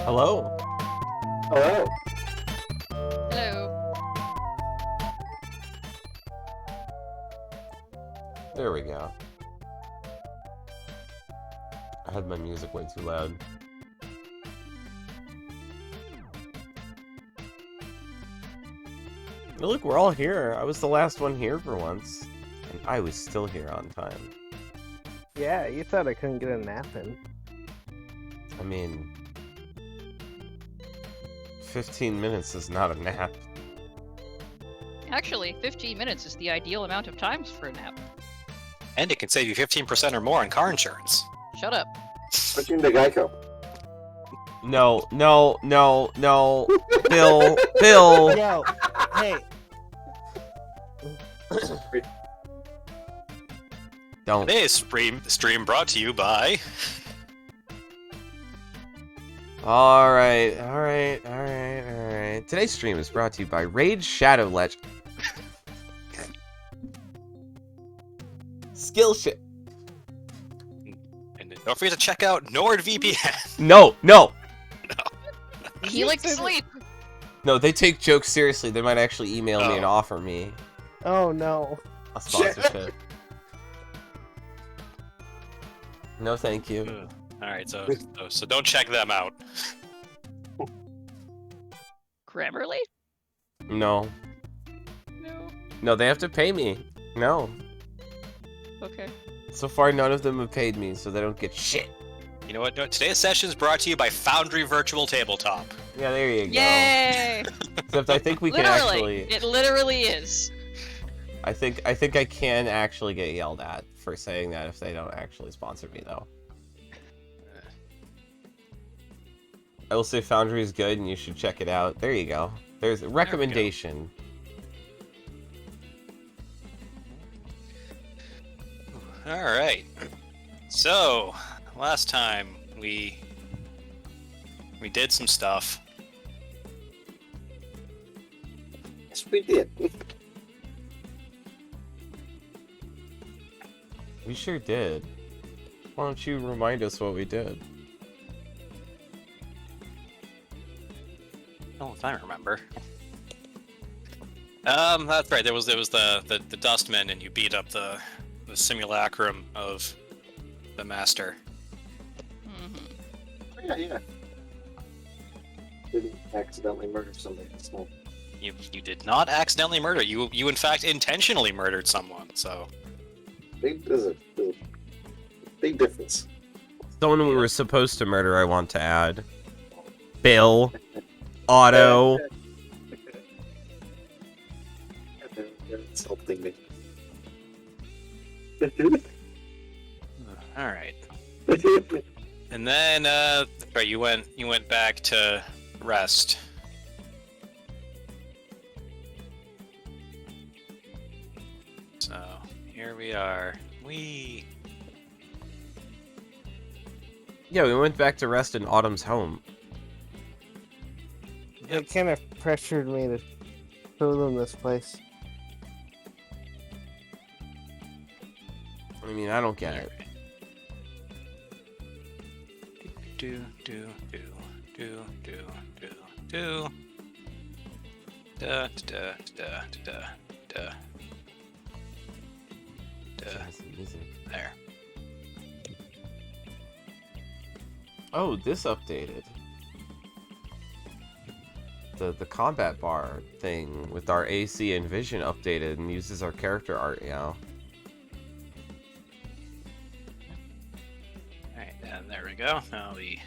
Hello. Hello. Hello. There we go. I had my music way too loud. Look, we're all here. I was the last one here for once. And I was still here on time. Yeah, you thought I couldn't get a nap in. I mean... 15 minutes is not a nap. Actually, 15 minutes is the ideal amount of time for a nap. And it can save you 15% or more on car insurance. Shut up. Put you into Geico. No, no, no, no. Bill, Bill! Yo, hey. Don't. Today's stream brought to you by... Alright. Today's stream is brought to you by Raid Shadow Ledge. Skillshare. And don't forget to check out NordVPN. No. He likes to sleep. No, they take jokes seriously. They might actually email me and offer me Oh no. a sponsorship. No, thank you. Alright, so don't check them out. Grammarly? No. No. No, they have to pay me. No. Okay. So far, none of them have paid me, so they don't get shit. You know what? No, today's session is brought to you by Foundry Virtual Tabletop. Yeah, there you go. Yay! Except I think we can Literally, actually... it literally is. I think I can actually get yelled at for saying that if they don't actually sponsor me, though. I will say Foundry is good and you should check it out. There you go. There's a recommendation. Alright. So, last time we did some stuff. Yes, we did. We sure did. Why don't you remind us what we did? Oh, if I remember. That's right. There was the Dustman, and you beat up the simulacrum of the Master. Mm-hmm. Yeah. Didn't accidentally murder somebody small. You did not accidentally murder. You in fact intentionally murdered someone. So There's a big difference. Someone we were supposed to murder, I want to add. Bill. Otto. Insulting me. all right. And then right, you went back to rest. So here we are. Yeah, we went back to rest in Autumn's home. It kind of pressured me to show them this place. I mean, I don't get it. Do. Da. There. Oh, this updated. The combat bar thing with our AC and vision updated and uses our character art now. Alright, and there we go. Now the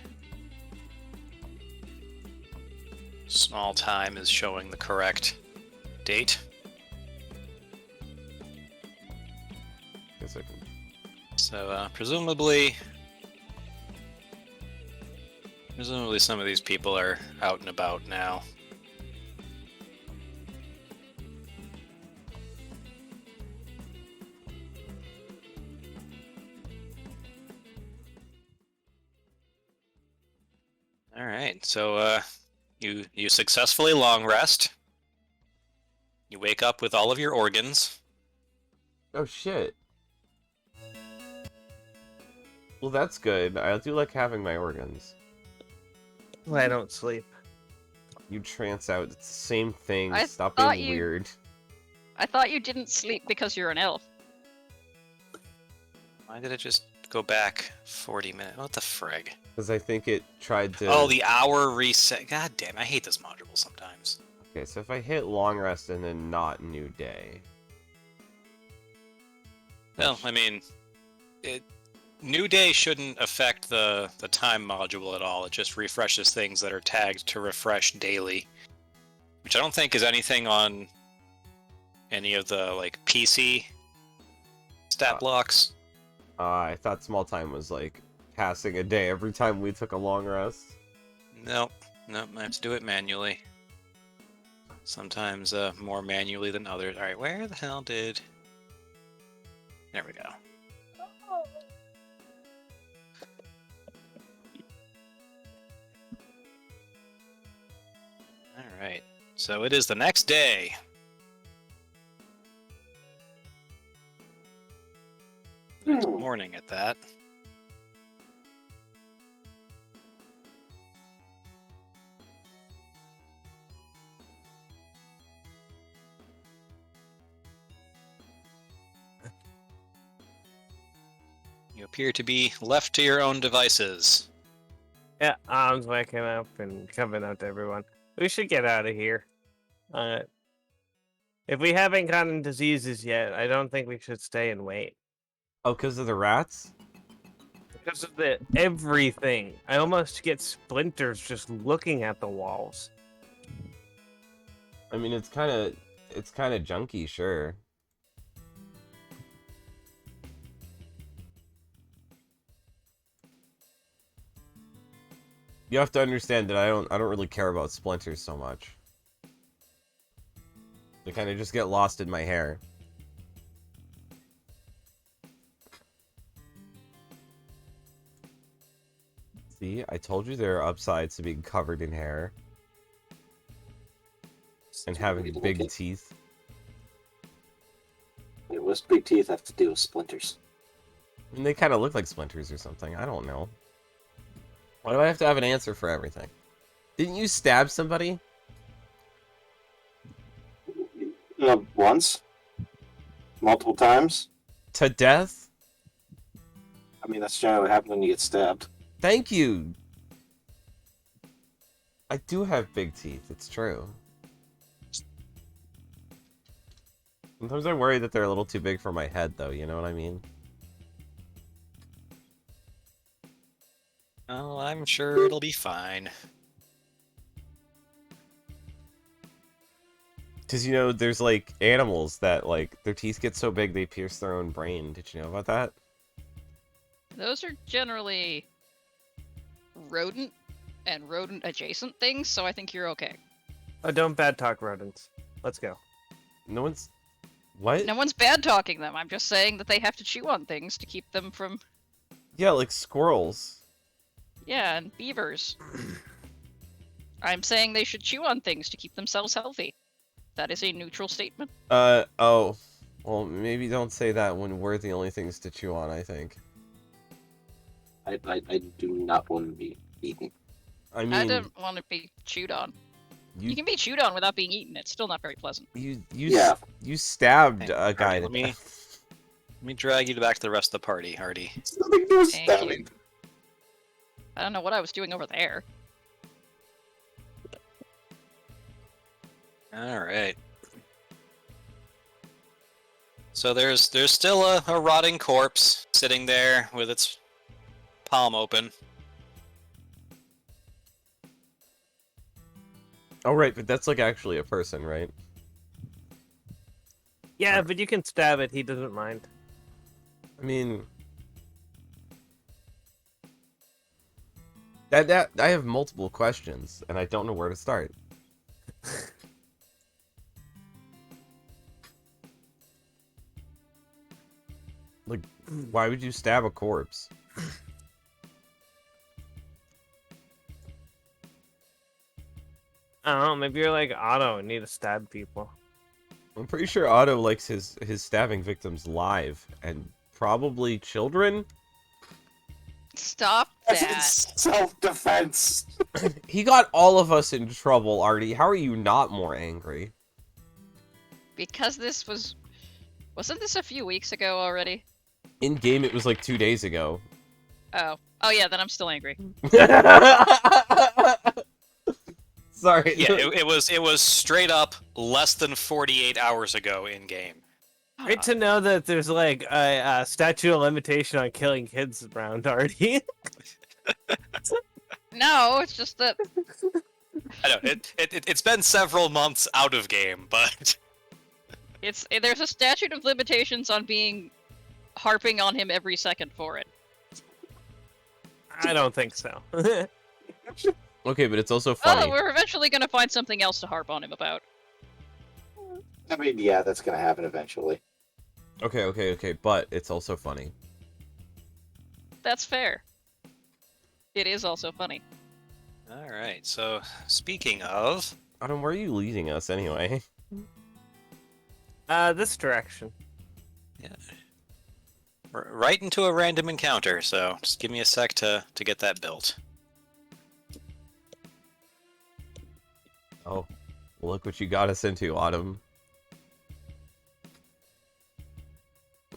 small time is showing the correct date. Guess I can... So, presumably some of these people are out and about now. Alright, so, you successfully long rest. You wake up with all of your organs. Oh shit. Well, that's good. I do like having my organs. I don't sleep. You trance out. It's the same thing. I Stop thought being you- weird. I thought you didn't sleep because you're an elf. Why did it just go back 40 minutes? What the frig? Because I think it tried to... Oh, the hour reset. God damn, I hate this module sometimes. Okay, so if I hit long rest and then not new day... Well, I mean, New Day shouldn't affect the time module at all. It just refreshes things that are tagged to refresh daily, which I don't think is anything on any of the like PC stat blocks. I thought small time was like passing a day every time we took a long rest. Nope, I have to do it manually. Sometimes more manually than others. All right, where the hell did? There we go. Alright, so it is the next day. Next morning at that. You appear to be left to your own devices. Yeah, arms waking up and coming out to everyone. We should get out of here. If we haven't gotten diseases yet, I don't think we should stay and wait. Oh, because of the rats? Because of the everything. I almost get splinters just looking at the walls. I mean, it's kind of junky, sure. You have to understand that I don't really care about splinters so much. They kind of just get lost in my hair. See, I told you there are upsides to being covered in hair and having big teeth. It was big teeth have to do with splinters. And they kind of look like splinters or something. I don't know. Why do I have to have an answer for everything? Didn't you stab somebody? Once? Multiple times? To death? I mean, that's generally what happens when you get stabbed. Thank you! I do have big teeth, it's true. Sometimes I worry that they're a little too big for my head, though, you know what I mean? Oh, I'm sure it'll be fine. Because, you know, there's, like, animals that, like, their teeth get so big they pierce their own brain. Did you know about that? Those are generally rodent and rodent adjacent things, so I think you're okay. Oh, don't bad talk rodents. Let's go. No one's... What? No one's bad talking them. I'm just saying that they have to chew on things to keep them from. Yeah, like squirrels. Yeah, and beavers. I'm saying they should chew on things to keep themselves healthy. That is a neutral statement. Oh. Well, maybe don't say that when we're the only things to chew on, I think. I do not want to be eaten. I mean... I don't want to be chewed on. You can be chewed on without being eaten. It's still not very pleasant. You stabbed Hey, a guy Hardy, to let me drag you back to the rest of the party, Hardy. It's nothing to do with Thank you. stabbing. I don't know what I was doing over there. All right. So there's still a rotting corpse sitting there with its palm open. Oh, right, but that's like actually a person, right? Yeah, but you can stab it. He doesn't mind. I mean... That I have multiple questions, and I don't know where to start. Like, why would you stab a corpse? I don't know. Maybe you're like Otto and need to stab people. I'm pretty sure Otto likes his stabbing victims live, and probably children? Stop that. Self-defense. He got all of us in trouble, Artie. How are you not more angry? Because wasn't this a few weeks ago already? In game, it was like 2 days ago. Oh. Oh yeah, then I'm still angry. Sorry. Yeah, it was straight up less than 48 hours ago in game. Great to know that there's like a statute of limitation on killing kids around already. No, it's just that I know it's been several months out of game, but there's a statute of limitations on being harping on him every second for it. I don't think so. Okay, but it's also funny. Oh, we're eventually gonna find something else to harp on him about. I mean, yeah, that's gonna happen eventually. Okay, but it's also funny. That's fair. It is also funny. all right. So speaking of, Adam, where are you leading us anyway? This direction. yeah, right into a random encounter. So just give me a sec to get that built. Oh, look what you got us into, Autumn.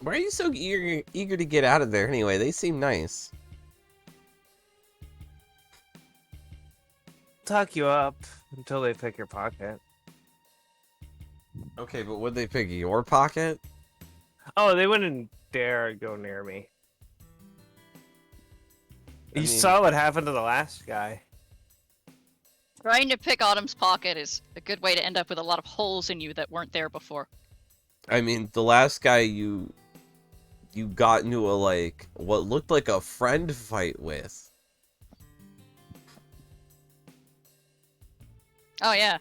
Why are you so eager to get out of there anyway? They seem nice. Tuck you up until they pick your pocket. Okay, but would they pick your pocket? Oh, they wouldn't dare go near me. I You mean- saw what happened to the last guy. Trying to pick Autumn's pocket is a good way to end up with a lot of holes in you that weren't there before. I mean, the last guy you got into a, like, what looked like a friend fight with. Oh yeah.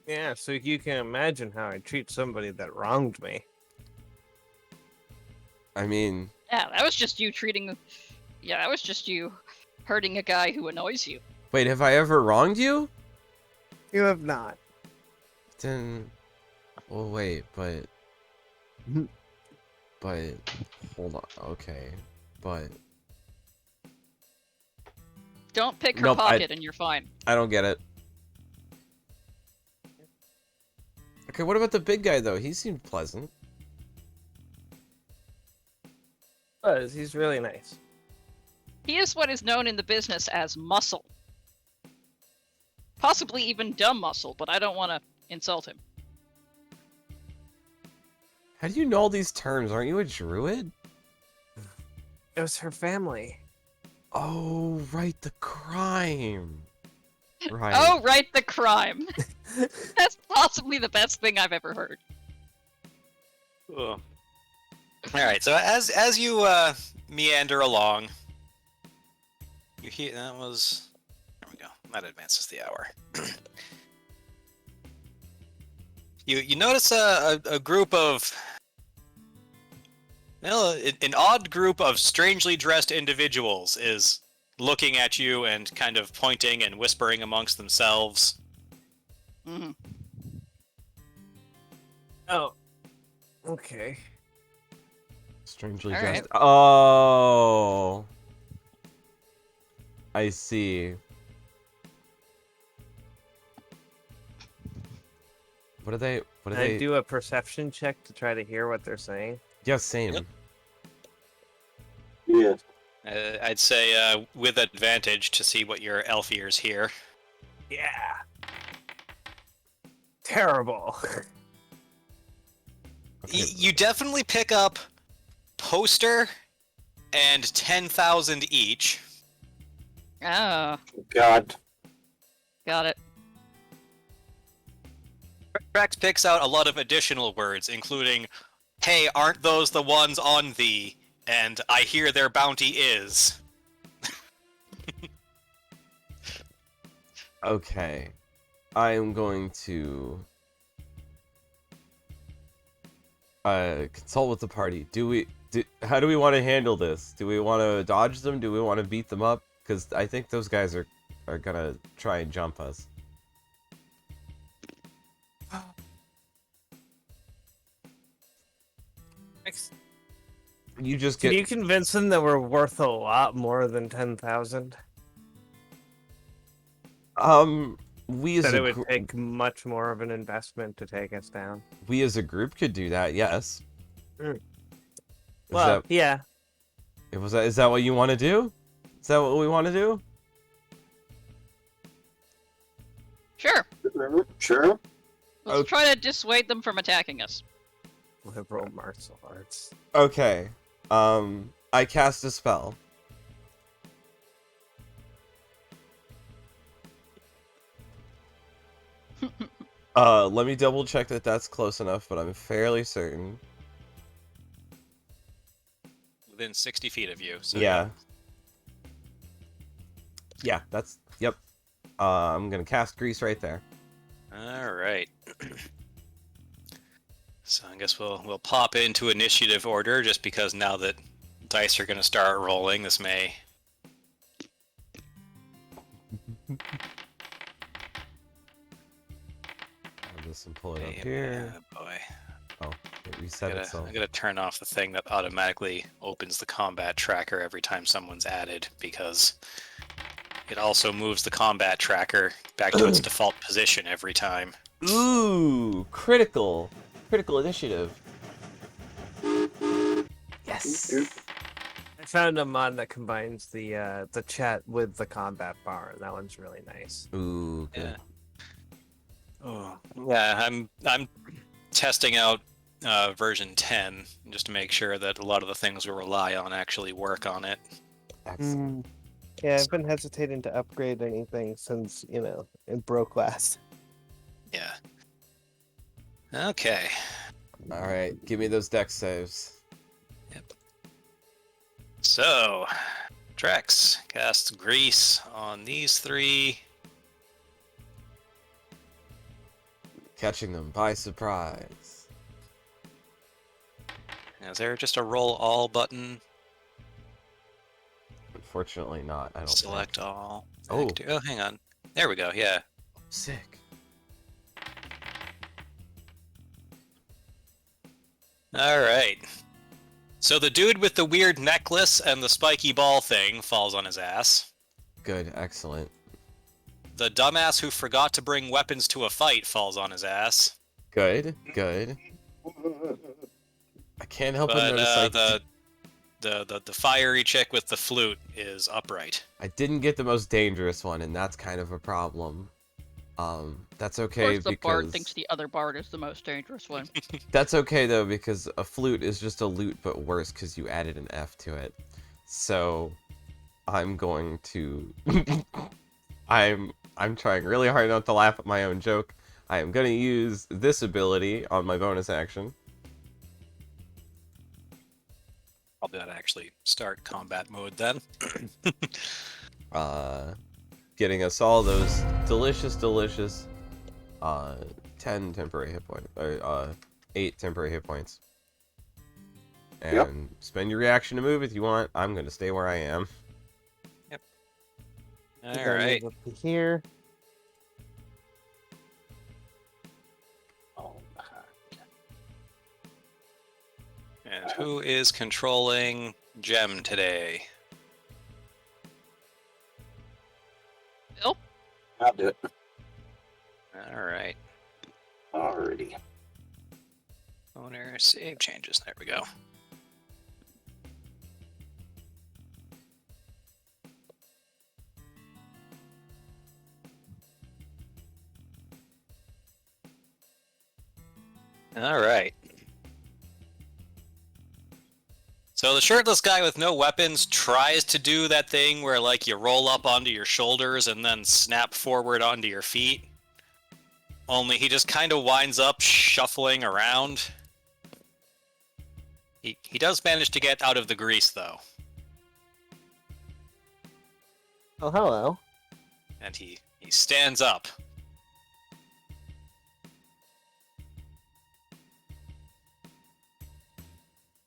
Yeah, so you can imagine how I treat somebody that wronged me. I mean, Yeah, that was just you that was just you hurting a guy who annoys you. wait, have I ever wronged you? You have not. Then, well, wait, but, hold on, okay, but, Don't pick her Nope, pocket and you're fine. I don't get it. Okay, what about the big guy, though? He seemed pleasant. He's really nice. He is what is known in the business as muscle. Possibly even dumb muscle, but I don't want to insult him. How do you know all these terms? Aren't you a druid? It was her family. Oh, right, the crime. Right. Oh, right, the crime. That's possibly the best thing I've ever heard. Cool. All right. So as you meander along, you hear that was. There we go. That advances the hour. You notice a group of. Well, an odd group of strangely dressed individuals is looking at you and kind of pointing and whispering amongst themselves. Mhm. Oh. Okay. Strangely All dressed. Oh. I see. What are they? What are Can I they? do a perception check to try to hear what they're saying? Yeah, same. Yep. Yeah. I'd say with advantage to see what your elf ears hear. Yeah. Terrible. Okay. You definitely pick up poster and 10,000 each. Oh, God. got it. Rex picks out a lot of additional words, including, "Hey, aren't those the ones on thee?" And "I hear their bounty is." Okay. I am going to consult with the party. How do we want to handle this? Do we want to dodge them? Do we want to beat them up? Because I think those guys are gonna try and jump us. You just Can get you convince them that we're worth a lot more than 10,000? we as That a it would take much more of an investment to take us down. we as a group could do that. Yes. Mm. Is Well, yeah. is that what you want to do? Is that what we want to do? Sure. Sure. Let's Okay. try to dissuade them from attacking us. Liberal martial arts. Okay. I cast a spell. Let me double check that that's close enough, but I'm fairly certain. Within 60 feet of you. So Yeah. Yeah, that's yep. I'm gonna cast grease right there. All right. So I guess we'll pop into initiative order just because now that dice are going to start rolling, this may. I'll just pull it up here. Boy. Oh, it reset itself. I gotta turn off the thing that automatically opens the combat tracker every time someone's added because it also moves the combat tracker back to its default position every time. Ooh, critical initiative. Yes. I found a mod that combines the chat with the combat bar. That one's really nice. Ooh, good. Yeah. Oh, yeah. I'm testing out version 10 just to make sure that a lot of the things we rely on actually work on it. Excellent. Yeah, I've been hesitating to upgrade anything since, it broke last. Yeah. Okay. All right, give me those dex saves. Yep. So, Trex casts Grease on these three. Catching them by surprise. Is there just a roll all button? Unfortunately not, I don't Select think. all. Oh. Oh, hang on. There we go, yeah. Sick. Alright. So the dude with the weird necklace and the spiky ball thing falls on his ass. Good, excellent. The dumbass who forgot to bring weapons to a fight falls on his ass. Good, good. I can't help but But notice the fiery chick with the flute is upright. I didn't get the most dangerous one, and that's kind of a problem. That's okay Of course, the because bard thinks the other bard is the most dangerous one. that's okay though because a flute is just a lute but worse because you added an F to it. So I'm going to I'm trying really hard not to laugh at my own joke. I am going to use this ability on my bonus action. I'll do that actually start combat mode then. Getting us all those delicious 10 temporary hit points, or 8 temporary hit points. And Yep. spend your reaction to move if you want. I'm going to stay where I am. Alright. Up to here. Oh, And who is controlling Gem today? Bill? I'll do it. Alright. Alrighty. Owner save changes. There we go. Alright. So the shirtless guy with no weapons tries to do that thing where like you roll up onto your shoulders and then snap forward onto your feet. Only he just kind of winds up shuffling around. He does manage to get out of the grease though. Oh, hello. And he stands up.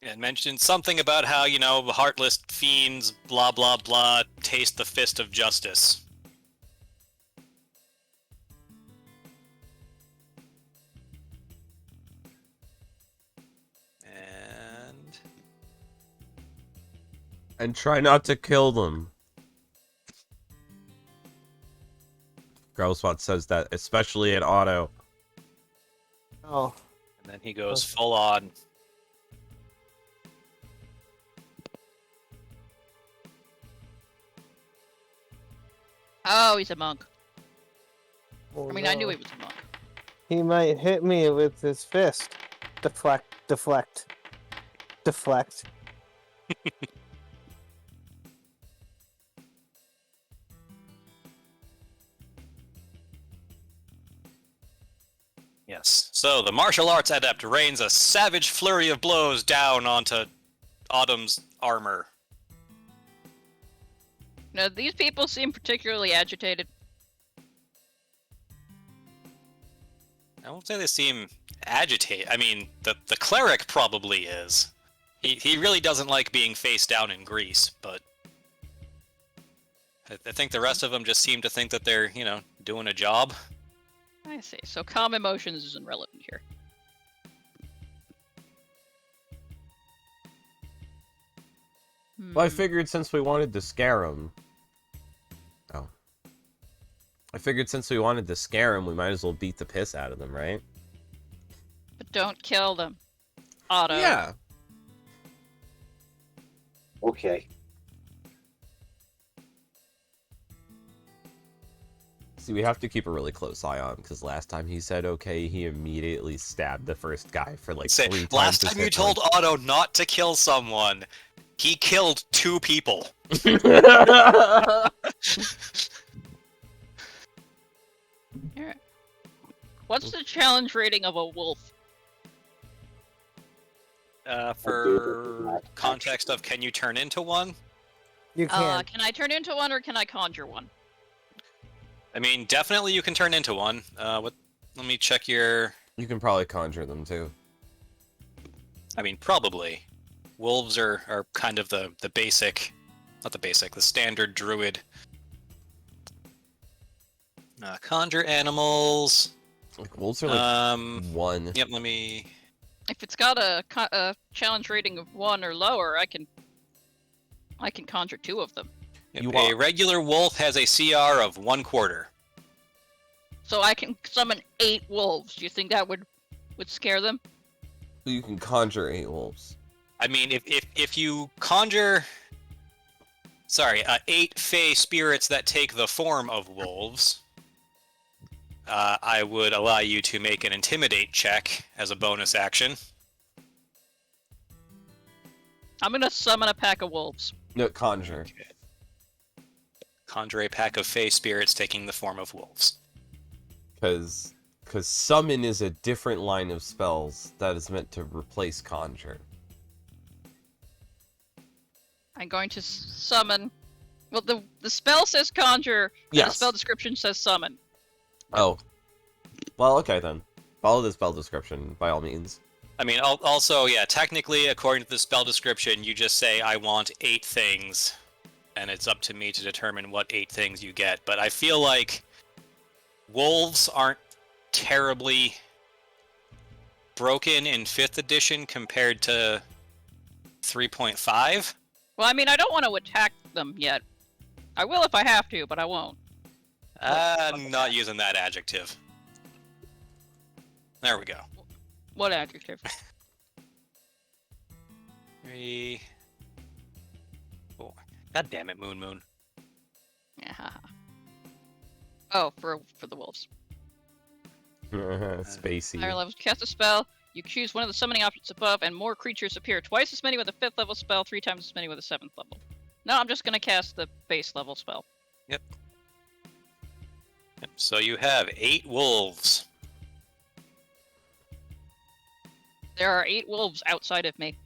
And mentioned something about how, heartless fiends, blah, blah, blah, taste the fist of justice. And And try not to kill them. Growlspot says that, especially at auto. Oh, And then he goes full on. Oh, he's a monk. Oh, I mean, I knew no. he was a monk. He might hit me with his fist. Deflect, deflect, deflect. Yes. So the martial arts adept rains a savage flurry of blows down onto Autumn's armor. Now, these people seem particularly agitated. I won't say they seem agitated. I mean, the cleric probably is. He really doesn't like being face down in grease, but I think the rest of them just seem to think that they're, doing a job. I see. So calm emotions isn't relevant here. Well, I Hmm. figured since we wanted to scare him... Oh. I figured since we wanted to scare him, we might as well beat the piss out of them, right? But don't kill them. Otto. Yeah. okay. See, we have to keep a really close eye on, because last time he said okay, he immediately stabbed the first guy for like Say, 3 times last his time you hit told points. Otto not to kill someone, he killed 2 people. Alright. What's the challenge rating of a wolf? For context of, can you turn into one? You can. Can I turn into one or can I conjure one? I mean, definitely you can turn into one. Let me check your... You can probably conjure them too. I mean, probably. Wolves are kind of the basic... Not the basic, the standard druid. Conjure animals. Like, wolves are like 1. Yep, let me... If it's got a challenge rating of 1 or lower, I can conjure 2 of them. Yep, You a are- regular wolf has a CR of 1/4. So I can summon 8 wolves. Do you think that would scare them? You can conjure 8 wolves. I mean, if you conjure... Sorry, 8 fey spirits that take the form of wolves, I would allow you to make an intimidate check as a bonus action. I'm gonna summon a pack of wolves. No, conjure. Conjure a pack of fey spirits taking the form of wolves. Because summon is a different line of spells that is meant to replace conjure. I'm going to summon. Well, the spell says conjure. And Yes. The spell description says summon. Oh. Well, okay then. Follow the spell description, by all means. I mean, also, yeah, technically, according to the spell description, you just say, I want 8 things, and it's up to me to determine what 8 things you get. But I feel like wolves aren't terribly broken in 5th edition compared to 3.5. Well, I mean, I don't want to attack them yet. I will if I have to, but I won't. I'm not using that adjective. There we go. What adjective? 3, 4. God damn it, Moon. Yeah. Oh, for the wolves. Spacey. Higher levels cast a spell. You choose one of the summoning options above, and more creatures appear. Twice as many with a 5th level spell, 3 times as many with a 7th level. No, I'm just gonna cast the base level spell. Yep. So you have 8 wolves. There are 8 wolves outside of me.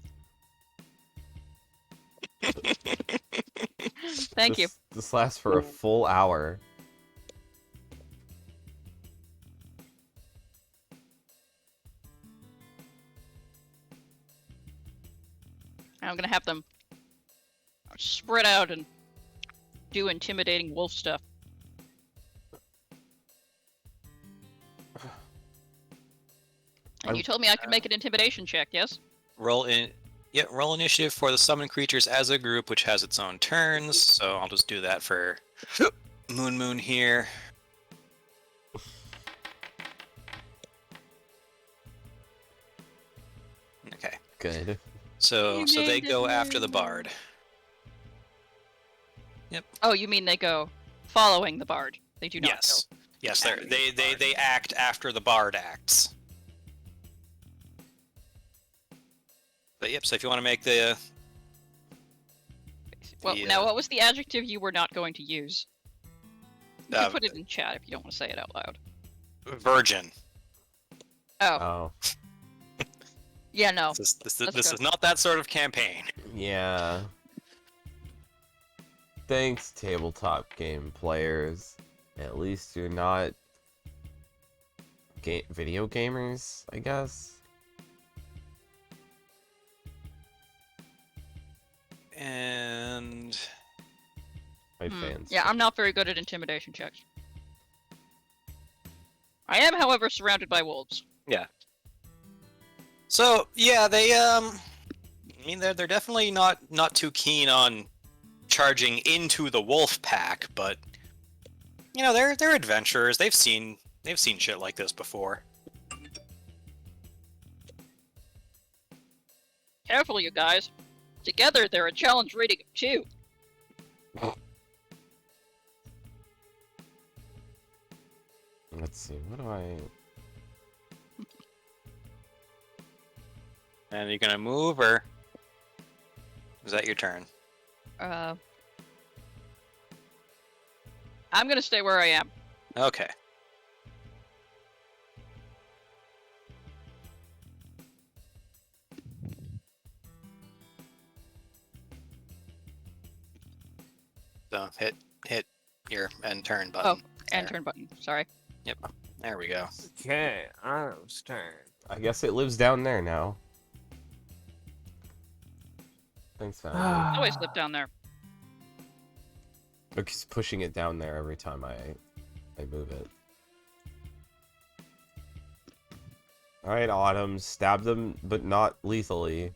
Thank you. This lasts for a full hour. I'm gonna have them spread out and do intimidating wolf stuff. And you told me I could make an intimidation check, yes? Roll in. Yeah, roll initiative for the summoned creatures as a group, which has its own turns. So I'll just do that for Moon here. Okay. Good. So You they named it go after the Moon. bard. Oh, you mean they go following the bard? They do not Yes. Yes, after the bard. they act after the bard acts. But yep, so if you want to make the go. Well, now what was the adjective you were not going to use? You can put it in chat if you don't want to say it out loud. virgin. Oh, Oh, yeah, no. This Let's is not that sort of campaign. yeah. Thanks, tabletop game players. At least you're not video gamers, I guess. And My fans. Yeah, I'm not very good at intimidation checks. I am, however, surrounded by wolves. so yeah, they I mean they're definitely not too keen on charging into the wolf pack, but you know, they're adventurers. They've seen shit like this before. Careful, you guys. Together, they're a challenge rating of 2. Let's see, what do I... And you gonna move, or is that your turn? I'm gonna stay where I am. Okay. So hit your end turn button. And There. turn button. Sorry. Yep. There we go. Okay, Autumn's turn. I guess it lives down there now. Thanks, Found. Always live down there. Look, he's pushing it down there every time I move it. Alright, Autumn, stab them, but not lethally.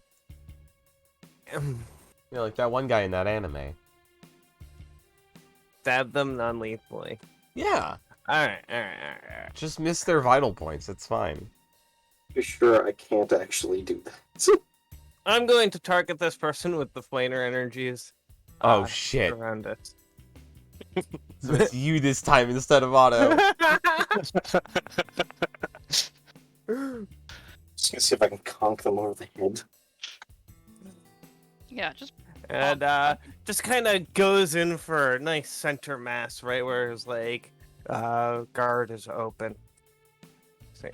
You know, like that one guy in that anime. Stab them non-lethally. Yeah, Alright. just miss their vital points, it's fine. You're sure I can't actually do that? I'm going to target this person with the planar energies. Oh shit. Around us. So it's you this time instead of Otto. Just gonna see if I can conk them over the head. Yeah, just And just kind of goes in for a nice center mass, right where his like guard is open. See.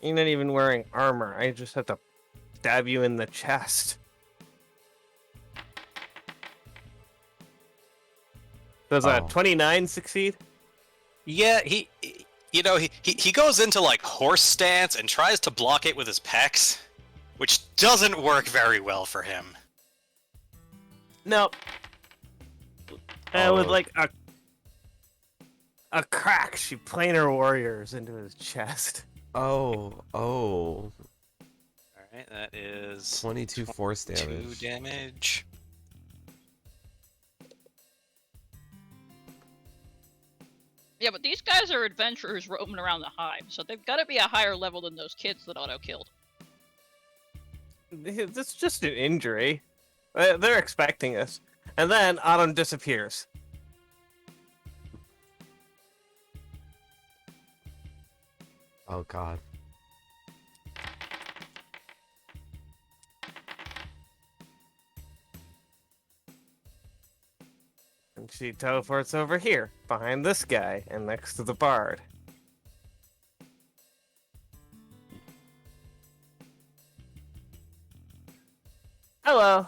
You're not even wearing armor. I just have to stab you in the chest. Does a Oh. 29 succeed? Yeah, he goes into like horse stance and tries to block it with his pecs, which doesn't work very well for him. Nope. With Oh. like a crack, she planar warriors into his chest. Oh. All right, that is 22 force 2 damage. damage. yeah, but these guys are adventurers roaming around the hive, so they've got to be a higher level than those kids that Otto killed. That's just an injury. They're expecting us. And then Autumn disappears. Oh god. And she teleports over here, behind this guy, and next to the bard. Hello.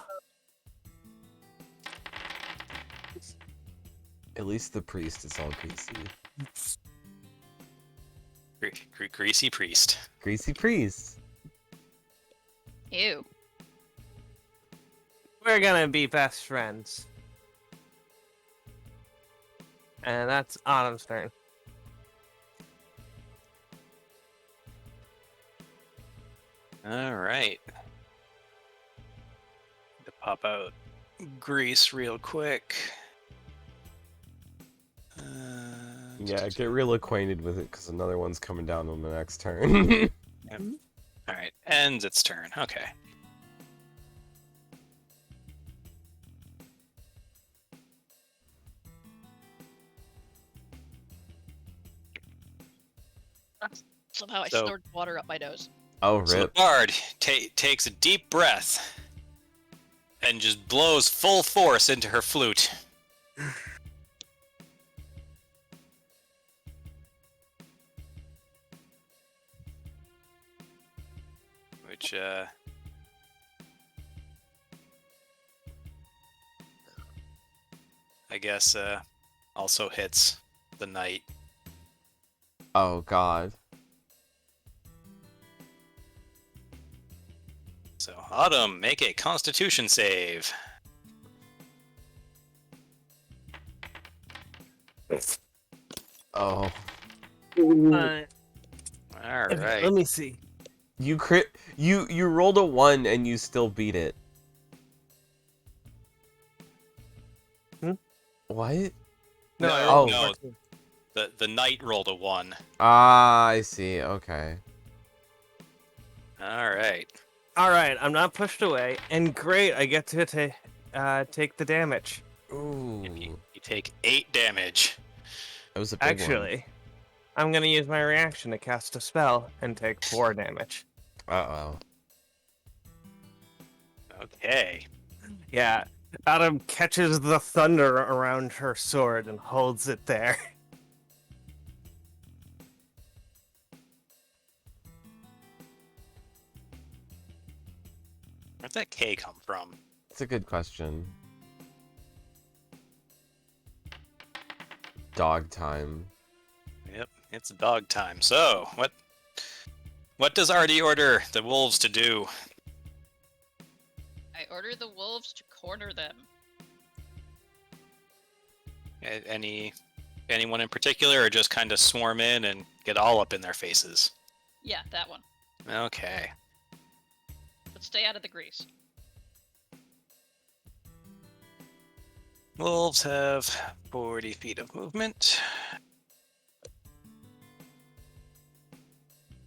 At least the priest is all greasy. Greasy priest. Greasy priest. Ew. We're gonna be best friends. And that's Autumn's turn. All right. To pop out grease real quick. Yeah, get real acquainted with it because another one's coming down on the next turn. All right, ends its turn. Okay. Somehow I So- snorted water up my nose. Oh, So the rip. bard takes a deep breath and just blows full force into her flute. Which, I guess, also hits the knight. Oh, God. So, Autumn, make a constitution save. Oh. Uh, Alright. Let me see. You you rolled a 1 and you still beat it. Hmm? What? No, Oh. The knight rolled a 1. Ah, I see. Okay. Alright. All right, I'm not pushed away, and great, I get to take the damage. Ooh. You take 8 damage. That was a big one. Actually, I'm gonna use my reaction to cast a spell and take 4 damage. Uh-oh. Okay. Yeah, Adam catches the thunder around her sword and holds it there. Where'd that K come from? That's a good question. Dog time. Yep, it's dog time. So, what does Artie order the wolves to do? I order the wolves to corner them. Anyone in particular, or just kind of swarm in and get all up in their faces? Yeah, that one. Okay. But stay out of the grease. Wolves have 40 feet of movement.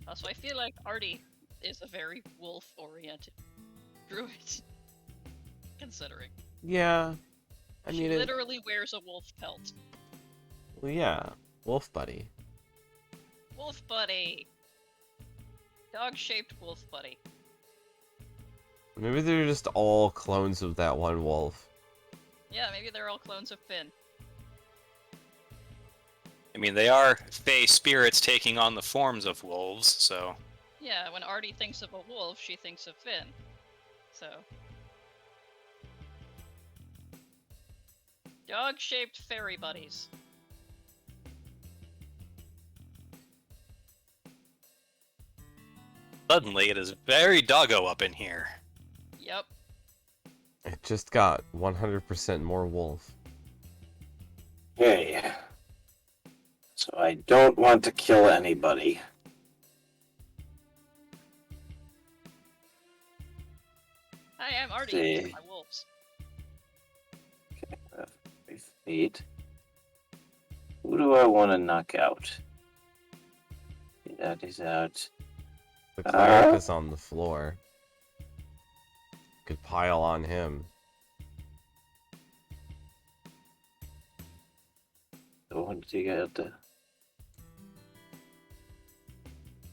Also, I feel like Artie is a very wolf-oriented druid. Considering. Yeah. I She mean, it, literally wears a wolf pelt. well, yeah. Wolf buddy. Wolf buddy! Dog-shaped wolf buddy. Maybe they're just all clones of that one wolf. Yeah, maybe they're all clones of Finn. I mean, they are fey spirits taking on the forms of wolves, so... Yeah, when Artie thinks of a wolf, she thinks of Finn. So... Dog-shaped fairy buddies. Suddenly, it is very doggo up in here. Yep. It just got 100% more wolf. Okay. So I don't want to kill anybody. Hi, I'm Artie. See. These are my wolves. 5 feet. Who do I want to knock out? That is out. The cleric is on the floor. Could pile on him. I want to take out the.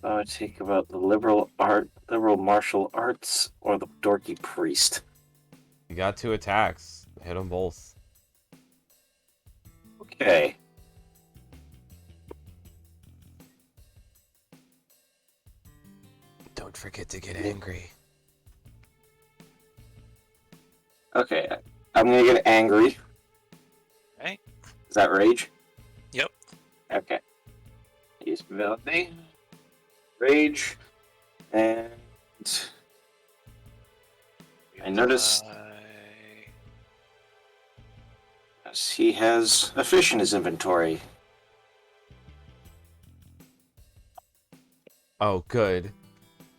I want to take about the liberal martial arts, or the dorky priest. You got 2 attacks. Hit them both. Okay. Don't forget to get angry. Okay. I'm gonna get angry. Okay. Is that rage? Yep. Okay. Use ability. Rage. And I noticed yes, he has a fish in his inventory. Oh, good.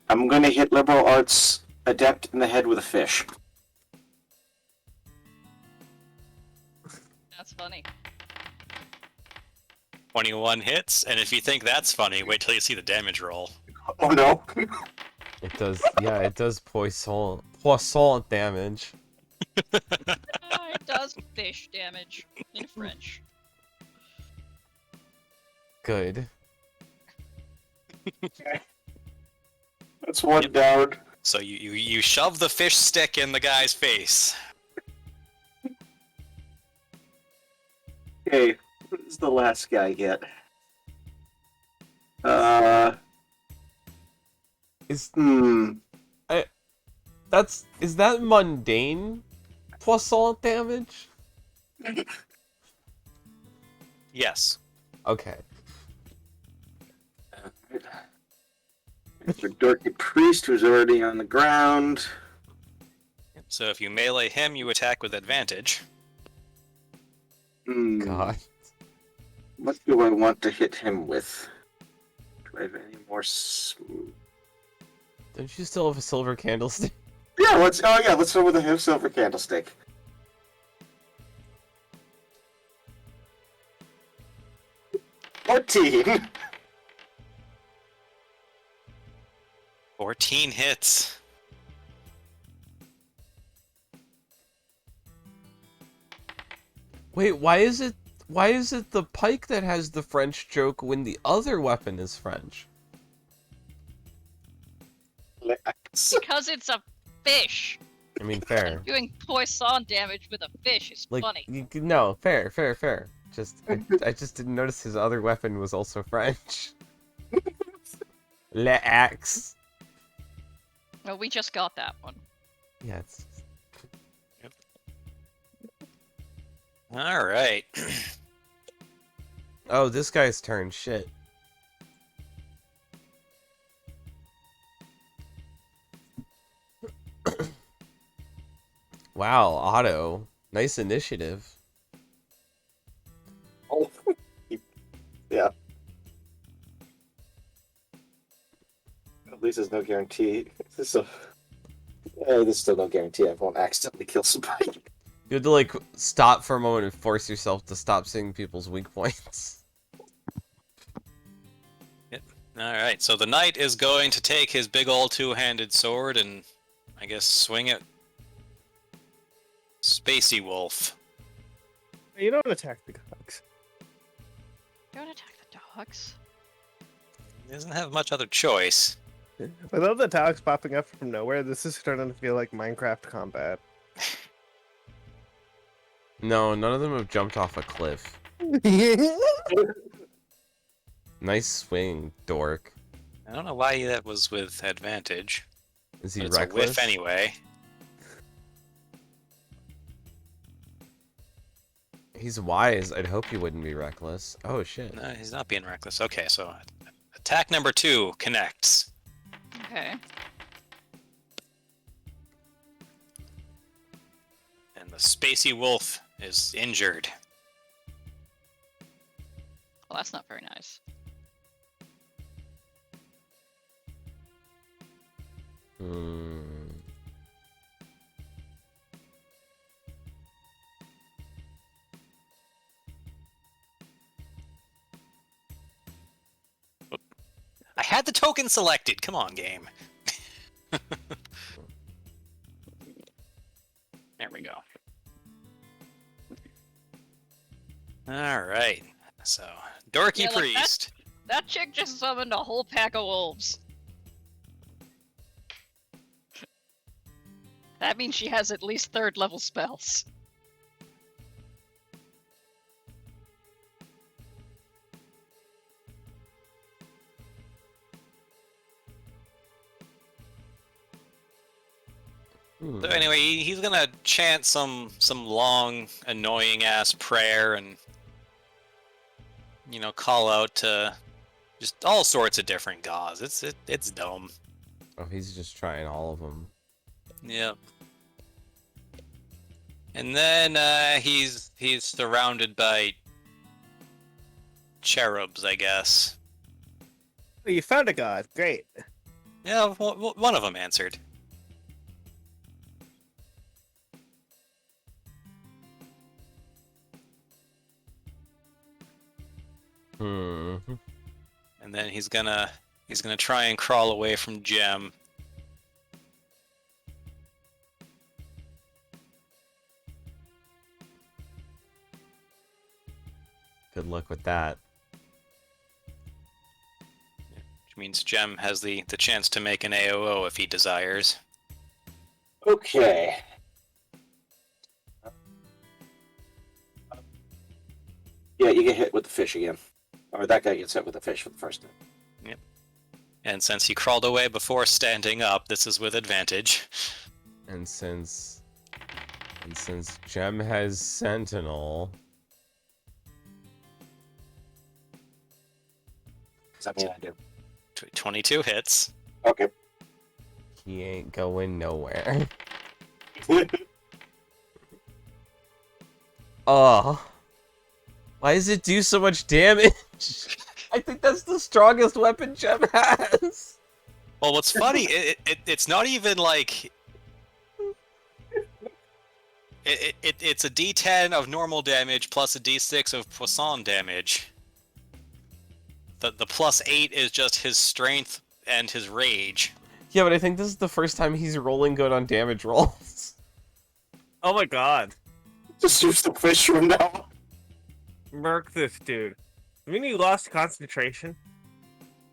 I'm gonna hit liberal arts adept in the head with a fish. That's funny. 21 hits, and if you think that's funny, wait till you see the damage roll. Oh no! It does, yeah, it does poisson damage. It does fish damage in French. Good. That's one Yep. down. So you shove the fish stick in the guy's face. Okay, what does the last guy get? Is Hmm. is that mundane poisson damage? Yes. Okay. The dorky priest who's already on the ground. So if you melee him, you attack with advantage. Hmm. God. What do I want to hit him with? Do I have any more? Don't you still have a silver candlestick? Yeah, let's. Oh yeah, let's go with a silver candlestick. $14. 14 hits. Wait, why is it the pike that has the French joke when the other weapon is French? Because it's a fish. I mean, fair. Doing poisson damage with a fish is Like, funny. no, fair. Just, I just didn't notice his other weapon was also French. L'axe. No, we just got that one. Yeah, it's... All right. Oh, this guy's turn. Shit. Wow, Otto. Nice initiative. Oh, yeah. At least there's no guarantee. There's still no guarantee I won't accidentally kill somebody. You have to, like, stop for a moment and force yourself to stop seeing people's weak points. All right. So the knight is going to take his big old two-handed sword and, I guess, swing it. Spacey Wolf. You don't attack the dogs. Don't attack the dogs. He doesn't have much other choice. With all the dogs popping up from nowhere, this is starting to feel like Minecraft combat. No, none of them have jumped off a cliff. Nice swing, dork. I don't know why that was with advantage. Is he But it's reckless? a whiff anyway. He's wise. I'd hope he wouldn't be reckless. Oh, shit. No, he's not being reckless. Okay, so attack number 2 connects. Okay. And the Spacey Wolf is injured. Well, that's not very nice. Hmm. I had the token selected. Come on, game. There we go. All right. So, Dorky Yeah, like Priest. That chick just summoned a whole pack of wolves. That means she has at least 3rd level spells. Hmm. So anyway, he's gonna chant some long, annoying ass prayer and call out to just all sorts of different gods. It's dumb. Oh, he's just trying all of them. Yep. And then he's surrounded by cherubs, I guess. You found a god. Great. Yeah, one of them answered. Hmm. And then he's gonna try and crawl away from Gem. Good luck with that. Which means Gem has the chance to make an AOO if he desires. Okay. Yeah, you get hit with the fish again. Or that guy gets hit with the fish for the first time. And since he crawled away before standing up, this is with advantage. And since Gem has Sentinel, Does that mean I do? 22 hits. Okay. he ain't going nowhere. Oh. Why does it do so much damage? I think that's the strongest weapon Gem has. Well, what's funny, it's not even like... It's a D10 of normal damage plus a D6 of Poisson damage. The +8 is just his strength and his rage. Yeah, but I think this is the first time he's rolling good on damage rolls. Oh my god. Just use the fish from now on. Murk this dude. I mean, he lost concentration.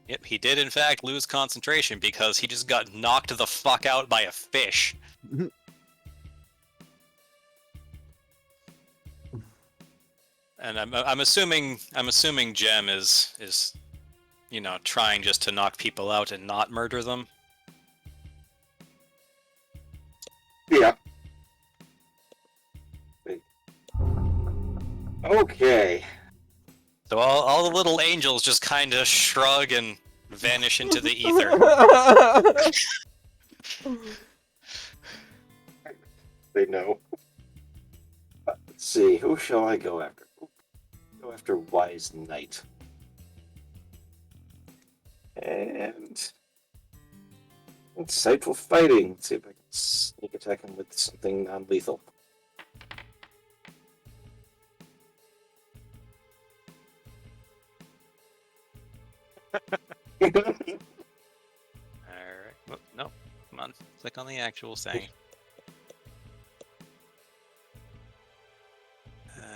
Yep, he did in fact lose concentration because he just got knocked the fuck out by a fish. And I'm assuming Gem is you know, trying just to knock people out and not murder them. Yeah. Okay. So all the little angels just kind of shrug and vanish into the ether. They know. Let's see, who shall I go after? Go after Wise Knight. And insightful fighting. Let's see if I can sneak attack him with something non-lethal. Alright. No, come on. Click on the actual thing.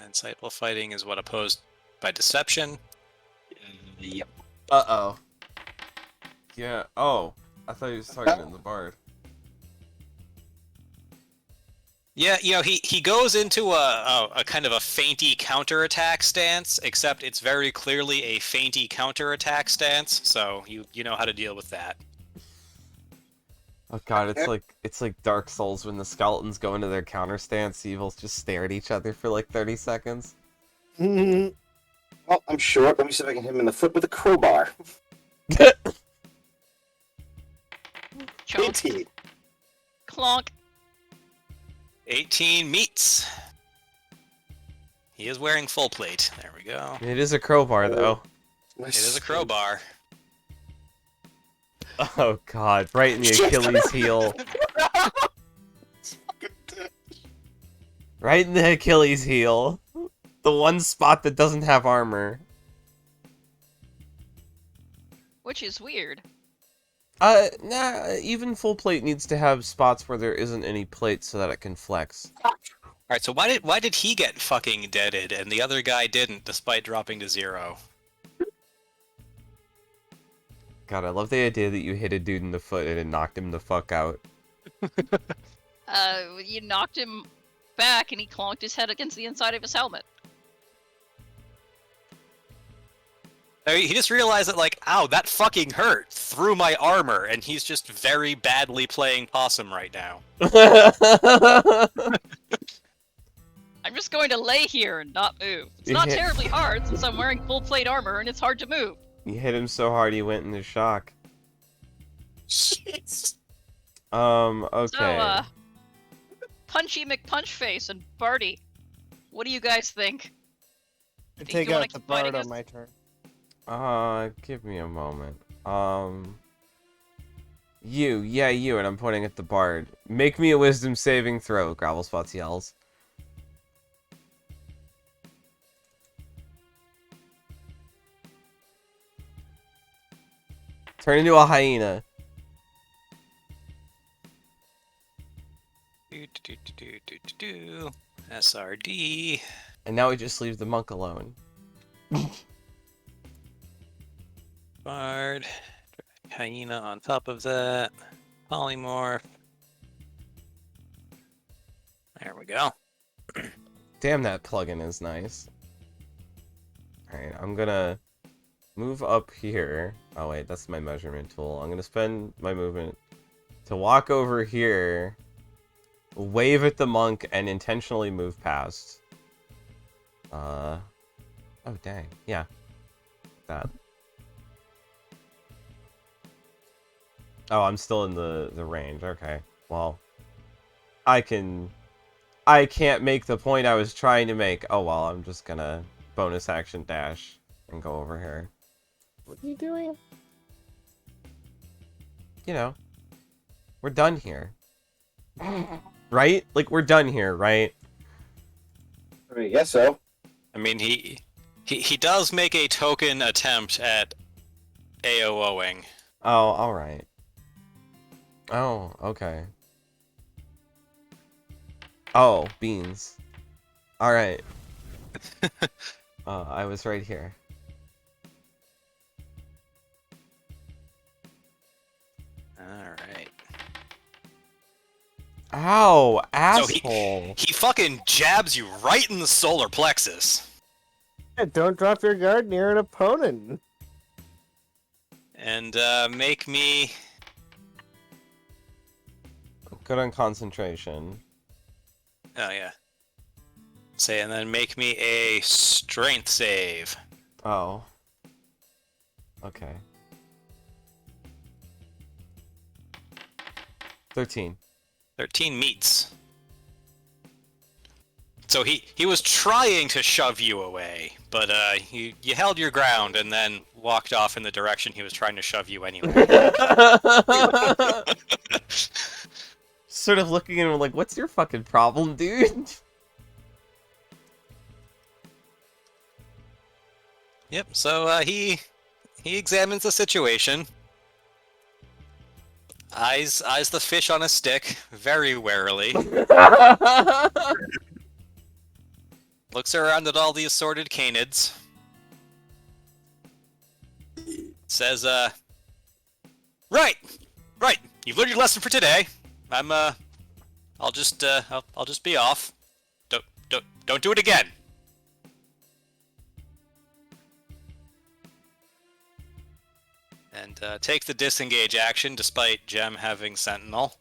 Insightful fighting is what, opposed by deception? Yep. Uh-oh. Yeah, oh. I thought he was targeting the bard. Yeah, you know, he goes into a kind of a feinty counterattack stance, except it's very clearly a feinty counterattack stance, so you know how to deal with that. Oh god, it's like Dark Souls when the skeletons go into their counter stance, the evils just stare at each other for like 30 seconds. Well, I'm short. Let me see if I can hit him in the foot with a crowbar. Chomp. 18. Clonk. 18 meets. He is wearing full plate. There we go. It is a crowbar though. It is a crowbar. Oh god, right in the Achilles heel. Right in the Achilles heel. The one spot that doesn't have armor. Which is weird. Nah, even full plate needs to have spots where there isn't any plate so that it can flex. Alright, so why did he get fucking deaded and the other guy didn't, despite dropping to 0? God, I love the idea that you hit a dude in the foot and it knocked him the fuck out. You knocked him back and he clonked his head against the inside of his helmet. I mean, he just realized that, like, ow, that fucking hurt through my armor, and he's just very badly playing possum right now. I'm just going to lay here and not move. It's not terribly hard since I'm wearing full plate armor and it's hard to move. You hit him so hard he went into shock. Jeez. Okay. So, Punchy McPunchface and Barty, what do you guys think? I Do take you wanna out the keep fighting bard us? on my turn. Give me a moment. Yeah, you, and I'm pointing at the bard. Make me a wisdom saving throw, Gravelspots yells. Turn into a hyena. SRD. And now we just leave the monk alone. Bard. Hyena on top of that. Polymorph. There we go. Damn, that plugin is nice. Alright, I'm gonna move up here. Oh wait, that's my measurement tool. I'm gonna spend my movement to walk over here, wave at the monk, and intentionally move past. Oh dang, yeah. That. Oh, I'm still in the range. Okay. Well, I can't make the point I was trying to make. Oh well, I'm just gonna bonus action dash and go over here. What are you doing? You know, we're done here. Right? Like, we're done here, right? I mean, guess so. I mean, he does make a token attempt at AOOing. Oh, alright. Oh, okay. Oh, beans. Alright. I was right here. Alright. Ow, So asshole. he fucking jabs you right in the solar plexus. Yeah, don't drop your guard near an opponent. And make me... Good on concentration. Oh, yeah. Say, and then make me a strength save. Oh. Okay. 13. 13 meets. So he was trying to shove you away, but you held your ground and then walked off in the direction he was trying to shove you anyway. Sort of looking at him like, what's your fucking problem, dude? Yep, so he examines the situation. Eyes the fish on a stick very warily. Looks around at all the assorted canids. Says, right, you've learned your lesson for today. I'll just be off. Don't do it again. And take the disengage action despite Gem having Sentinel.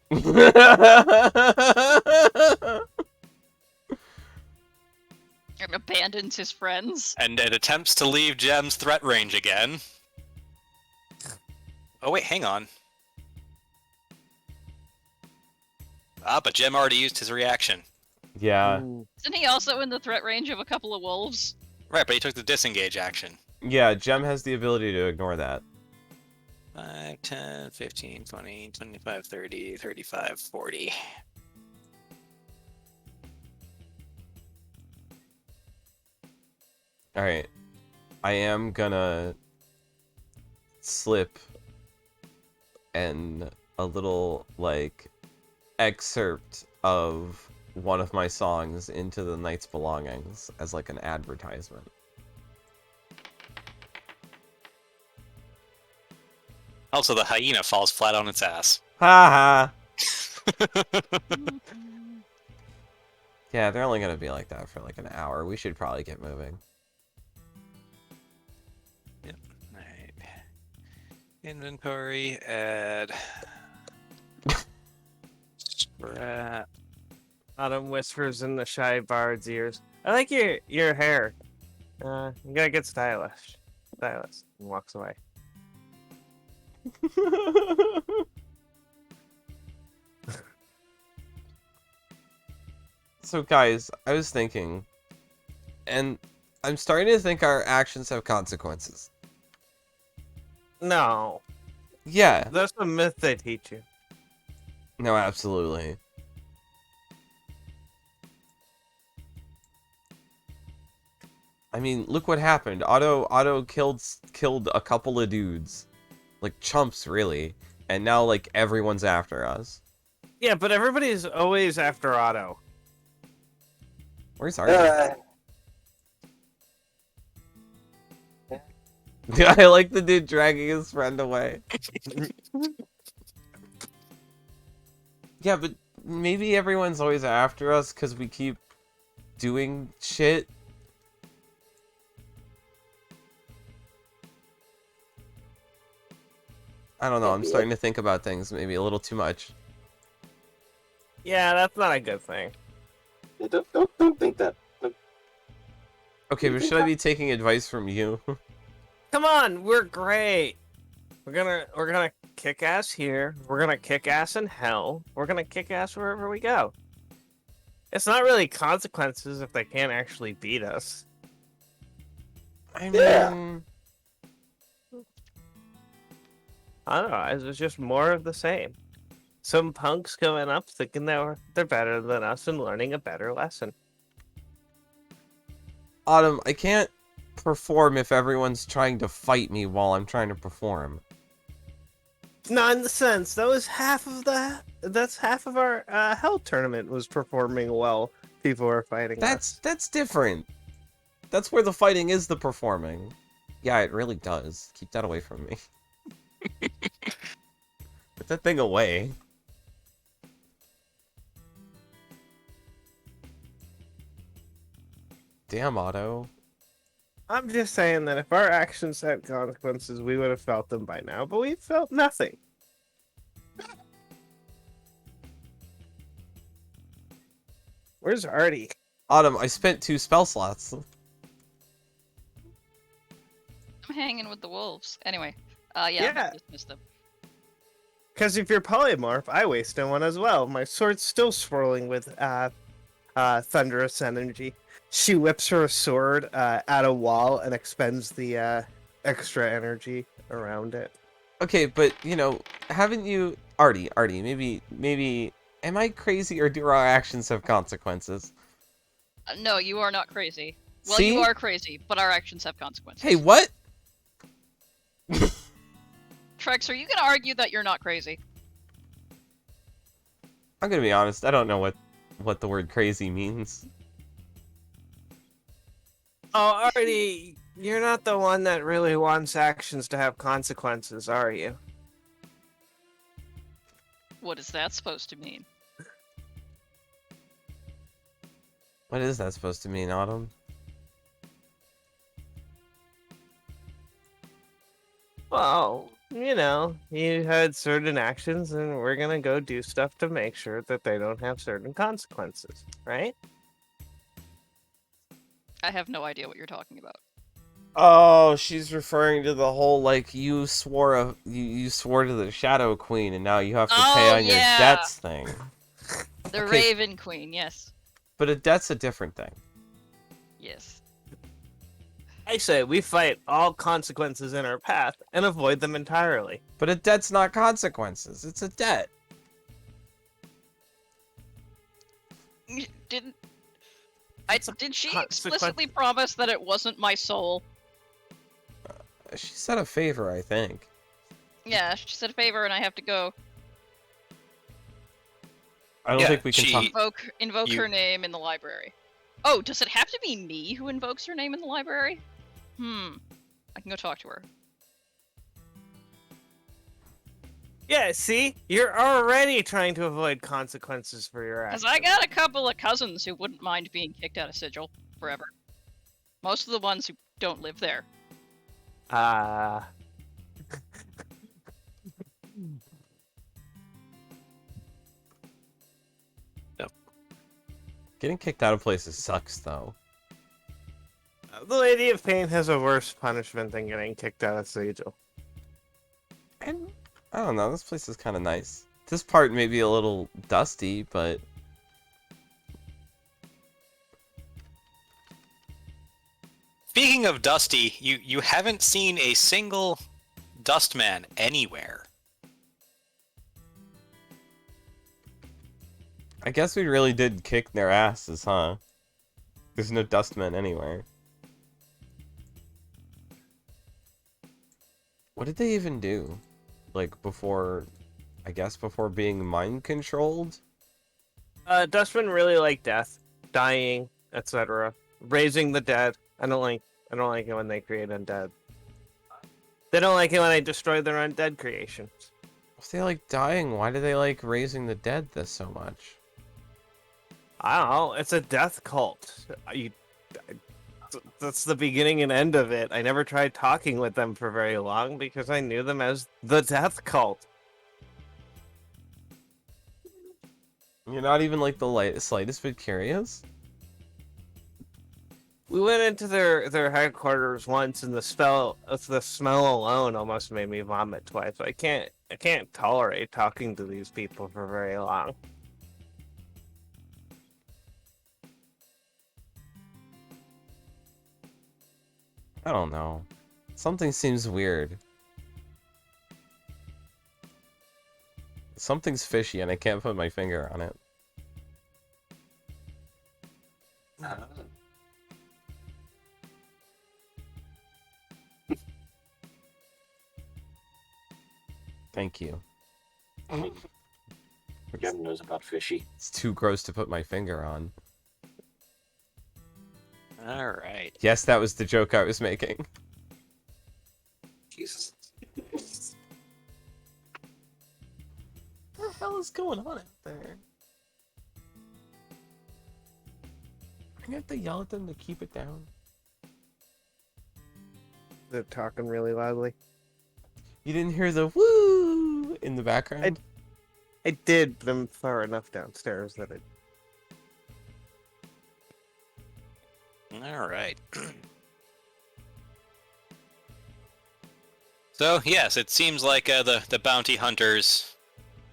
And abandons his friends. And it attempts to leave Gem's threat range again. Oh wait, hang on. Ah, but Gem already used his reaction. Yeah. Ooh. Isn't he also in the threat range of a couple of wolves? Right, but he took the disengage action. Yeah, Gem has the ability to ignore that. 5, 10, 15, 20, 25, 30, 35, 40. Alright. I am gonna slip a little, like, excerpt of one of my songs into the Knight's Belongings as, like, an advertisement. Also, the hyena falls flat on its ass. Ha Yeah, they're only gonna be like that for like an hour. We should probably get moving. Yep. Alright. Inventory, add. Scrap. Autumn whispers in the shy bard's ears. I like your hair. You gotta get stylish. Stylist. And walks away. So guys, I was thinking, and I'm starting to think our actions have consequences. No. Yeah. That's a myth they teach you. No, absolutely. I mean, look what happened. Otto killed a couple of dudes. Like chumps, really. And now like everyone's after us. Yeah, but everybody's always after Otto. Where's Artie? Uh, I like the dude dragging his friend away. Yeah, but maybe everyone's always after us because we keep doing shit. I don't know, I'm Maybe starting to think about things maybe a little too much. Yeah, that's not a good thing. yeah, don't think that. Okay, but should I be taking advice from you? Come on, we're great. We're gonna kick ass here. We're gonna kick ass in hell. We're gonna kick ass wherever we go. It's not really consequences if they can't actually beat us. I Yeah. mean... I don't know. It's just more of the same. Some punks going up thinking they're better than us and learning a better lesson. Autumn, I can't perform if everyone's trying to fight me while I'm trying to perform. Nonsense. That's half of our hell tournament was performing well. People were fighting us. That's different. That's where the fighting is the performing. Yeah, it really does. Keep that away from me. Put that thing away. Damn, Otto. I'm just saying that if our actions had consequences, we would have felt them by now, but we felt nothing. Where's Artie? Autumn, I spent 2 spell slots. I'm hanging with the wolves. Anyway, yeah, Yeah. dismiss them. Because if you're polymorph, I wasted one as well. My sword's still swirling with thunderous energy. She whips her sword at a wall and expends the extra energy around it. Okay, but, you know, haven't you... Artie, maybe... Am I crazy or do our actions have consequences? No, you are not crazy. Well, See? you are crazy, but our actions have consequences. Hey, what? Trex, are you gonna argue that you're not crazy? I'm gonna be honest, I don't know what the word crazy means. Oh, Artie, you're not the one that really wants actions to have consequences, are you? What is that supposed to mean? What is that supposed to mean, Autumn? Well, you know, you had certain actions, and we're gonna go do stuff to make sure that they don't have certain consequences, right? I have no idea what you're talking about. Oh, she's referring to the whole, like, you swore to the Shadow Queen and now you have to pay Oh, on your yeah. debts thing. The Okay. Raven Queen, yes. But a debt's a different thing. Yes. I say we fight all consequences in our path and avoid them entirely. But a debt's not consequences, it's a debt. Did she consequence. explicitly promise that it wasn't my soul? She said a favor, I think. Yeah, she said a favor and I have to go I don't Yeah, think we can she- talk. invoke You- her name in the library. Oh, does it have to be me who invokes her name in the library? I can go talk to her. Yeah, see? You're already trying to avoid consequences for your Because actions. I got a couple of cousins who wouldn't mind being kicked out of Sigil forever. Most of the ones who don't live there. Getting kicked out of places sucks, though. The Lady of Pain has a worse punishment than getting kicked out of Sigil. And I don't know, this place is kind of nice. This part may be a little dusty, but Speaking of Dusty, you haven't seen a single Dustman anywhere. I guess we really did kick their asses, huh? There's no dustmen anywhere. What did they even do? Like, before... I guess before being mind controlled? Dustmen really like death, dying, etc. Raising the dead. I don't like it when they create undead. They don't like it when they destroy their undead creations. If they like dying, why do they like raising the dead this so much? I don't know. It's a death cult. That's the beginning and end of it. I never tried talking with them for very long because I knew them as the death cult. You're not even like the slightest bit curious? We went into their headquarters once, and the smell alone almost made me vomit twice. I can't tolerate talking to these people for very long. I don't know. Something seems weird. Something's fishy and I can't put my finger on it. Thank you. Gavin knows about fishy. It's too gross to put my finger on. All right. Yes, that was the joke I was making. Jesus. What the hell is going on out there? I have to yell at them to keep it down. They're talking really loudly. You didn't hear the woo in the background? I did, but I'm far enough downstairs that it. All right. So yes, it seems like the bounty hunters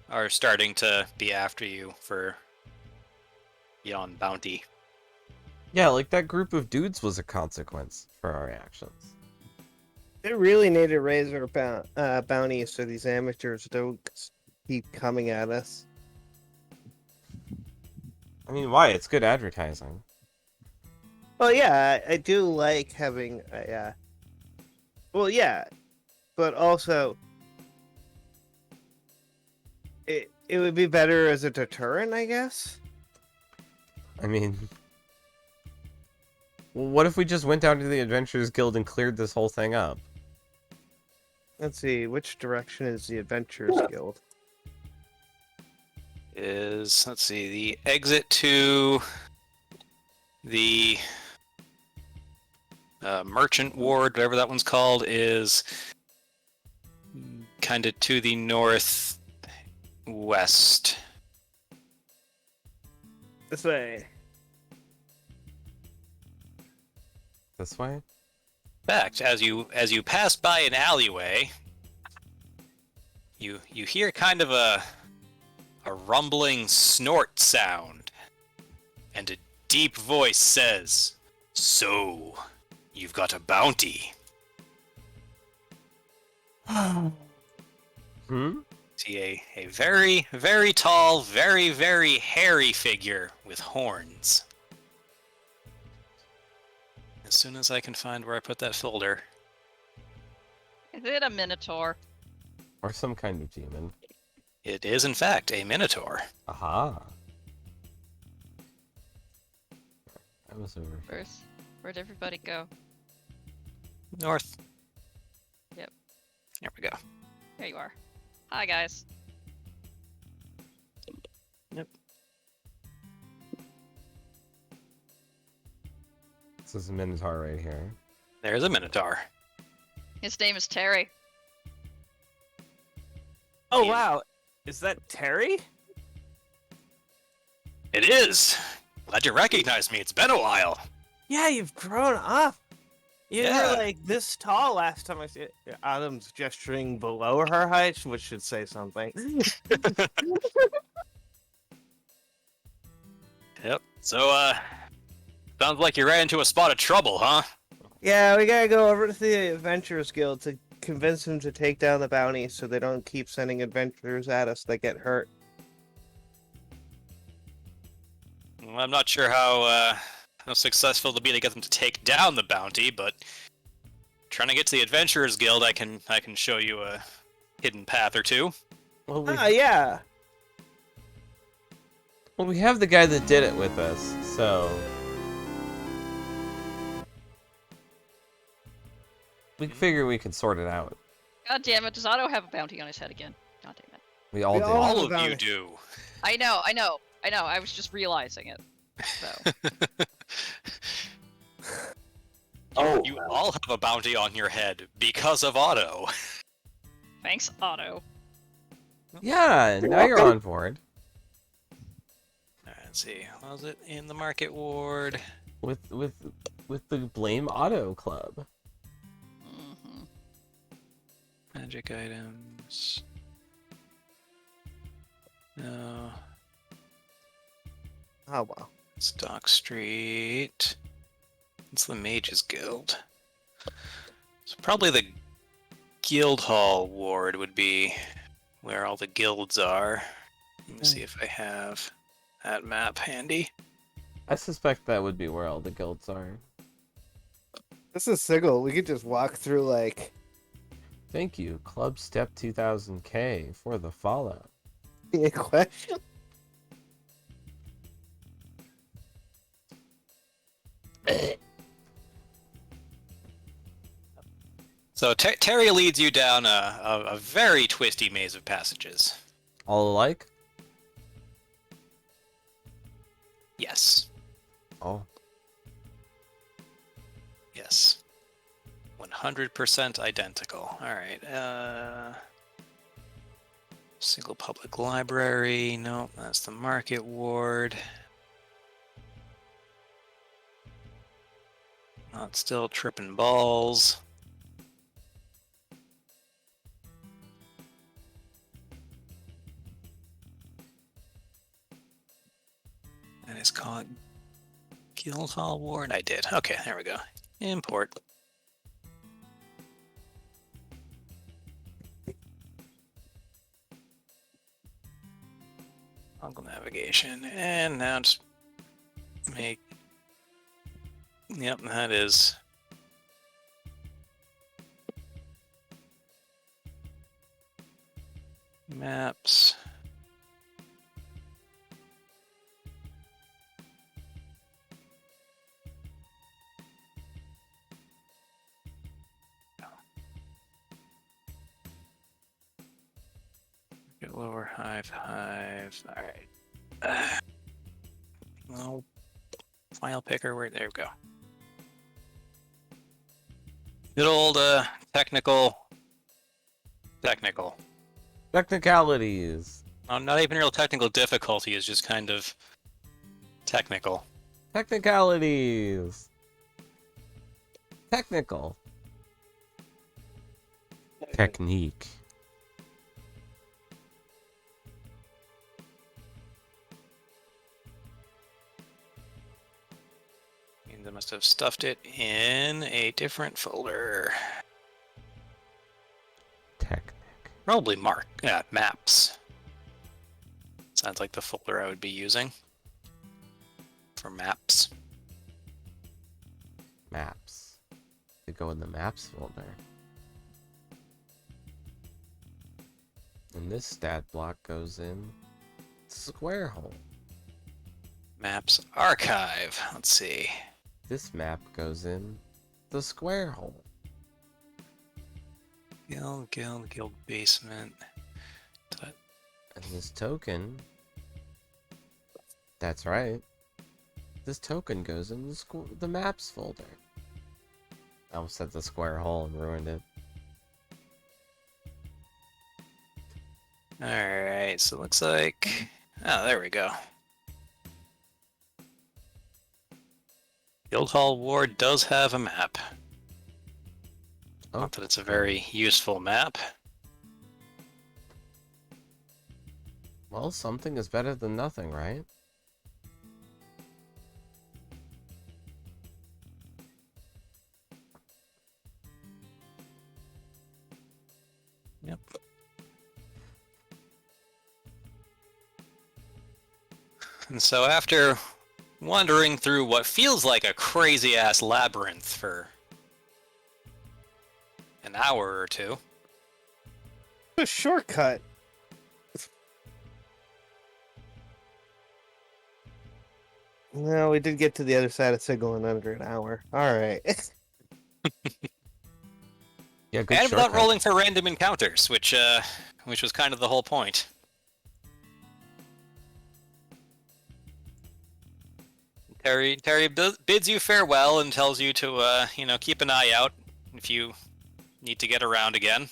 are starting to be after you for beyond bounty. Yeah, like that group of dudes was a consequence for our actions. They really need to raise our bounties so these amateurs don't keep coming at us. I mean, why? It's good advertising. Well, yeah, I do like having a. Well, yeah, but also it would be better as a deterrent, I guess. I mean, well, what if we just went down to the Adventurers Guild and cleared this whole thing up? Let's see, which direction is the Adventurers Guild? Let's see, the exit to the merchant ward, whatever that one's called, is kind of to the northwest. This way. This way? In fact, as you pass by an alleyway, you hear kind of a rumbling snort sound, and a deep voice says, "So, you've got a bounty." Hmm? See a very, very tall, very, very hairy figure with horns. As soon as I can find where I put that folder. Is it a minotaur? Or some kind of demon. It is, in fact, a minotaur. Aha. That was over. Where'd everybody go? North. Yep. There we go. There you are. Hi, guys. Yep. This is a Minotaur right here. There's a minotaur. His name is Terry. Oh, Yeah. wow. Is that Terry? It is! Glad you recognized me. It's been a while. Yeah, you've grown up. You Yeah. were like this tall last time I see it. Adam's gesturing below her height, which should say something. Yep. So, sounds like you ran into a spot of trouble, huh? Yeah, we gotta go over to the Adventurers Guild to convince them to take down the bounty, so they don't keep sending adventurers at us that get hurt. Yep. So, sounds like you ran into a spot of trouble, huh? Yeah, we gotta go over to the Adventurers Guild to convince them to take down the bounty so they don't keep sending adventurers at us that get hurt. Well, I'm not sure how successful it'll be to get them to take down the bounty, but trying to get to the Adventurers Guild, I can show you a hidden path or two. Well, Yeah. we have the guy that did it with us, so we figure we can sort it out. God damn it! Does Otto have a bounty on his head again? God damn it! We all We do. all have All a of you bounty. do. I know. I was just realizing it. So Oh, You well. all have a bounty on your head because of Otto. thanks, Otto. Yeah, You're now you're welcome. on board Alright, let's see. Was it in the market ward? with the Blame Auto Club. hmm Magic items. No. Oh wow. Stock Street. It's the Mages Guild. So probably the Guild Hall ward would be where all the guilds are. Let me see if I have that map handy. I suspect that would be where all the guilds are. This is Sigil. We could just walk through like Thank you, Club Step 2000K, for the follow. a question. So Terry leads you down a very twisty maze of passages. All alike? Yes. Oh, Yes. 100% identical. Alright, single public library. Nope, that's the market ward. Not still tripping balls. And it's called Guildhall Ward. I did. Okay, there we go. Import. Toggle navigation. And now just make. Yep, that is. Maps. Get lower hive. All right. Well, file picker. Where? There we go. Good old technical. technicalities. Not even real technical difficulty. It's just kind of technical. Technicalities. Technical. Technique. Means I must have stuffed it in a different folder. Technic. Probably maps. Sounds like the folder I would be using for maps. Maps. They go in the maps folder. And this stat block goes in square hole. Maps archive. Let's see. This map goes in the square hole. Guild basement. And this token, that's right. This token goes in the maps folder. I almost said the square hole and ruined it. Alright, so it looks like. Oh, there we go. Guildhall Ward does have a map. Oh, Not that it's a very useful map. well, something is better than nothing, right? Yep. And so after wandering through what feels like a crazy-ass labyrinth for an hour or two. A shortcut. No, we did get to the other side of Sigil in under an hour. All right. Yeah, good And without shortcut. rolling for random encounters, which was kind of the whole point. Terry bids you farewell and tells you to, keep an eye out if you need to get around again.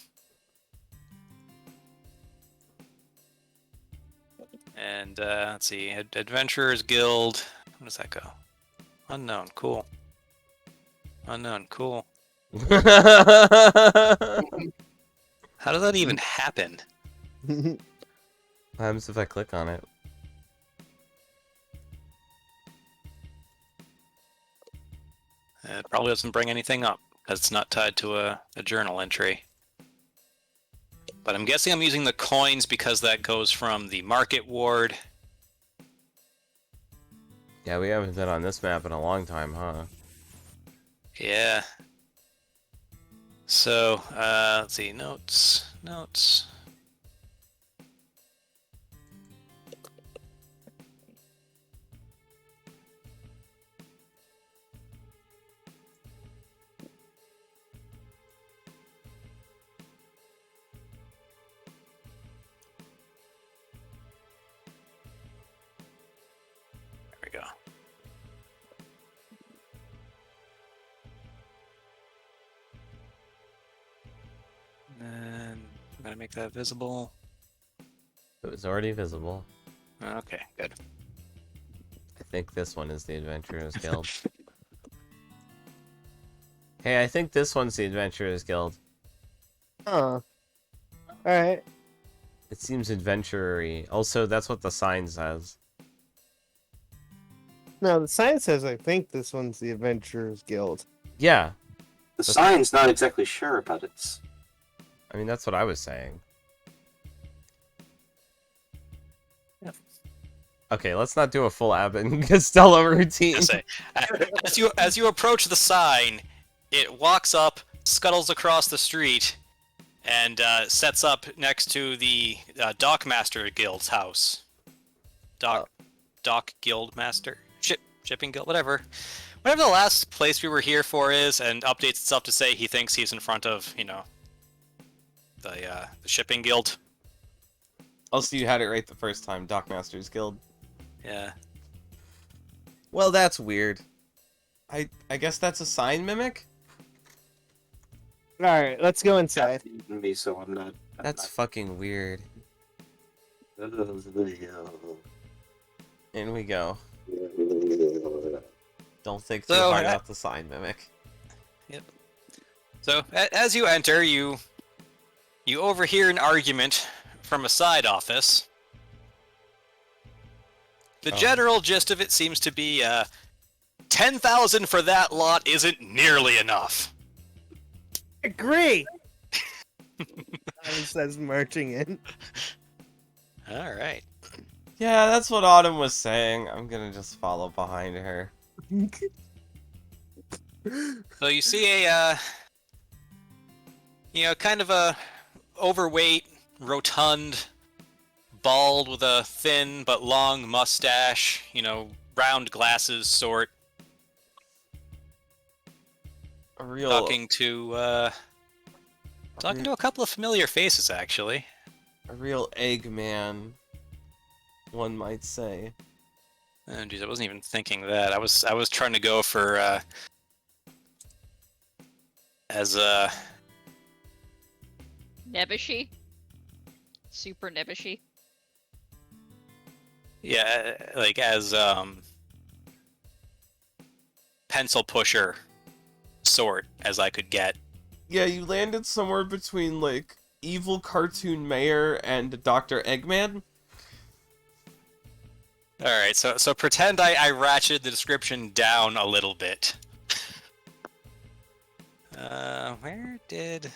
And, let's see, Adventurers Guild. How does that go? Unknown, cool. Unknown, cool. How does that even happen? What happens if I click on it? It probably doesn't bring anything up, because it's not tied to a journal entry. But I'm guessing I'm using the coins because that goes from the market ward. Yeah, we haven't been on this map in a long time, huh? Yeah. So, let's see, notes. There we go. And I'm gonna make that visible. It was already visible. Okay, good. I think this one is the Adventurers Guild. Hey, I think this one's the Adventurers Guild. Huh. All right. It seems adventure-y. Also, that's what the sign says. No, the sign says I think this one's the Adventurers Guild. Yeah, The sign's not exactly sure about it. I mean, that's what I was saying. Yep. Okay, let's not do a full Abbott and Costello routine. Say, as you approach the sign, it walks up, scuttles across the street, and sets up next to the Dockmaster Guild's house. Dock Guild Master? Shipping Guild? Whatever the last place we were here for is, and updates itself to say he thinks he's in front of, the Shipping Guild. Also, you had it right the first time, Dockmasters Guild. Yeah. Well, that's weird. I guess that's a sign mimic? All right, let's go inside. Eating me, so I'm not. That's fucking weird. In we go. Don't think too So, hard about the sign mimic. So, as you enter, you overhear an argument from a side office. The general gist of it seems to be, 10,000 for that lot isn't nearly enough. Agree. Adam says marching in. All right. Yeah, that's what Autumn was saying. I'm gonna just follow behind her. So you see a, kind of a overweight, rotund, bald with a thin but long mustache, round glasses sort, A real talking to a couple of familiar faces, actually. a real Eggman, one might say. Oh, geez, I wasn't even thinking that. I was trying to go for as Nebbishy? Super Nebbishy? yeah, like as pencil pusher sort as I could get. Yeah, you landed somewhere between, like, evil cartoon mayor and Dr. Eggman. All right, so pretend I ratcheted the description down a little bit. Where did?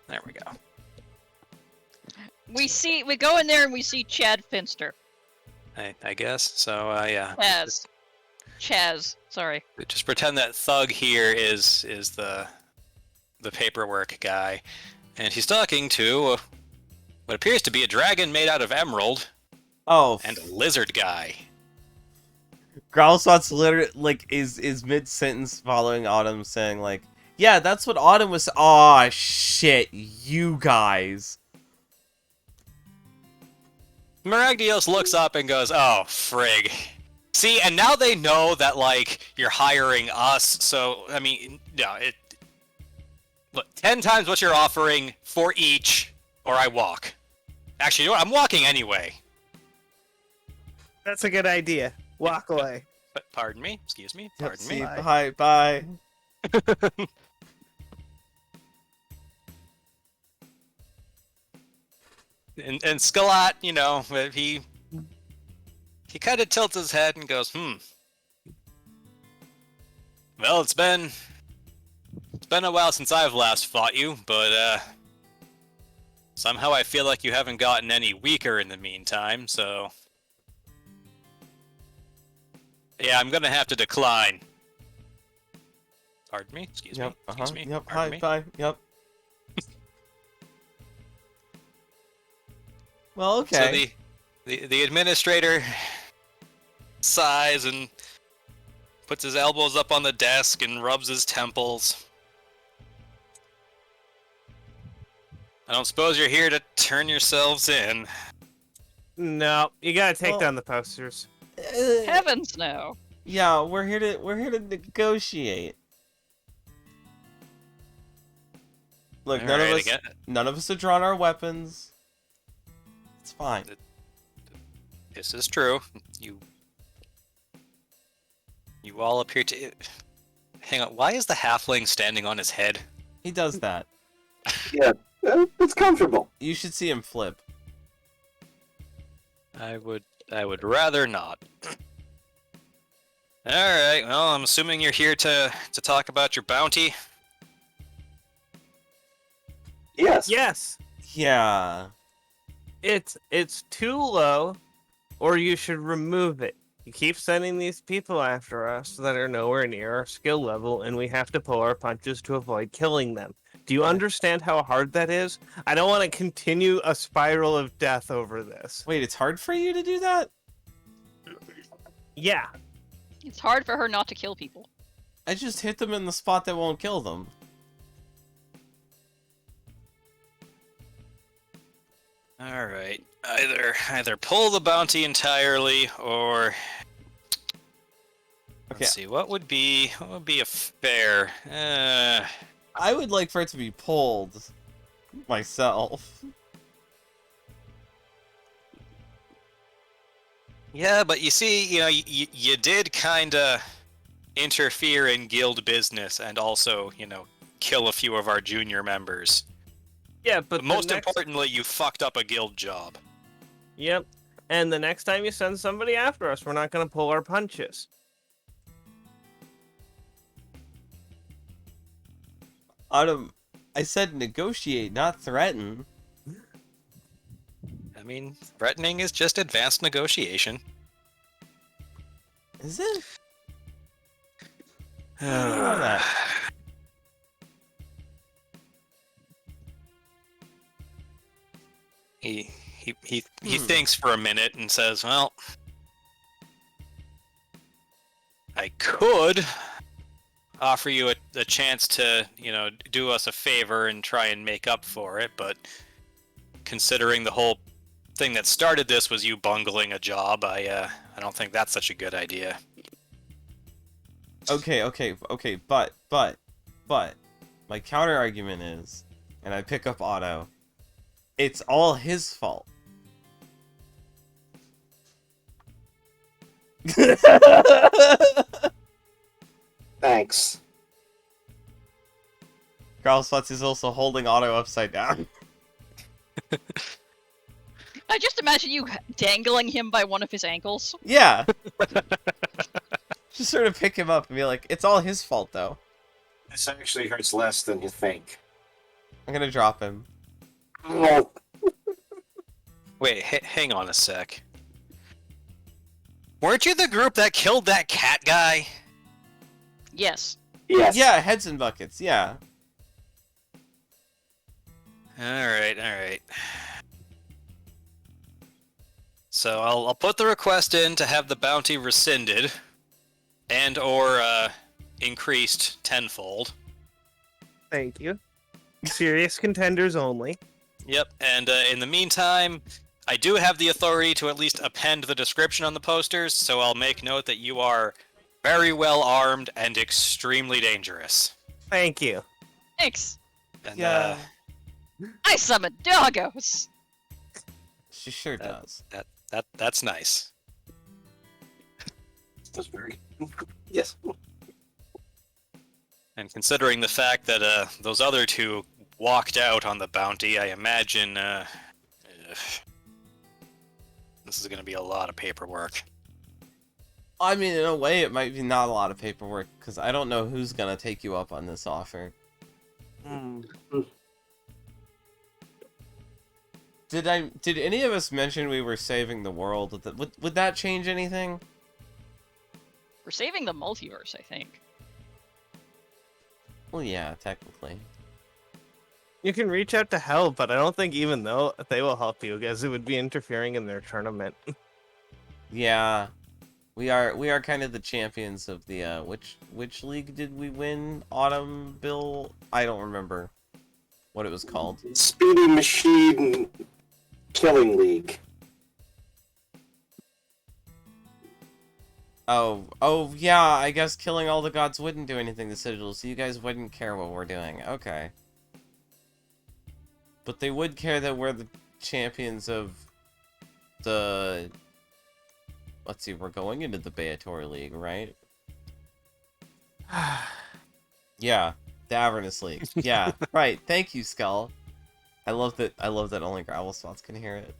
There we go. We go in there and we see Chad Finster. I guess. So yeah. Chaz. Sorry. Just pretend that Thug here is the paperwork guy, and he's talking to what appears to be a dragon made out of emerald Oh, and a lizard guy. Growlspots literally like is mid sentence following Autumn saying like, yeah, that's what Autumn was. Aw, shit, you guys. Maragdios looks up and goes, "Oh, frig." See, and now they know that like you're hiring us. So I mean, yeah, look 10 times what you're offering for each, or I walk. Actually, you know what? I'm walking anyway. That's a good idea. Walk away. But pardon me, excuse me, Yep, pardon see, me. bye. And Skalat, you know, he kind of tilts his head and goes, Well, it's been a while since I've last fought you, but somehow I feel like you haven't gotten any weaker in the meantime, so yeah, I'm gonna have to decline. Pardon me? Excuse me? Excuse me? Yep, Pardon hi, me? bye, yep. Well, okay. So the administrator sighs and puts his elbows up on the desk and rubs his temples. I don't suppose you're here to turn yourselves in. No, you gotta take Well- down the posters. Heavens no. Yeah, we're here to negotiate. Look, none of Alright, us again. none of us have drawn our weapons. It's fine. This is true. You all appear to. Hang on. Why is the halfling standing on his head? He does that. Yeah, it's comfortable. You should see him flip. I would rather not. All right. Well, I'm assuming you're here to talk about your bounty. Yes. Yes, Yeah. it's too low, or you should remove it. You keep sending these people after us that are nowhere near our skill level, and we have to pull our punches to avoid killing them. Do you understand how hard that is? I don't want to continue a spiral of death over this. Wait, it's hard for you to do that? Yeah, It's hard for her not to kill people. I just hit them in the spot that won't kill them. All right. Either pull the bounty entirely, or Okay. let's see. What would be a fair? I would like for it to be pulled myself. Yeah, but you see, you know, you did kind of interfere in guild business and also, you know, kill a few of our junior members. yeah, But but most the next... importantly, you fucked up a guild job. Yep. And the next time you send somebody after us, we're not going to pull our punches. Autumn, I said negotiate, not threaten. I mean, threatening is just advanced negotiation. Is it? I don't know that. He thinks for a minute and says, "Well, I could offer you a chance to, you know, do us a favor and try and make up for it, but considering the whole thing that started this was you bungling a job, I don't think that's such a good idea." Okay, but my counter argument is, and I pick up Otto, it's all his fault. Thanks. Carl Slutz is also holding Otto upside down. I just imagine you dangling him by one of his ankles. Yeah. Just sort of pick him up and be like, it's all his fault though. This actually hurts less than you think. I'm gonna drop him. Oh, Wait, hang on a sec. Weren't you the group that killed that cat guy? Yes. Yes. Yeah, heads and buckets. Yeah. Alright. So I'll put the request in to have the bounty rescinded and or increased tenfold. Thank you. Serious contenders only. Yep, and in the meantime, I do have the authority to at least append the description on the posters, so I'll make note that you are very well armed and extremely dangerous. Thank you. Thanks. And, Yeah. I summon doggos. She sure does. That's nice. That's very. Yes. And considering the fact that those other two walked out on the bounty, I imagine this is going to be a lot of paperwork. I mean, in a way, it might be not a lot of paperwork, because I don't know who's gonna take you up on this offer. Did any of us mention we were saving the world? Would that change anything? We're saving the multiverse, I think. Well, yeah, technically. You can reach out to Hell, but I don't think even though they will help you, because it would be interfering in their tournament. Yeah, we are kind of the champions of the which league did we win? Autumn Bill? I don't remember what it was called. Speedy Machine Killing League. Oh yeah, I guess killing all the gods wouldn't do anything to Sigil, so you guys wouldn't care what we're doing. Okay. But they would care that we're the champions of the... Let's see, we're going into the Beator League, right? Yeah, the Avernus League. Yeah, right. Thank you, Skull. I love that only gravel spots can hear it.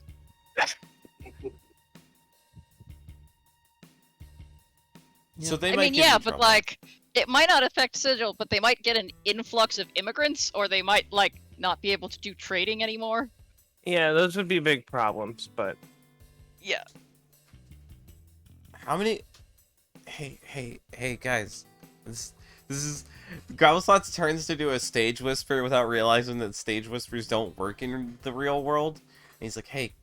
So they I might mean, get yeah, in but trouble. like, it might not affect Sigil, but they might get an influx of immigrants, or they might, like, not be able to do trading anymore. Yeah, those would be big problems, but Yeah. How many? Hey, guys! This is Gravel Slots turns to do a stage whisper without realizing that stage whispers don't work in the real world. And he's like, hey,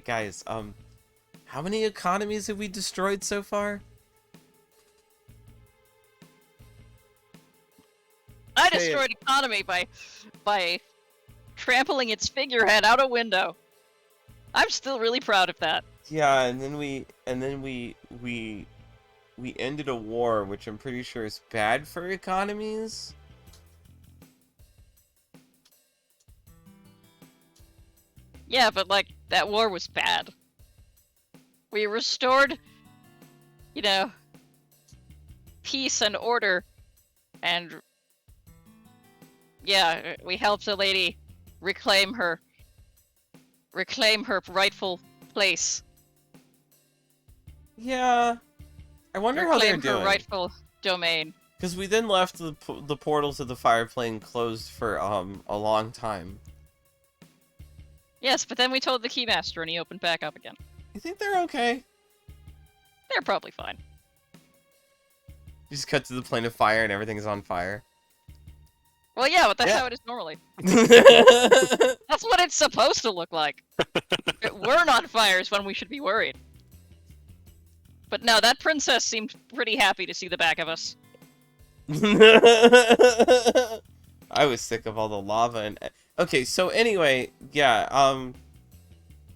guys, how many economies have we destroyed so far? I Say it. destroyed economy by trampling its figurehead out a window. I'm still really proud of that. Yeah, and then we ended a war, which I'm pretty sure is bad for economies. Yeah, but like, that war was bad. We restored, you know, peace and order, and yeah, we helped a lady reclaim her rightful place. Yeah, I wonder how they're Reclaim her doing. rightful domain. Because we then left the portals of the fire plane closed for a long time. Yes, but then we told the keymaster and he opened back up again. You think they're okay? They're probably fine. You just cut to the plane of fire and everything's on fire. Well, yeah, but that's Yeah. how it is normally. That's what it's supposed to look like. If it weren't on fire is when we should be worried. But no, that princess seemed pretty happy to see the back of us. I was sick of all the lava and... Okay, so anyway, yeah,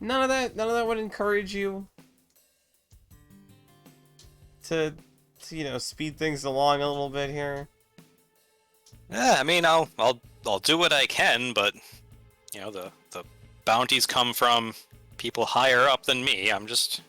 none of that would encourage you to you know, speed things along a little bit here. Yeah, I mean, I'll do what I can, but you know, the bounties come from people higher up than me. I'm just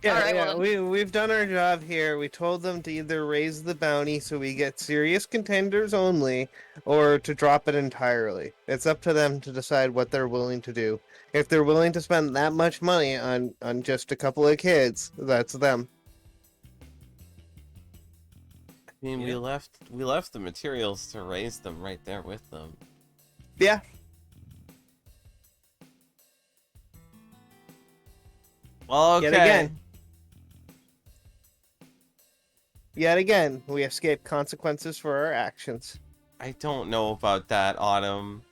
yeah, Alright, yeah, well we've done our job here. We told them to either raise the bounty so we get serious contenders only, or to drop it entirely. It's up to them to decide what they're willing to do. If they're willing to spend that much money on just a couple of kids, that's them. I mean, we left the materials to raise them right there with them. Yeah. Well, okay. Yet again. Yet again, we escape consequences for our actions. I don't know about that, Autumn.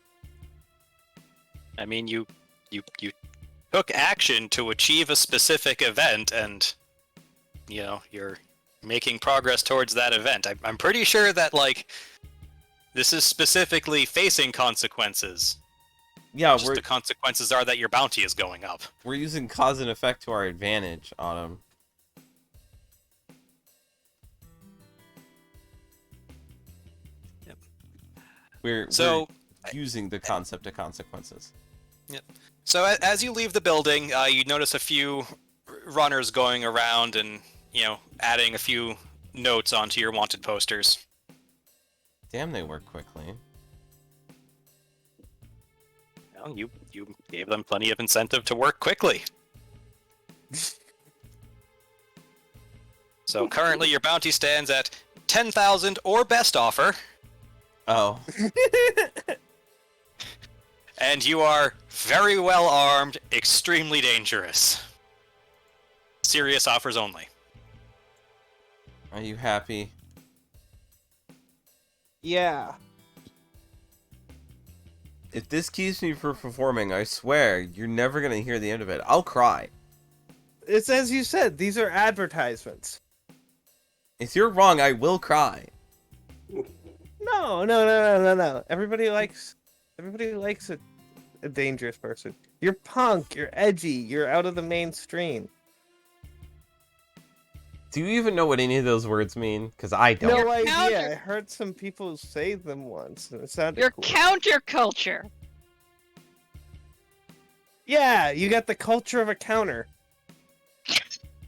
I mean, you took action to achieve a specific event, and you're making progress towards that event. I'm pretty sure that this is specifically facing consequences. Yeah, Just the consequences are that your bounty is going up. we're using cause and effect to our advantage, Autumn. Yep. We're using the concept of consequences. Yep. So as you leave the building, you notice a few runners going around and adding a few notes onto your wanted posters. Damn, they work quickly. Well, you gave them plenty of incentive to work quickly. So currently your bounty stands at 10,000 or best offer, Oh. and you are very well armed, extremely dangerous. Serious offers only. Are you happy? Yeah. If this keeps me from performing, I swear, you're never gonna hear the end of it. I'll cry. It's as you said, these are advertisements. If you're wrong, I will cry. No. Everybody likes a dangerous person. You're punk, you're edgy, you're out of the mainstream. Do you even know what any of those words mean? Because I don't. No idea. counter- I heard some people say them once and it sounded Your cool. counterculture. Yeah, you got the culture of a counter.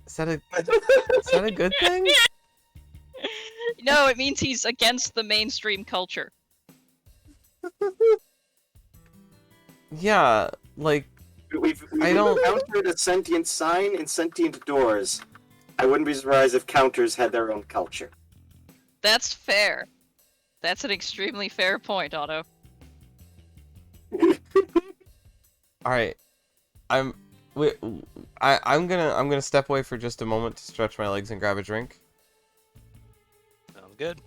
Is that a good thing? No, it means he's against the mainstream culture. Yeah, like, We've I don't- encountered a sentient sign and sentient doors. I wouldn't be surprised if counters had their own culture. That's fair. That's an extremely fair point, Otto. alright. I'm gonna step away for just a moment to stretch my legs and grab a drink. Sounds good.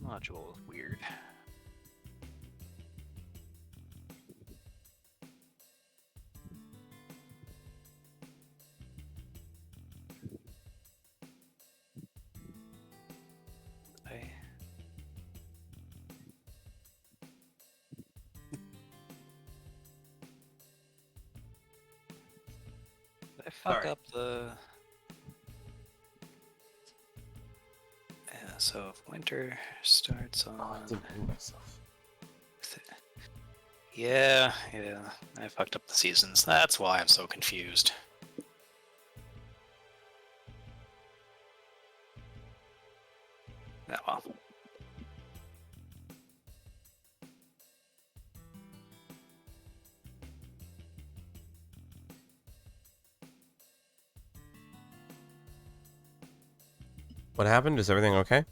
Module is weird. I... Did I fuck Sorry. up the... Yeah, so if winter starts Oh, I on... didn't move myself. Yeah, I fucked up the seasons. That's why I'm so confused. Oh well. What happened? Is everything okay?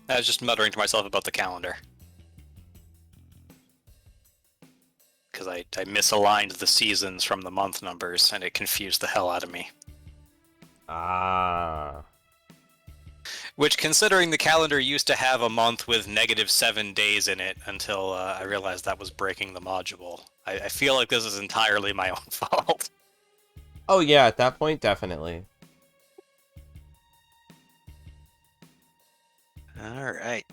I was just muttering to myself about the calendar. Because I misaligned the seasons from the month numbers, and it confused the hell out of me. Ah. Which, considering the calendar used to have a month with -7 days in it until I realized that was breaking the module. I feel like this is entirely my own fault. Oh yeah, at that point, definitely. Alright.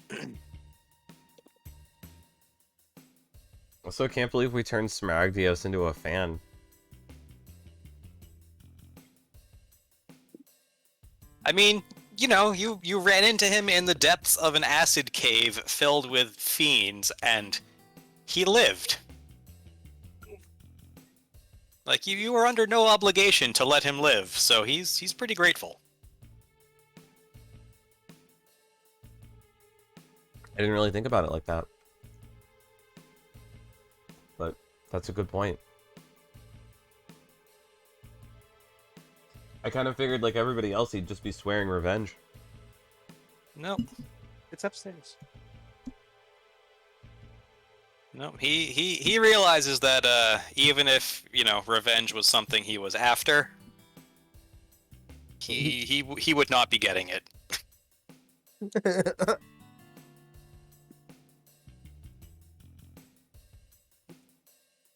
Also, can't believe we turned Smaragdios into a fan. I mean, you know, you ran into him in the depths of an acid cave filled with fiends, and he lived. Like, you were under no obligation to let him live, so he's pretty grateful. I didn't really think about it like that. But that's a good point. I kind of figured, like everybody else, he'd just be swearing revenge. Nope. It's upstairs. No, he realizes that even if, you know, revenge was something he was after, he would not be getting it.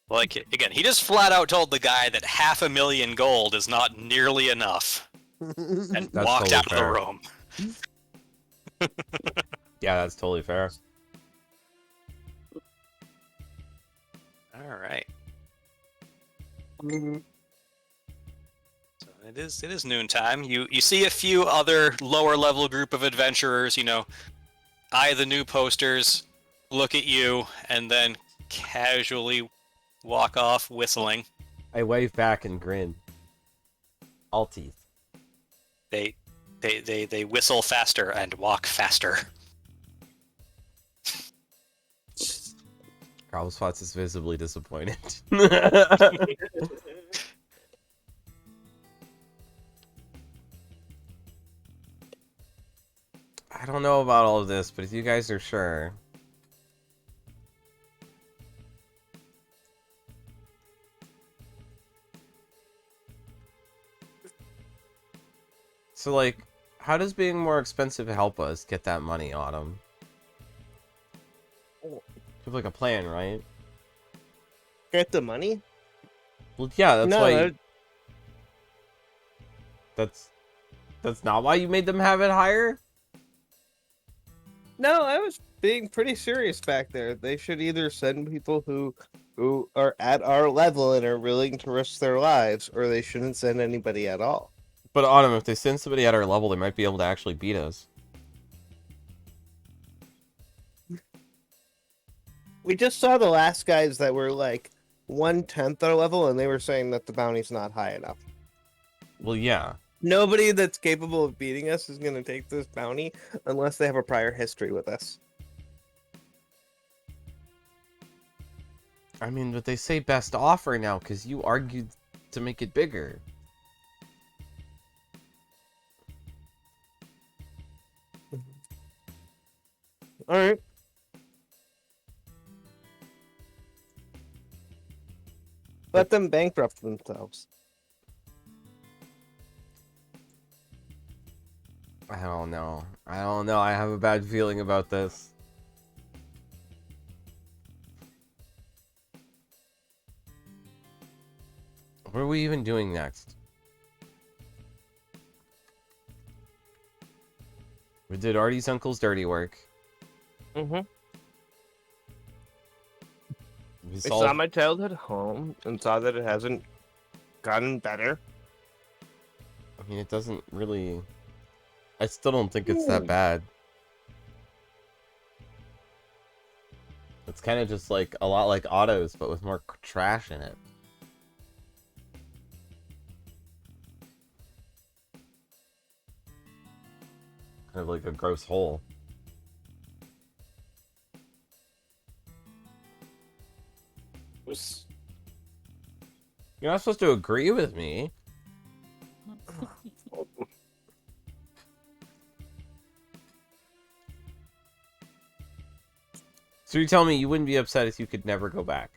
Like, again, he just flat out told the guy that 500,000 gold is not nearly enough, and That's walked totally out of the fair. room. Yeah, that's totally fair. All right. So it is noontime. You see a few other lower level group of adventurers, you know, eye the new posters, look at you, and then casually walk off whistling. I wave back and grin. All teeth. They whistle faster and walk faster. Growlspots is visibly disappointed. I don't know about all of this, but if you guys are sure. So, like, how does being more expensive help us get that money, Autumn? You have, like, a plan, right? Get the money? Well, yeah, that's No, why... That's not why you made them have it higher? No, I was being pretty serious back there. They should either send people who are at our level and are willing to risk their lives, or they shouldn't send anybody at all. But Autumn, if they send somebody at our level, they might be able to actually beat us. We just saw the last guys that were like 1/10 our level, and they were saying that the bounty's not high enough. Well, yeah. Nobody that's capable of beating us is going to take this bounty unless they have a prior history with us. I mean, but they say best offer now because you argued to make it bigger. All right. Let them bankrupt themselves. I don't know. I don't know. I have a bad feeling about this. What are we even doing next? We did Artie's uncle's dirty work. Mm-hmm. We I saw solved... my childhood home and saw that it hasn't gotten better. I mean, it doesn't really... I still don't think it's that bad. It's kind of just like a lot like Otto's, but with more trash in it. Kind of like a gross hole. Was You're not supposed to agree with me. So you tell me you wouldn't be upset if you could never go back?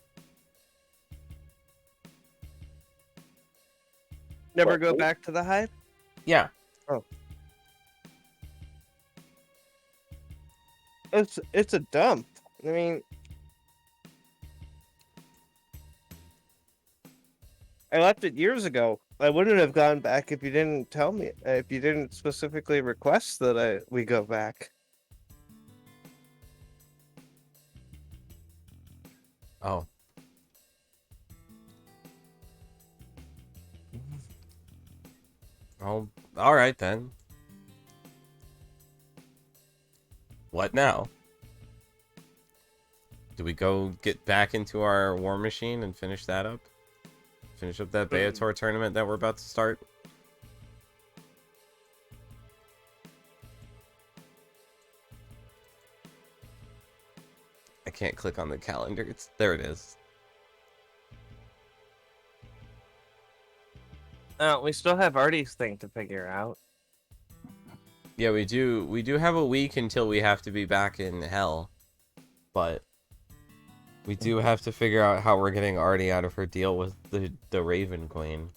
Never What? go back to the hive? Yeah. It's a dump. I mean, I left it years ago. I wouldn't have gone back if you didn't tell me. If you didn't specifically request that we go back. Oh. Oh, all right then. What now? Do we go get back into our war machine and finish that up? Finish up that Beator tournament that we're about to start? I can't click on the calendar. There it is. We still have Artie's thing to figure out. Yeah, we do. We do have a week until we have to be back in hell, but we do have to figure out how we're getting Artie out of her deal with the Raven Queen.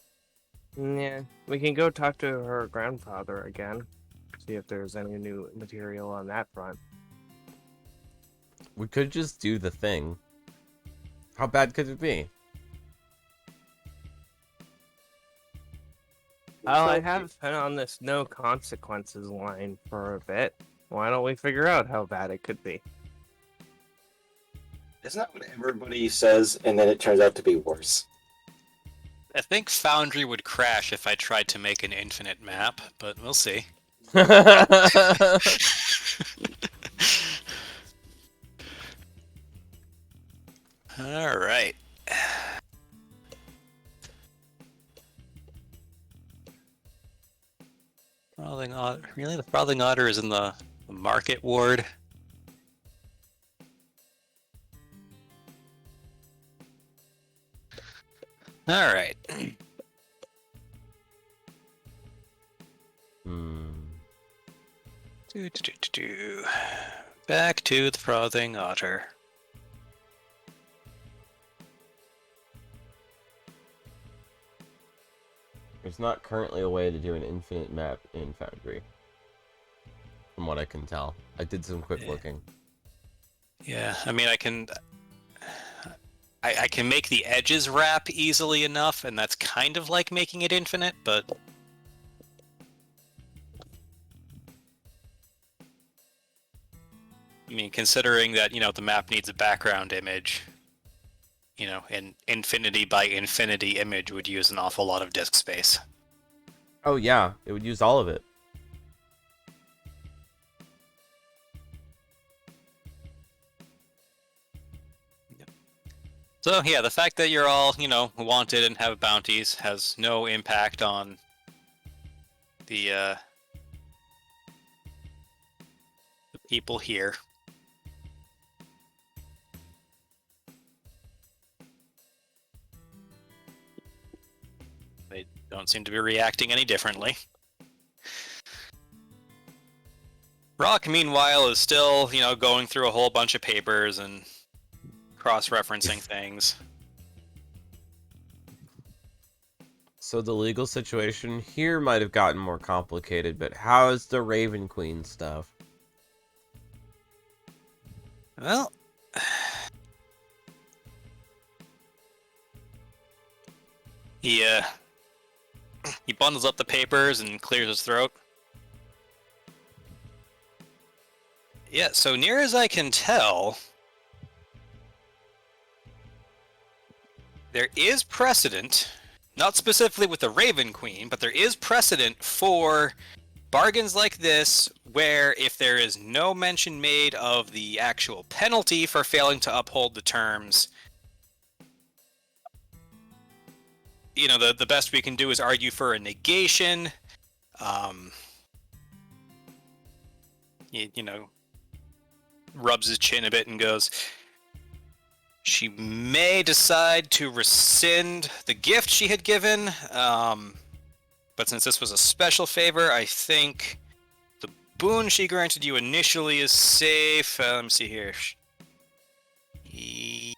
Yeah, we can go talk to her grandfather again. See if there's any new material on that front. We could just do the thing. How bad could it be? Well, I have been on this no consequences line for a bit. Why don't we figure out how bad it could be? Isn't that what everybody says, and then it turns out to be worse? I think Foundry would crash if I tried to make an infinite map, but we'll see. All right. Frothing otter. Really, the frothing otter is in the market ward. All right. Back to the frothing otter. There's not currently a way to do an infinite map in Foundry. From what I can tell. I did some quick looking. Yeah, I mean, I can make the edges wrap easily enough, and that's kind of like making it infinite, but I mean, considering that, the map needs a background image, an infinity by infinity image would use an awful lot of disk space. Oh yeah, it would use all of it. So yeah, the fact that you're all, wanted and have bounties has no impact on the people here. They don't seem to be reacting any differently. Rock, meanwhile, is still, going through a whole bunch of papers and cross-referencing things. So the legal situation here might have gotten more complicated, but how's the Raven Queen stuff? Well, he he bundles up the papers and clears his throat. Yeah, so near as I can tell, there is precedent, not specifically with the Raven Queen, but there is precedent for bargains like this where if there is no mention made of the actual penalty for failing to uphold the terms, you know, the best we can do is argue for a negation. You know, rubs his chin a bit and goes, she may decide to rescind the gift she had given, but since this was a special favor, I think the boon she granted you initially is safe. Let me see here.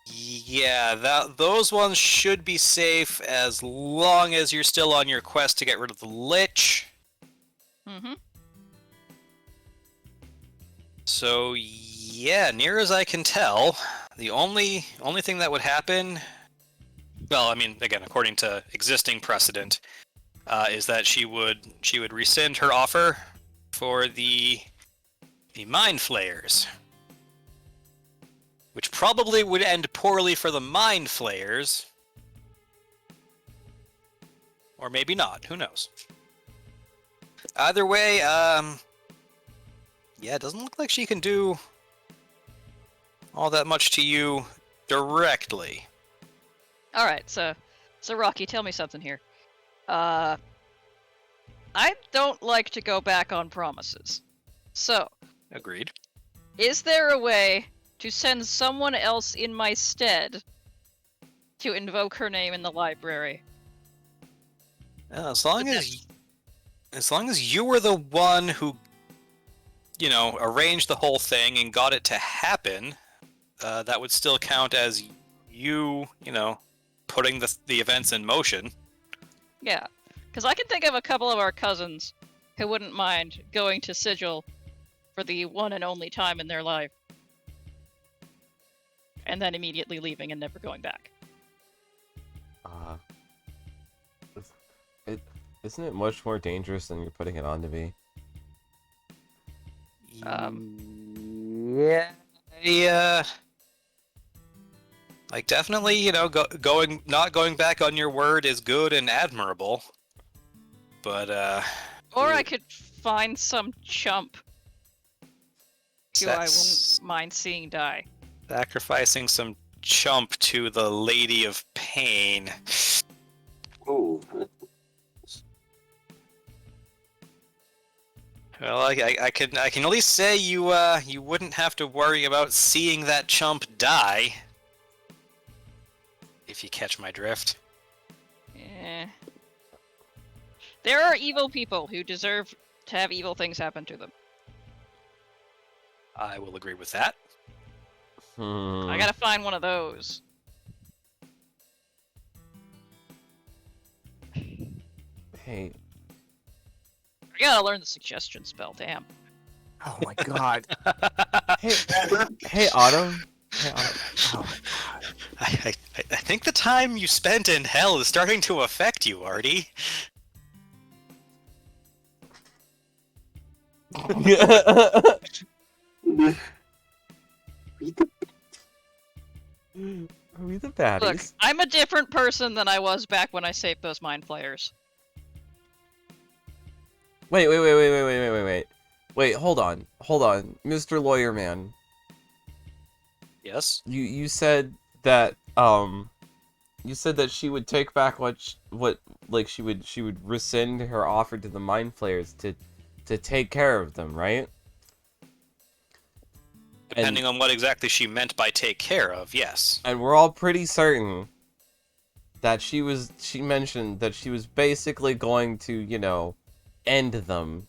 Yeah, those ones should be safe as long as you're still on your quest to get rid of the Lich. Mm-hmm. So, yeah, near as I can tell, the only thing that would happen, well, I mean, again, according to existing precedent, is that she would rescind her offer for the Mind Flayers, which probably would end poorly for the Mind Flayers, or maybe not. Who knows? Either way, yeah, it doesn't look like she can do all that much to you directly. All right, so Rocky, tell me something here. I don't like to go back on promises. So, Agreed. is there a way to send someone else in my stead to invoke her name in the library? As long as you were the one who, you know, arranged the whole thing and got it to happen, that would still count as you know, putting the events in motion. Yeah, because I can think of a couple of our cousins who wouldn't mind going to Sigil for the one and only time in their life, and then immediately leaving and never going back. Isn't it much more dangerous than you're putting it on to be? Yeah. Like, definitely, you know, not going back on your word is good and admirable. But, Or I could find some chump who I wouldn't mind seeing die. sacrificing some chump to the Lady of Pain. Ooh. Well, I can at least say you wouldn't have to worry about seeing that chump die. If you catch my drift. Eh. There are evil people who deserve to have evil things happen to them. I will agree with that. I gotta find one of those. Hey, I gotta learn the suggestion spell, damn. Oh my god. hey, Autumn. Hey, Autumn. Oh my god. I think the time you spent in hell is starting to affect you, Artie. Are we the baddies? Look, I'm a different person than I was back when I saved those mind flayers. Wait. Wait, hold on, Mr. Lawyer Man. Yes. You said that she would take back what like she would rescind her offer to the Mind Flayers to take care of them, right? Depending on what exactly she meant by take care of, yes. And we're all pretty certain that she mentioned that she was basically going to, you know, end them.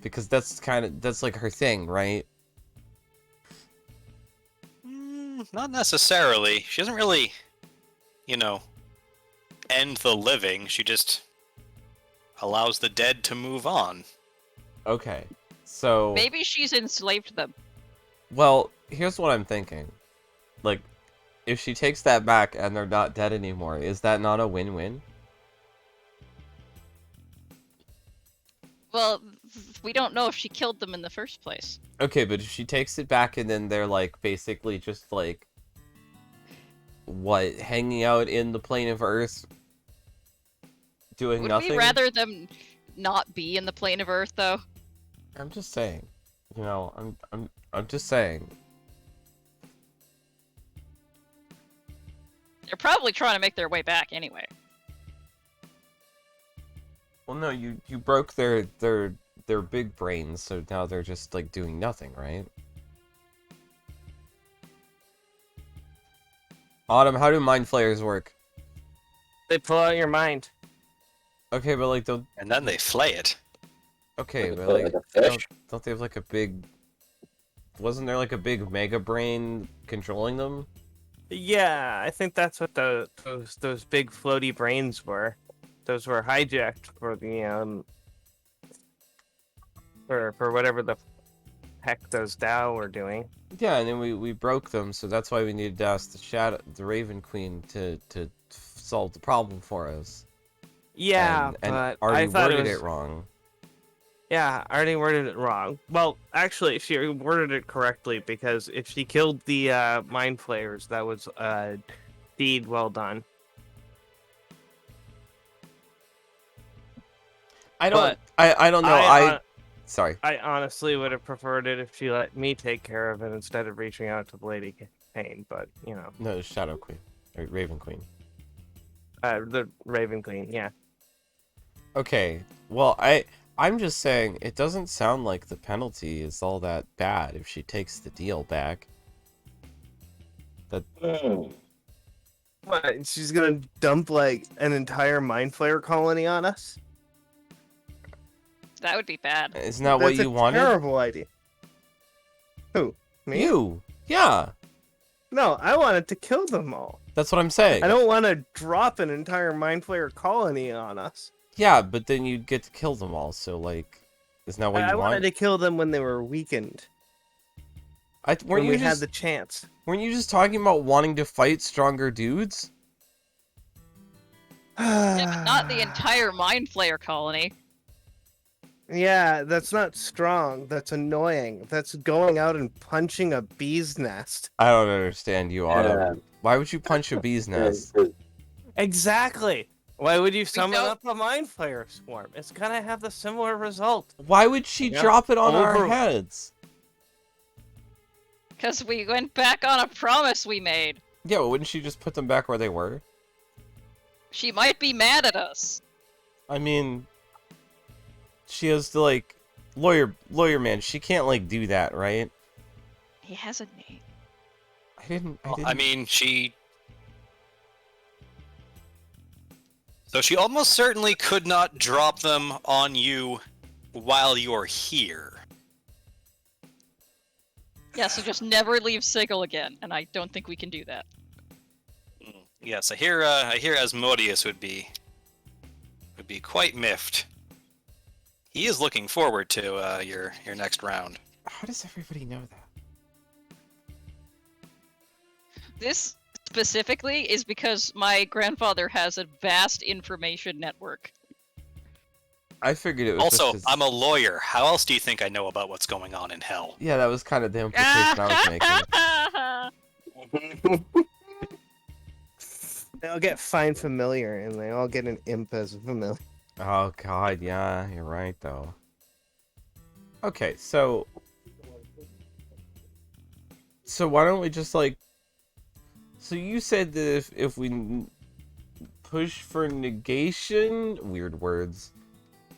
Because that's like her thing, right? Not necessarily. She doesn't really, you know, end the living. She just allows the dead to move on. Okay, so Maybe she's enslaved them. well, here's what I'm thinking. Like, if she takes that back and they're not dead anymore, is that not a win-win? Well, we don't know if she killed them in the first place. Okay, but if she takes it back and then they're like basically just like what, hanging out in the plane of Earth doing Would nothing? we rather them not be in the plane of Earth, though? I'm just saying. You know, I'm just saying. They're probably trying to make their way back anyway. Well, no, you broke their big brains, so now they're just like doing nothing, right? Autumn, how do mind flayers work? They pull out your mind. Okay, but like they'll And then they flay it. okay, Like but a- like like a fish? don't they have like a big? Wasn't there like a big mega brain controlling them? Yeah, I think that's what those big floaty brains were. Those were hijacked for the for whatever the heck those Tao were doing. Yeah, and then we broke them, so that's why we needed to ask the Raven Queen to solve the problem for us. Yeah, and but already I thought worded it was wrong. Yeah, I already worded it wrong. Well, actually, she worded it correctly because if she killed the mind flayers, that was deed well done. I don't. But I don't know. Sorry. I honestly would have preferred it if she let me take care of it instead of reaching out to Lady Payne. But you know, No, Shadow Queen or Raven Queen. the Raven Queen. Yeah. Okay. Well, I'm just saying it doesn't sound like the penalty is all that bad if she takes the deal back. Hmm. What? She's gonna dump like an entire mind flayer colony on us? That would be bad. Isn't that what That's you a wanted? terrible idea. Who? Me? You. Yeah. No, I wanted to kill them all. That's what I'm saying. I don't want to drop an entire mind flayer colony on us. Yeah, but then you'd get to kill them all. So like, isn't that what I you wanted want? to kill them when they were weakened. Weren't When you we just had the chance. weren't you just talking about wanting to fight stronger dudes? Yeah, but not the entire mind flayer colony. Yeah, that's not strong. That's annoying. That's going out and punching a bee's nest. I don't understand you, Autumn. Yeah. Why would you punch a bee's nest? Exactly. Why would you summon don't- up a mind flayer swarm? It's gonna have the similar result. Why would she Yeah. drop it on our Over- heads? Because we went back on a promise we made. Yeah, but wouldn't she just put them back where they were? She might be mad at us. I mean, she has to like lawyer man. She can't like do that, right? He has a name. I didn't. I mean, So she almost certainly could not drop them on you while you're here. Yeah, so just never leave Sigil again, and I don't think we can do that. Yes, I hear Asmodeus would be quite miffed. He is looking forward to your next round. How does everybody know that? This specifically is because my grandfather has a vast information network. I figured it was Also, just 'cause- I'm a lawyer. How else do you think I know about what's going on in hell? Yeah, that was kind of the implication I was making. They all get fine familiar, and they all get an imp as a familiar. Oh god, yeah, you're right though. Okay, so why don't we just like? So you said that if we push for negation, weird words.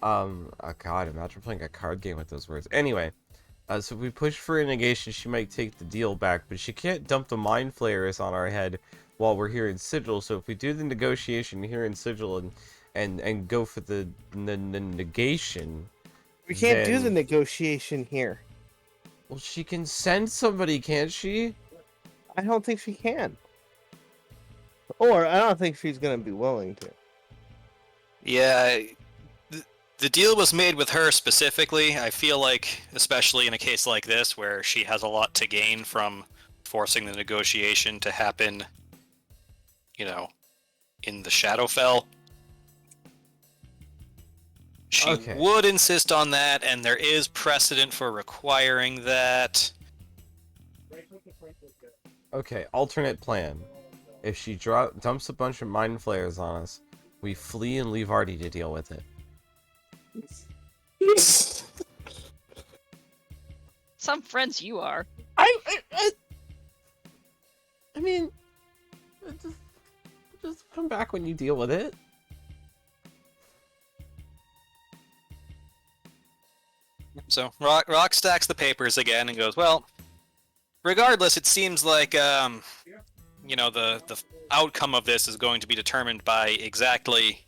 Oh god, imagine playing a card game with those words. Anyway, so if we push for a negation, she might take the deal back, but she can't dump the mind flayers on our head while we're here in Sigil. So if we do the negotiation here in Sigil and go for the negation, We can't do then- the negotiation here. well, she can send somebody, can't she? I don't think she can. Or I don't think she's gonna be willing to. Yeah, the deal was made with her specifically. I feel like, especially in a case like this, where she has a lot to gain from forcing the negotiation to happen, you know, in the Shadowfell. She Okay. would insist on that, and there is precedent for requiring that. Okay, alternate plan. If she dumps a bunch of mind flayers on us, we flee and leave Artie to deal with it. Some friends you are. I mean, just come back when you deal with it. So Rock stacks the papers again and goes, well, regardless, it seems like, you know, the outcome of this is going to be determined by exactly,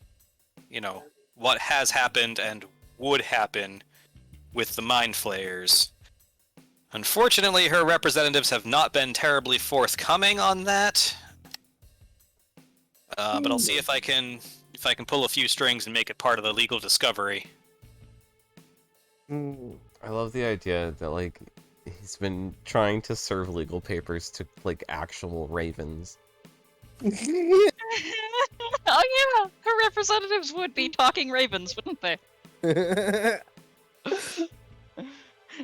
you know, what has happened and would happen with the mind flayers. Unfortunately, her representatives have not been terribly forthcoming on that. But I'll see if I can pull a few strings and make it part of the legal discovery. I love the idea that, like, he's been trying to serve legal papers to, like, actual ravens. Oh yeah, her representatives would be talking ravens, wouldn't they?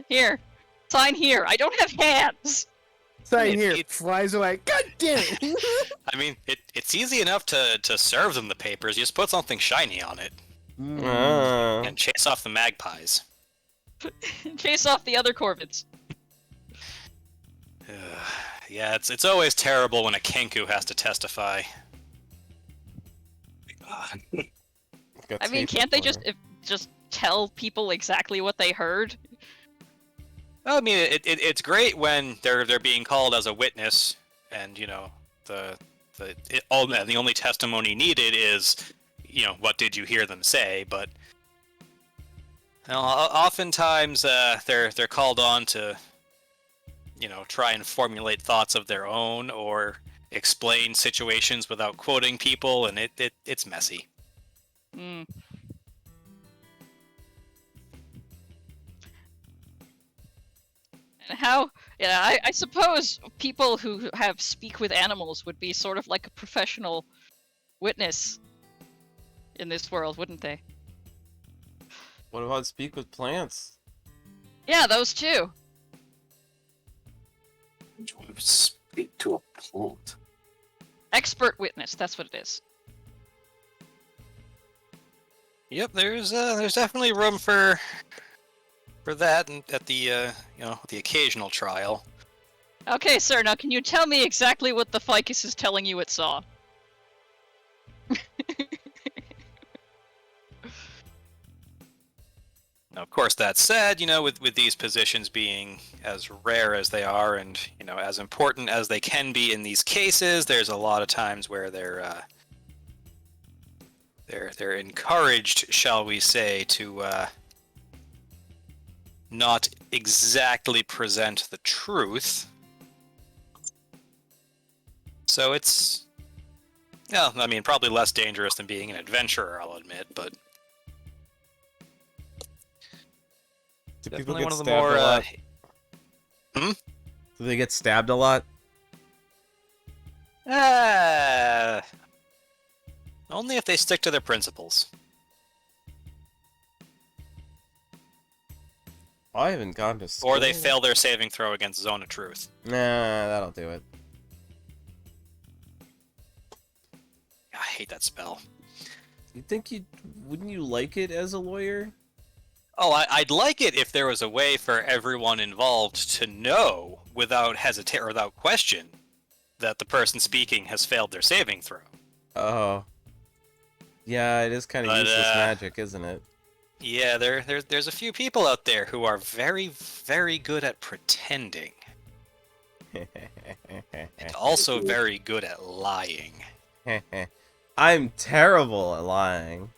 Here, sign here. I don't have hands. Sign here. Flies away. God damn it! I mean, it's easy enough to serve them the papers. You just put something shiny on it and chase off the magpies. Chase off the other corvids. Yeah, it's always terrible when a Kenku has to testify. I mean, can't they just tell people exactly what they heard? I mean, it's great when they're being called as a witness, and you know the only testimony needed is, you know, what did you hear them say? But you know, oftentimes they're called on to, you know, try and formulate thoughts of their own or explain situations without quoting people, and it's messy. Mm. And how? Yeah, I suppose people who have speak with animals would be sort of like a professional witness in this world, wouldn't they? What about speak with plants? Yeah, those two. Which one would speak to a plant? Expert witness, that's what it is. Yep, there's definitely room for that at the you know, the occasional trial. Okay, sir, now can you tell me exactly what the ficus is telling you it saw? Now, of course, that said, you know, with these positions being as rare as they are, and you know, as important as they can be in these cases, there's a lot of times where they're encouraged, shall we say, to not exactly present the truth. So it's, yeah, I mean, probably less dangerous than being an adventurer, I'll admit, but Do people definitely get one of the stabbed more. a lot? Do they get stabbed a lot? Only if they stick to their principles. I haven't gone to school. Or they fail their saving throw against Zone of Truth. Nah, that'll do it. I hate that spell. Wouldn't you like it as a lawyer? Oh, I'd like it if there was a way for everyone involved to know without hesitation or without question that the person speaking has failed their saving throw. Oh. Yeah, it is kind of useless magic, isn't it? Yeah, there's a few people out there who are very, very good at pretending. And also very good at lying. I'm terrible at lying.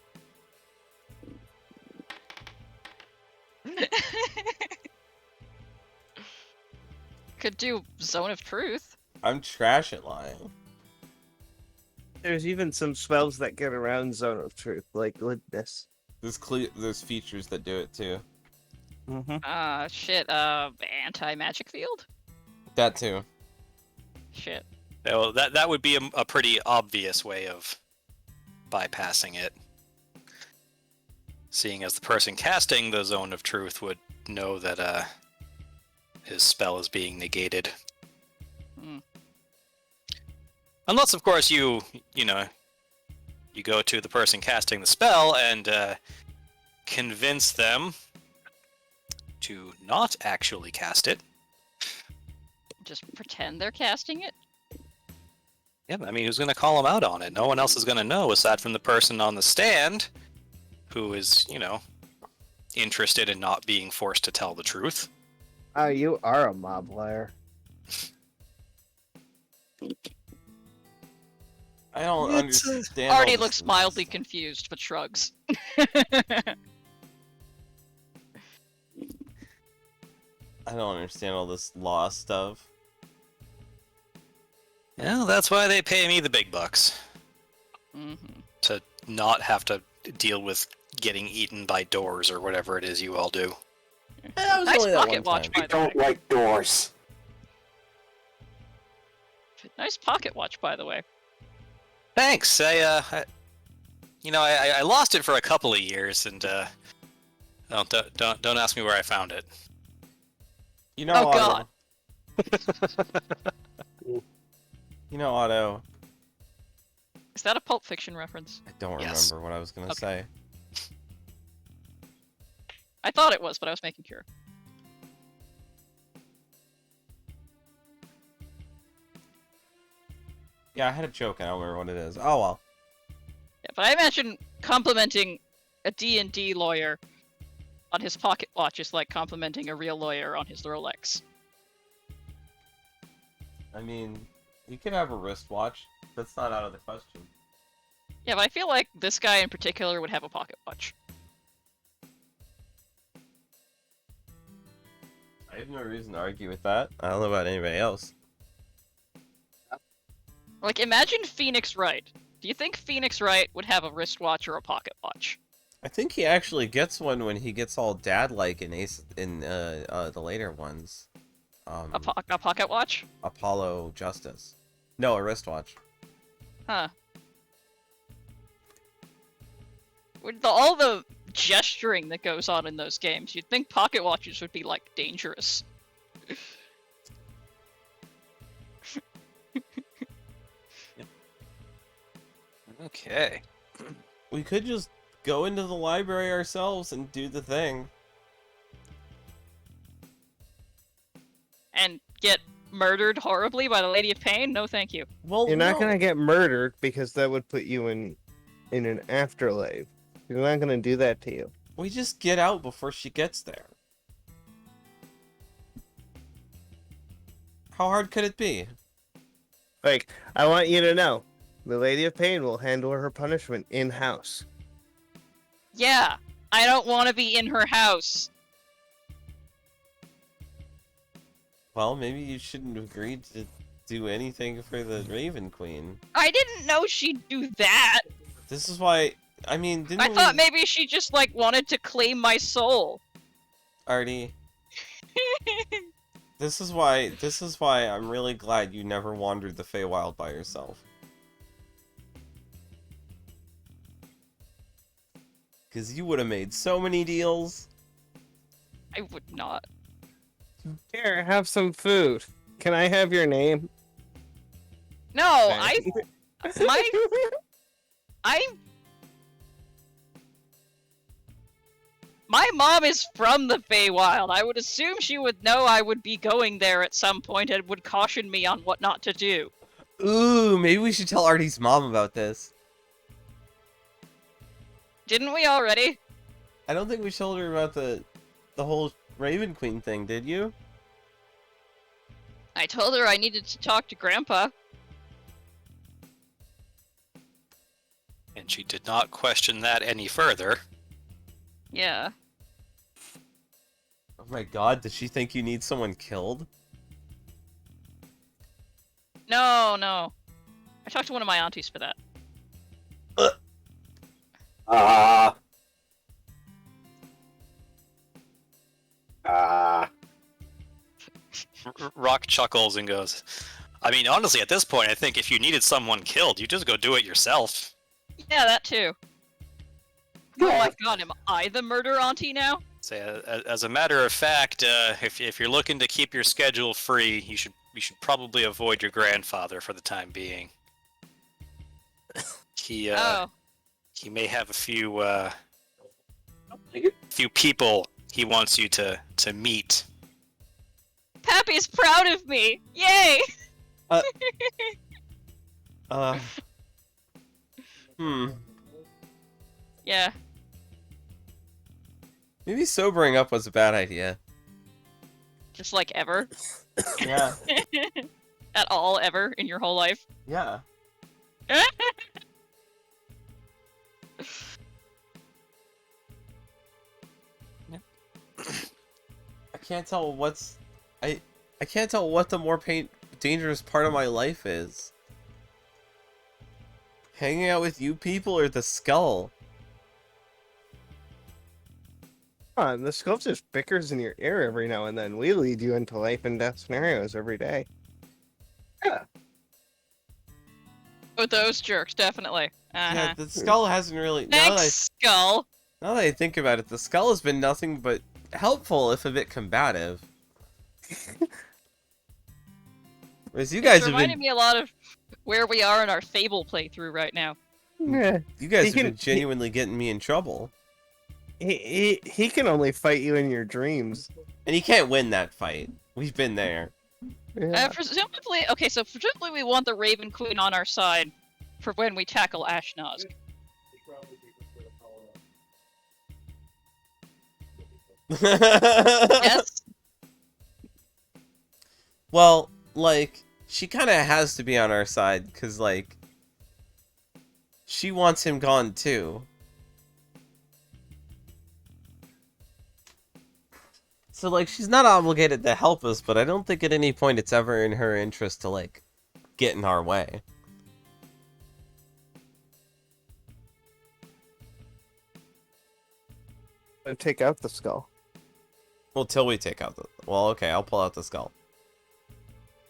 Could do Zone of Truth. I'm trash at lying. There's even some spells that get around Zone of Truth, like Glibness. There's features that do it too. Mm-hmm. Shit, anti-magic field? That too. Shit. Well, that would be a pretty obvious way of bypassing it. Seeing as the person casting the Zone of Truth would know that his spell is being negated. Hmm. Unless, of course, you go to the person casting the spell and convince them to not actually cast it. Just pretend they're casting it? Yeah, I mean, who's going to call them out on it? No one else is going to know aside from the person on the stand who is, interested in not being forced to tell the truth. Oh, you are a mob liar. I don't understand. all Artie this looks mildly confused, but shrugs. I don't understand all this law stuff. Well, that's why they pay me the big bucks. Hmm. To not have to deal with getting eaten by doors or whatever it is you all do. That was Nice only that pocket one watch, time. I don't like doors. Nice pocket watch, by the way. Thanks. I lost it for a couple of years, and don't ask me where I found it. You know, Oh, Otto. God. You know, Otto. Is that a Pulp Fiction reference? I don't Yes. remember what I was gonna Okay. say. I thought it was, but I was making sure. Yeah, I had a joke. I don't remember what it is. Oh well. Yeah, but I imagine complimenting a D&D lawyer on his pocket watch is like complimenting a real lawyer on his Rolex. I mean, you can have a wristwatch. That's not out of the question. Yeah, but I feel like this guy in particular would have a pocket watch. I have no reason to argue with that. I don't know about anybody else. Like, imagine Phoenix Wright. Do you think Phoenix Wright would have a wristwatch or a pocket watch? I think he actually gets one when he gets all dad-like in the later ones. A pocket watch? Apollo Justice. No, a wristwatch. Huh. With all the gesturing that goes on in those games, you'd think pocket watches would be, like, dangerous. Okay. We could just go into the library ourselves and do the thing. And get murdered horribly by the Lady of Pain? No, thank you. Well, You're not no. gonna get murdered because that would put you in an afterlife. You're not gonna do that to you. We just get out before she gets there. How hard could it be? Like, I want you to know, the Lady of Pain will handle her punishment in-house. Yeah, I don't want to be in her house. Well, maybe you shouldn't have agreed to do anything for the Raven Queen. I didn't know she'd do that. This is why, I mean, didn't I we... thought maybe she just, like, wanted to claim my soul. Artie, this is why I'm really glad you never wandered the Feywild by yourself. Because you would have made so many deals. I would not. Here, have some food. Can I have your name? No, Okay. My mom is from the Feywild. I would assume she would know I would be going there at some point and would caution me on what not to do. Ooh, maybe we should tell Artie's mom about this. Didn't we already? I don't think we told her about the whole Raven Queen thing, did you? I told her I needed to talk to Grandpa. And she did not question that any further. Yeah. Oh my god, does she think you need someone killed? No. I talked to one of my aunties for that. Ah. Ah. Rock chuckles and goes, I mean, honestly, at this point, I think if you needed someone killed, you just go do it yourself. Yeah, that too. Oh Yeah. my god, am I the murder auntie now? Say, as a matter of fact, if you're looking to keep your schedule free, you should probably avoid your grandfather for the time being. He Oh. he may have a few people he wants you to meet. Pappy's proud of me! Yay! Hmm. Yeah. Maybe sobering up was a bad idea. Just like ever. Yeah. At all, ever, in your whole life. Yeah. I can't tell what's... I can't tell what the more dangerous part of my life is. Hanging out with you people or the skull? Come on, the skull just bickers in your ear every now and then. We lead you into life and death scenarios every day. With those jerks, definitely. Yeah, the skull hasn't really... Thanks, Skull! Now that I think about it, the skull has been nothing but helpful, if a bit combative. Whereas you guys It's have reminding been... me a lot of where we are in our Fable playthrough right now. Yeah. You guys He have can- been genuinely getting me in trouble. He can only fight you in your dreams. And he can't win that fight. We've been there. Yeah. Presumably, okay, so presumably we want the Raven Queen on our side for when we tackle Ashnaz. Yes? Well, like, she kind of has to be on our side, because, like, she wants him gone, too. So, like, she's not obligated to help us, but I don't think at any point it's ever in her interest to, like, get in our way. Take out the skull. Well, till we take out the... Well, okay, I'll pull out the skull.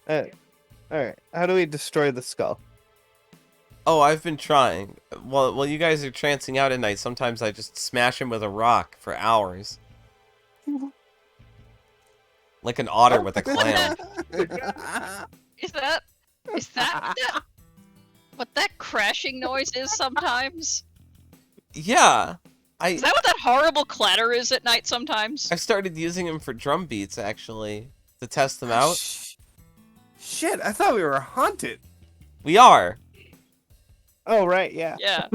Alright, how do we destroy the skull? Oh, I've been trying. While you guys are trancing out at night, sometimes I just smash him with a rock for hours. Like an otter with a clam. Is that what that crashing noise is sometimes? Yeah. Is that what that horrible clatter is at night sometimes? I started using him for drum beats, actually, to test them out. Shit, I thought we were haunted. We are. Oh, right, yeah. Yeah,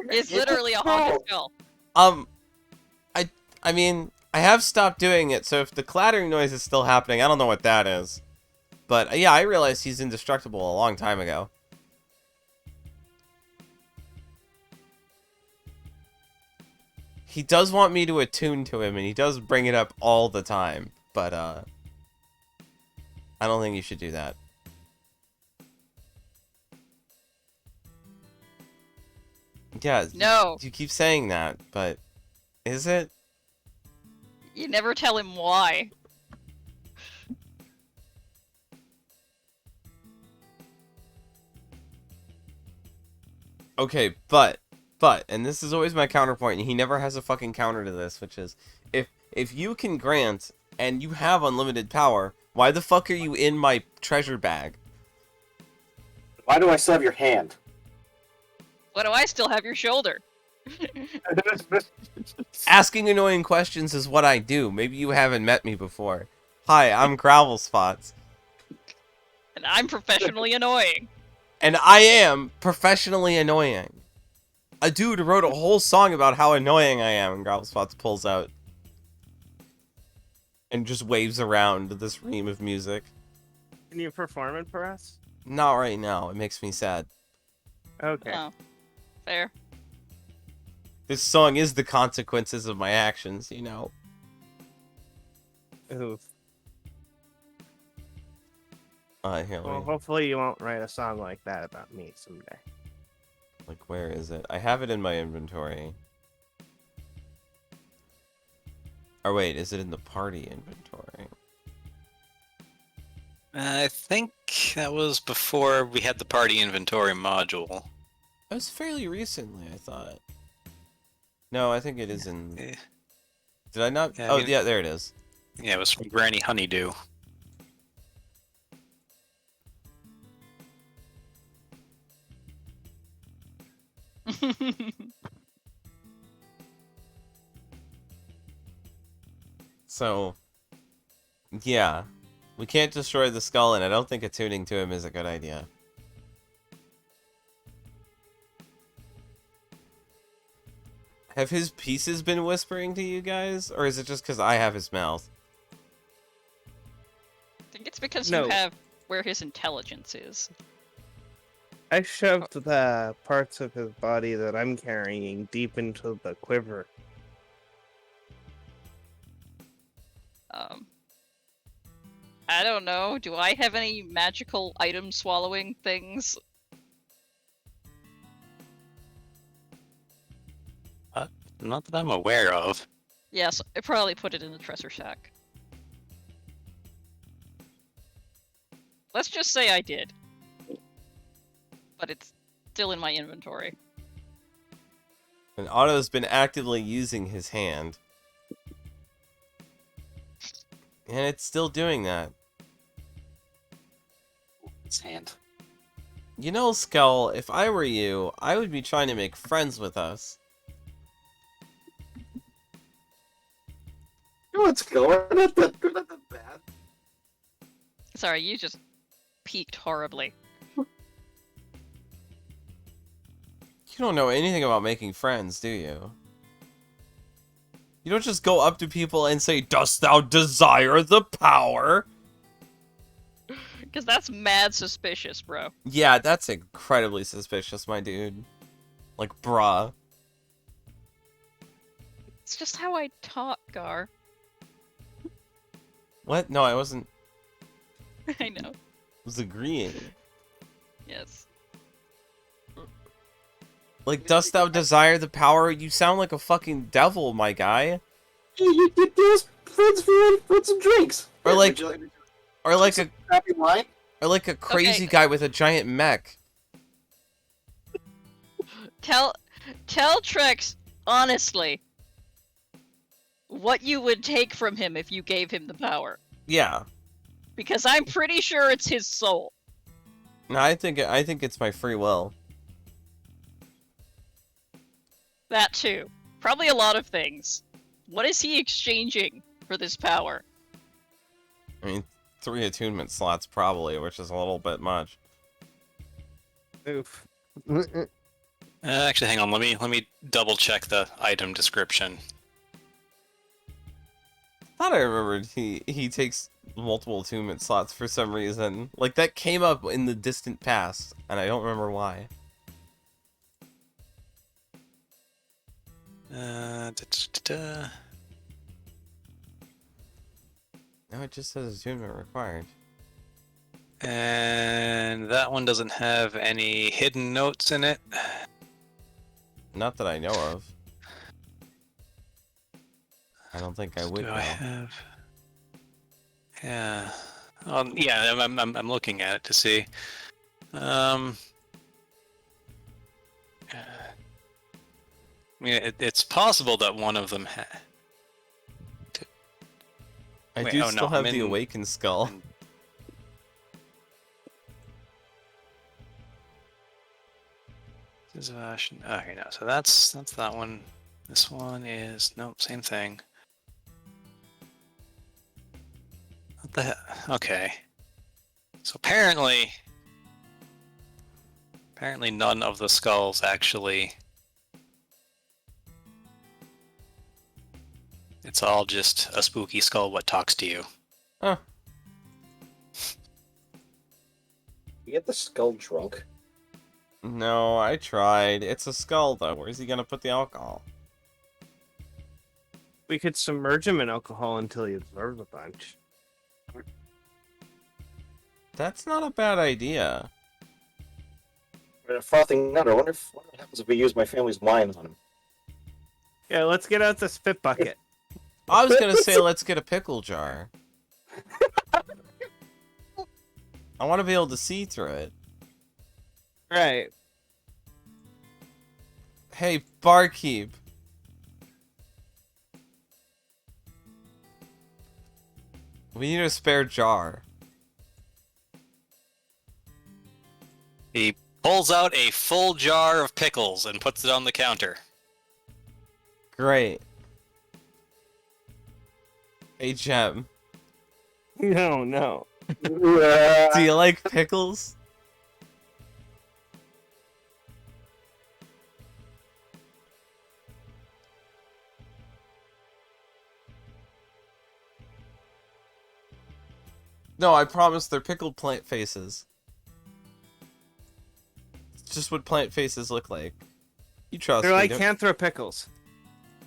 it's literally a haunted skull. I mean, I have stopped doing it, so if the clattering noise is still happening, I don't know what that is. But yeah, I realized he's indestructible a long time ago. He does want me to attune to him, and he does bring it up all the time, but I don't think you should do that. Yeah, No, you keep saying that, but is it? you never tell him why. Okay, and this is always my counterpoint, and he never has a fucking counter to this, which is, if you can grant, and you have unlimited power, why the fuck are you in my treasure bag? Why do I still have your hand? Why do I still have your shoulder? Asking annoying questions is what I do. Maybe you haven't met me before. Hi, I'm Gravel Spots. And I'm professionally annoying. And I am professionally annoying. A dude wrote a whole song about how annoying I am, and Gravel Spots pulls out and just waves around this ream of music. Can you perform it for us? Not right now. It makes me sad. Okay. Oh, fair. This song is the consequences of my actions, you know. Oof. Here, let Well, me, hopefully you won't write a song like that about me someday. like, where is it? I have it in my inventory. Or wait, is it in the party inventory? I think that was before we had the party inventory module. That was fairly recently, I thought. No, I think it is in... Eh, Did I not? Yeah, I Oh, mean- yeah, there it is. Yeah, it was from Granny Honeydew. So, yeah. We can't destroy the skull, and I don't think attuning to him is a good idea. Have his pieces been whispering to you guys? Or is it just because I have his mouth? I think it's because No. you have where his intelligence is. I shoved the parts of his body that I'm carrying deep into the quiver. I don't know. Do I have any magical item swallowing things? Not that I'm aware of. Yes, I probably put it in the treasure shack. Let's just say I did. But it's still in my inventory. And Otto's been actively using his hand. And it's still doing that. His hand. You know, Skull, if I were you, I would be trying to make friends with us. Let's go. We're not that bad. Sorry, you just peaked horribly. You don't know anything about making friends, do you? You don't just go up to people and say, "Dost thou desire the power?" Because that's mad suspicious, bro. Yeah, that's incredibly suspicious, my dude. Like, bruh. It's just how I talk, Gar. What? No, I wasn't. I know. I was agreeing. Yes. Like, dost thou desire the power? You sound like a fucking devil, my guy. You get those friends for some drinks. Or Here, like- would you Or like a some crappy wine? or like a crazy Okay. guy with a giant mech. Tell Trex honestly what you would take from him if you gave him the power. Yeah. Because I'm pretty sure it's his soul. No, I think it's my free will. That too. Probably a lot of things. What is he exchanging for this power? I mean, 3 attunement slots probably, which is a little bit much. Oof. Actually, hang on. Let me double check the item description. I thought I remembered he takes multiple attunement slots for some reason. Like, that came up in the distant past, and I don't remember why. Da, da, da, da. No, it just says attunement required. And that one doesn't have any hidden notes in it. Not that I know of. I don't think I would Do know. I have? Yeah. Yeah. I'm looking at it to see. I mean, it's possible that one of them had. I Wait, do oh, still no, have I'm the in- awakened skull. Okay, no. So that's that one. This one is nope, same thing. What the hell? Okay. So apparently none of the skulls actually. It's all just a spooky skull what talks to you. Huh. You get the skull drunk. No, I tried. It's a skull, though. Where's he gonna put the alcohol? We could submerge him in alcohol until he absorbs a bunch. That's not a bad idea. We're a frothing nut. I wonder what happens if we use my family's wine on him. Yeah, let's get out the spit bucket. I was gonna say let's get a pickle jar. I want to be able to see through it. Right. Hey, barkeep. We need a spare jar. He pulls out a full jar of pickles and puts it on the counter. Great. Hey, Jem. No. Do you like pickles? No, I promise they're pickled plant faces. It's just what plant faces look like. You trust They're me, like don't Canthra pickles.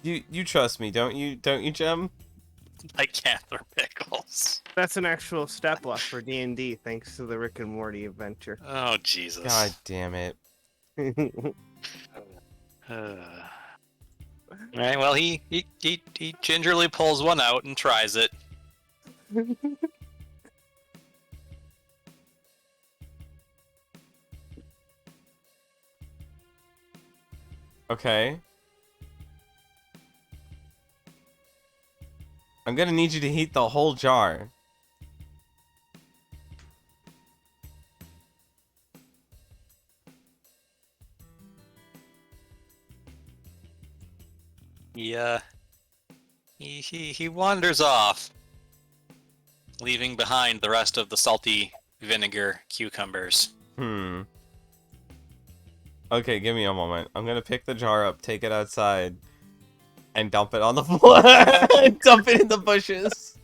you trust me, don't you? Don't you, Jem? I can't throw pickles. That's an actual step up for D&D, thanks to the Rick and Morty adventure. Oh, Jesus. God damn it. Alright, well, he gingerly pulls one out and tries it. Okay. I'm gonna need you to heat the whole jar. He wanders off, leaving behind the rest of the salty vinegar cucumbers. Okay, give me a moment. I'm gonna pick the jar up, take it outside, and dump it on the floor. Dump it in the bushes.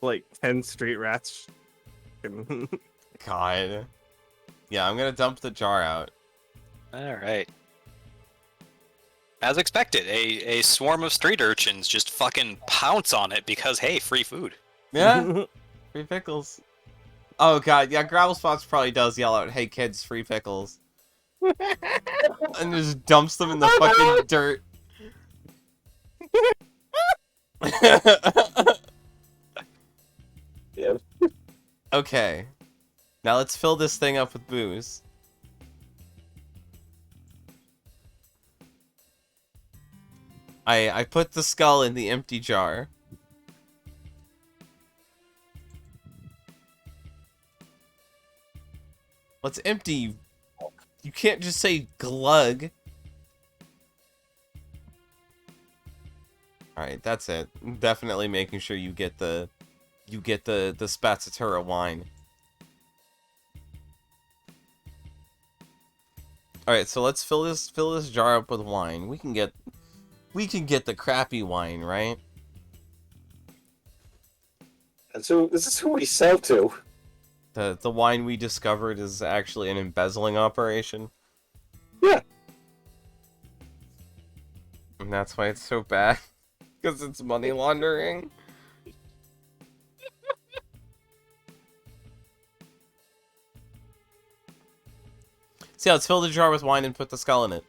Like 10 street rats. God. Yeah, I'm gonna dump the jar out. Alright. As expected, a swarm of street urchins just fucking pounce on it because, hey, free food. Yeah? Free pickles. Oh god, yeah, Gravel Spots probably does yell out, "Hey kids, free pickles." And just dumps them in the fucking dirt. Yeah. Okay. Now let's fill this thing up with booze. I put the skull in the empty jar. Well, it's empty. You can't just say glug. Alright, that's it. Definitely making sure you get the Spazzatura wine. Alright, so let's fill this jar up with wine. We can get the crappy wine, right? And so this is who we sell to. The wine we discovered is actually an embezzling operation. Yeah. And that's why it's so bad. Because it's money laundering. So yeah, let's fill the jar with wine and put the skull in it.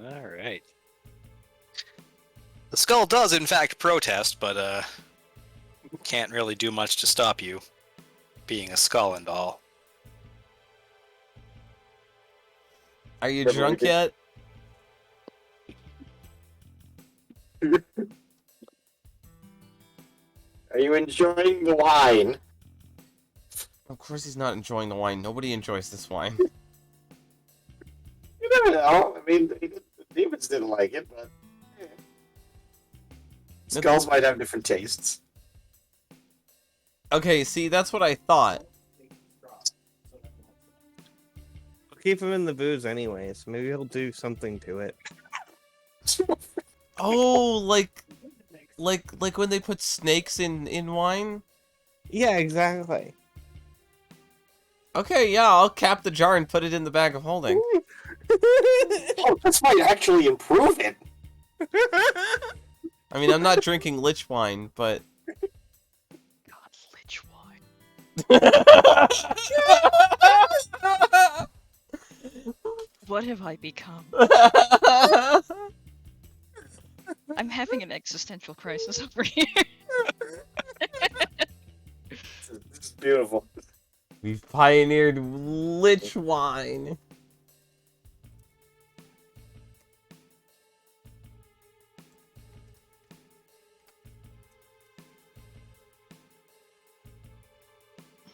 Alright. The skull does, in fact, protest, but, can't really do much to stop you, being a skull and all. Are you Yeah, drunk maybe. yet? Are you enjoying the wine? Of course he's not enjoying the wine. Nobody enjoys this wine. You never know. I mean, the demons didn't like it, but skulls might have different tastes. Okay, see, that's what I thought. Keep him in the booze anyways. Maybe he'll do something to it. Oh, like when they put snakes in wine? Yeah, exactly. Okay, yeah, I'll cap the jar and put it in the bag of holding. Oh, this might actually improve it. I mean, I'm not drinking lich wine, but What have I become? I'm having an existential crisis over here. This is beautiful. We've pioneered lich wine.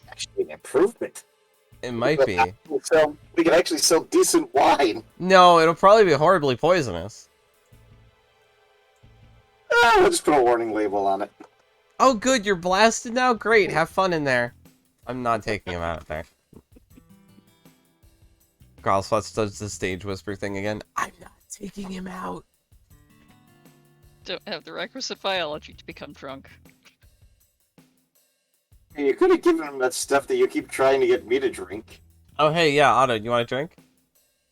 Actually, an improvement. It might be. We can actually sell decent wine. No, it'll probably be horribly poisonous. We'll just put a warning label on it. Oh, good, you're blasted now? Great, have fun in there. I'm not taking him out there. Growlspots does the stage whisper thing again. I'm not taking him out. Don't have the requisite biology to become drunk. Hey, you could have given him that stuff that you keep trying to get me to drink. Oh, hey, yeah, Otto, you want a drink?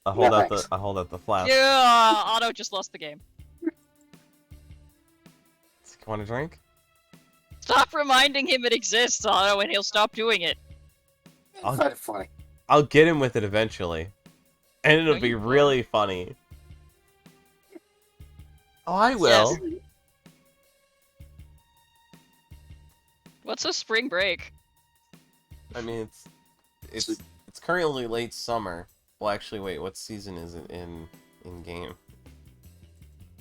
I'll hold No, out thanks. the flask. Yeah, Otto just lost the game. Want a drink? Stop reminding him it exists, Otto, and he'll stop doing it. I find it funny. I'll get him with it eventually. And it'll No, be you won't. really funny. Oh, I will. Yes. What's a spring break? I mean, it's currently late summer. Well, actually, wait, what season is it in game?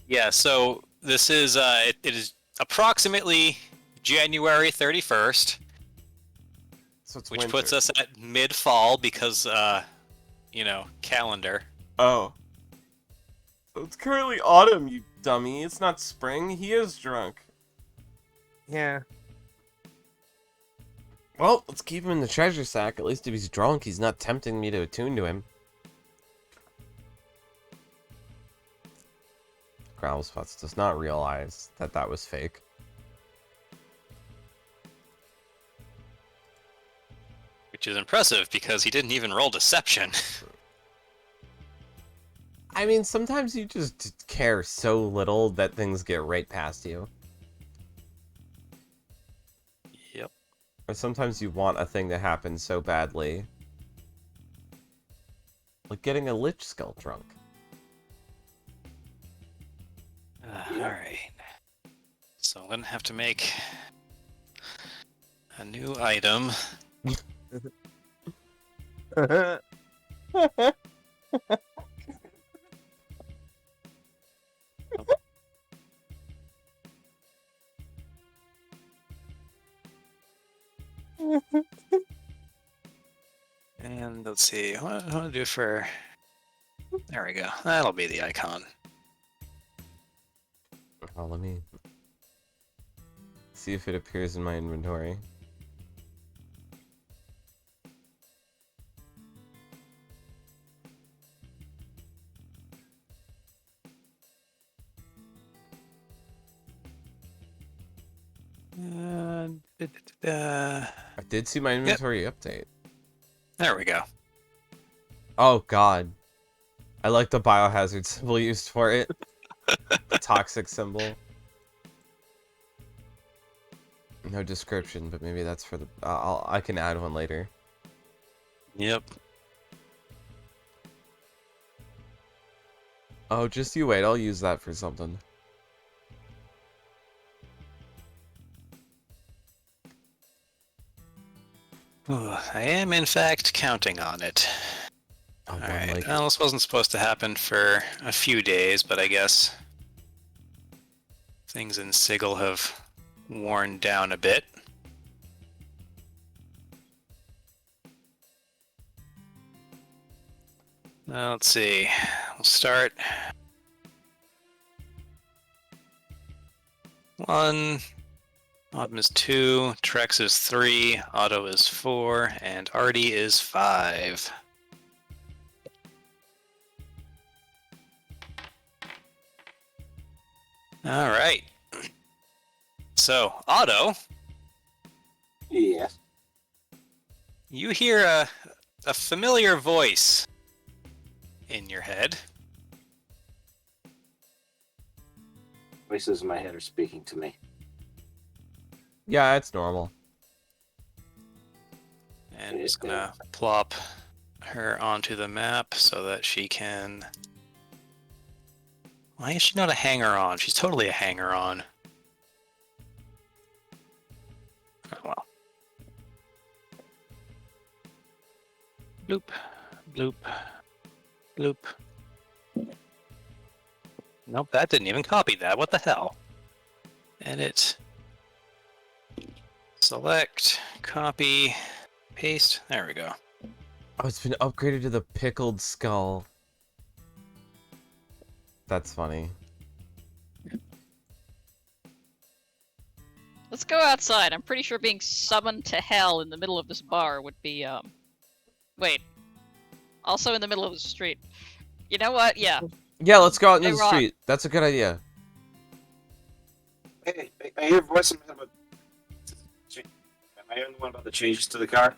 Yeah, so this is it is approximately January 31st, So it's which winter. puts us at mid-fall because calendar. Oh. So it's currently autumn, you dummy. It's not spring. He is drunk. Yeah. Well, let's keep him in the treasure sack. At least if he's drunk, he's not tempting me to attune to him. Growlspots does not realize that that was fake. Which is impressive because he didn't even roll deception. I mean, sometimes you just care so little that things get right past you. Yep. Or sometimes you want a thing to happen so badly. Like getting a lich skull drunk. Alright. So I'm gonna have to make a new item. And let's see, what do I do for... There we go. That'll be the icon. Oh, let me see if it appears in my inventory. I did see my inventory update. There we go. Oh god. I like the biohazard symbol used for it. The toxic symbol. No description, but maybe that's for the... I can add one later. Yep. Oh, just you wait. I'll use that for something. Ooh, I am in fact counting on it. Oh, one Alright, like well, this wasn't supposed to happen for a few days, but I guess things in Sigil have worn down a bit. Now, let's see. We'll start. 1. Autumn is 2. Trex is 3. Otto is 4. And Artie is 5. All right. So, Otto, Yes. you hear a familiar voice in your head. Voices in my head are speaking to me. Yeah, it's normal. I'm just gonna plop her onto the map so that she can... Why is she not a hanger-on? She's totally a hanger-on. Oh, well. Bloop, bloop, bloop. Nope, that didn't even copy that. What the hell? Edit. Select, copy, paste. There we go. Oh, it's been upgraded to the pickled skull. That's funny. Let's go outside. I'm pretty sure being summoned to hell in the middle of this bar would be, Wait. Also in the middle of the street. You know what? Yeah. Yeah, let's go out into Hey, the Rock. street. That's a good idea. Hey, I hear a voice in my head about. Am I hearing the one about the changes to the car?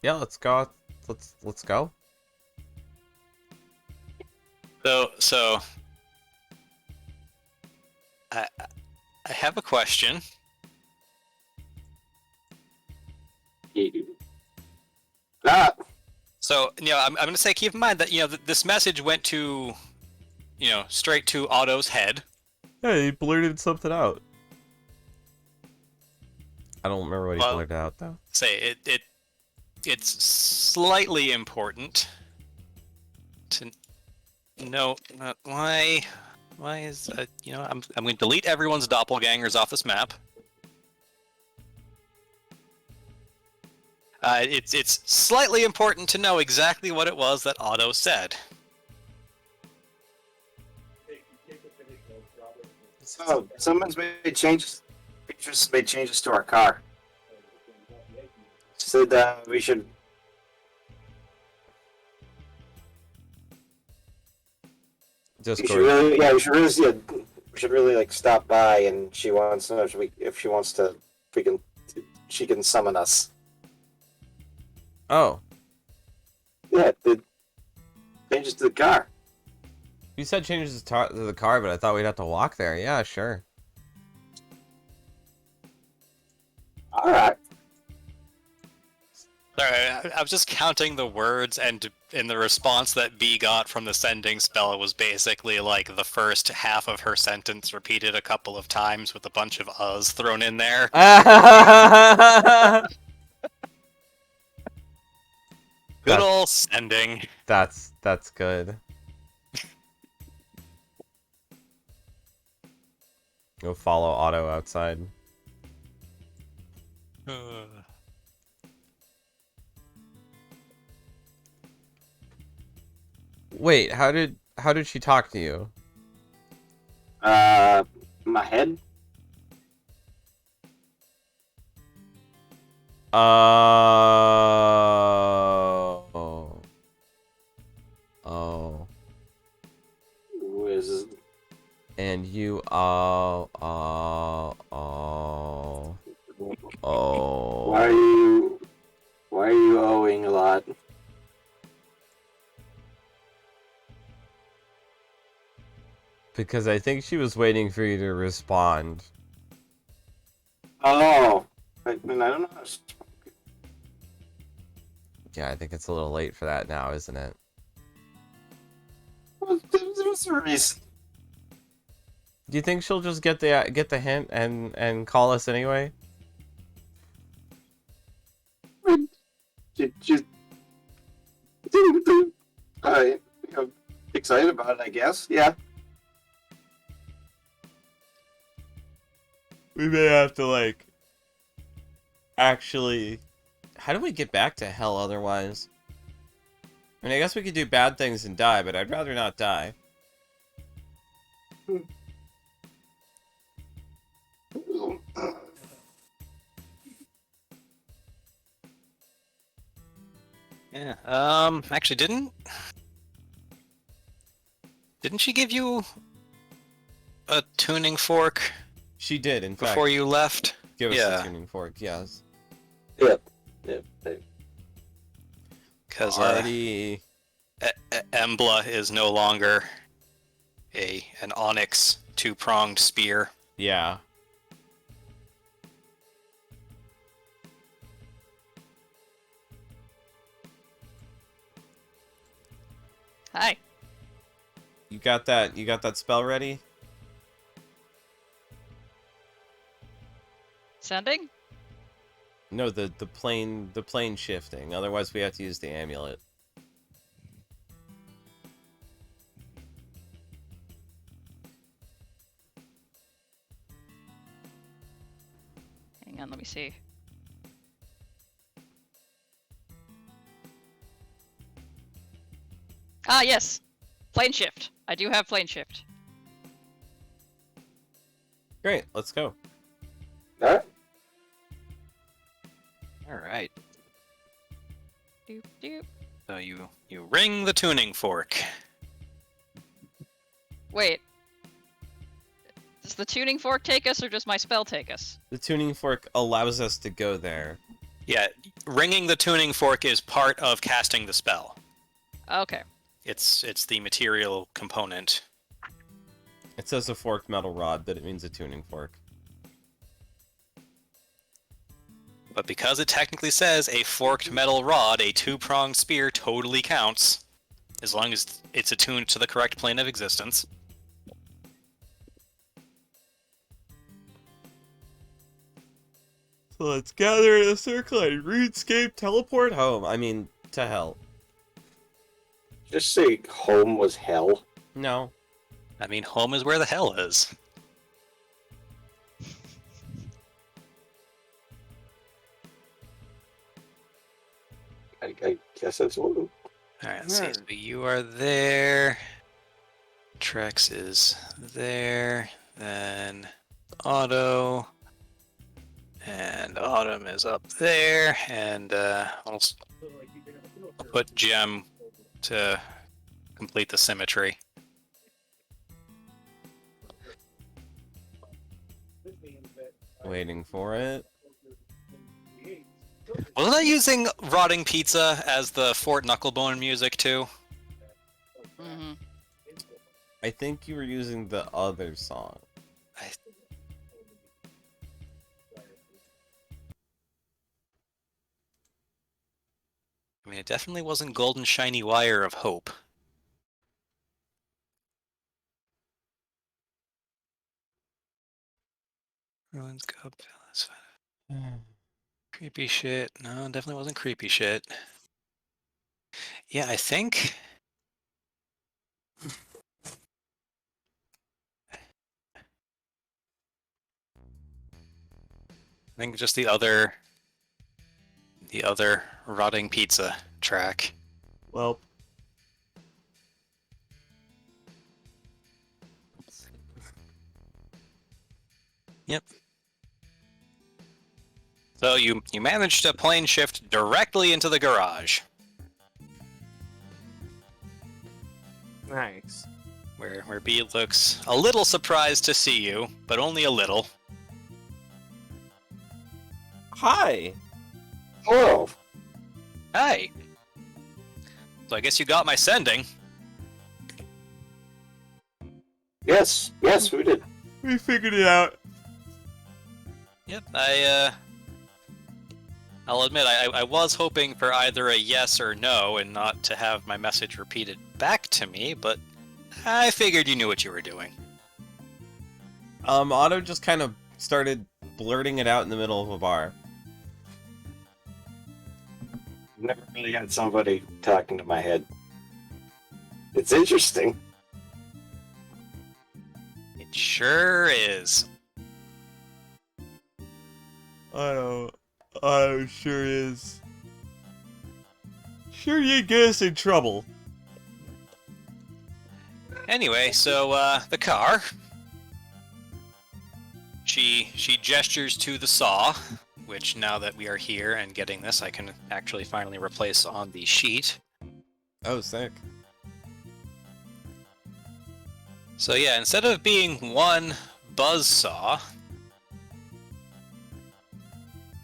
Yeah, let's go. Let's go. So I have a question. Ah, So, I'm going to say, keep in mind that, this message went to, straight to Otto's head. Hey, he blurted something out. I don't remember what he Well- blurted out though. Say, it's slightly important to know why is, I'm going to delete everyone's doppelgangers off this map. It's slightly important to know exactly what it was that Otto said. so someone's made changes. Just made changes to our car. Said we should. Just We should go. really, yeah, we should really see it. We should really like stop by, and she wants to know if she wants to, she can summon us. Oh, Yeah, the changes to the car. you said changes to the car, but I thought we'd have to walk there. Yeah, sure. All right. Sorry, I was just counting the words, and the response that B got from the sending spell was basically like the first half of her sentence repeated a couple of times with a bunch of uhs thrown in there. Good That's- old sending. That's good. Go follow Otto outside. Wait, how did she talk to you? My head. Oh. Oh. Was And you oh. why are you owing a lot? Because I think she was waiting for you to respond. Oh, I don't know. Yeah, I think it's a little late for that now, isn't it? There was a reason. Do you think she'll just get the hint and call us anyway? Just, excited about it, I guess. Yeah. We may have to like actually. How do we get back to hell otherwise? I mean, I guess we could do bad things and die, but I'd rather not die. Yeah. Actually, didn't she give you a tuning fork She did, in fact, before you left? give us yeah. a tuning fork. Yes. Yep. Because Already. Embla is no longer an onyx two-pronged spear. Yeah. Hi. You got that? You got that spell ready? Sending? No, the plane shifting. Otherwise, we have to use the amulet. Hang on, let me see. Ah, yes. Plane shift. I do have plane shift. Great, let's go. All right. All right. Doop, doop. So you ring the tuning fork. Wait. Does the tuning fork take us, or does my spell take us? The tuning fork allows us to go there. Yeah, ringing the tuning fork is part of casting the spell. Okay. It's the material component. It says a forked metal rod, but it means a tuning fork. But because it technically says a forked metal rod, a two-pronged spear totally counts, as long as it's attuned to the correct plane of existence. So let's gather in a circle and RuneScape teleport home. I mean, to hell. Just say home was hell. No. I mean, home is where the hell is. I guess that's what. Alright, let's see. So you are there. Trex is there. Then Otto. And Autumn is up there. And I'll put Gem to complete the symmetry. Waiting for it. Wasn't I using Rotting Pizza as the Fort Knucklebone music too? Mm-hmm. I think you were using the other song. I mean, it definitely wasn't Golden Shiny Wire of Hope. Ruins Cup Palace. Creepy shit. No, definitely wasn't creepy shit. Yeah, I think. I think just the other Rotting Pizza track. Well. Yep. So you managed to plane shift directly into the garage, Nice. where B looks a little surprised to see you, but only a little. Hi! Hello. Hi. So I guess you got my sending. Yes, we did. We figured it out. Yep, I'll admit, I was hoping for either a yes or no and not to have my message repeated back to me, but I figured you knew what you were doing. Otto just kind of started blurting it out in the middle of a bar. Never really had somebody talking to my head. It's interesting. It sure is. Otto sure is. Sure you get us in trouble. Anyway, so, the car. She gestures to the saw, which now that we are here and getting this, I can actually finally replace on the sheet. Oh, sick. So yeah, instead of being one buzz saw,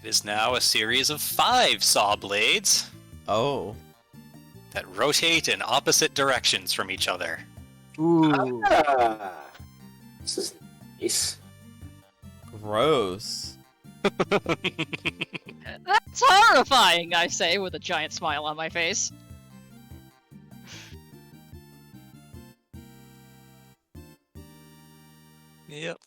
it is now a series of 5 saw blades Oh. that rotate in opposite directions from each other. Ooh. Ah, this is nice. Gross. That's horrifying, I say, with a giant smile on my face. Yep.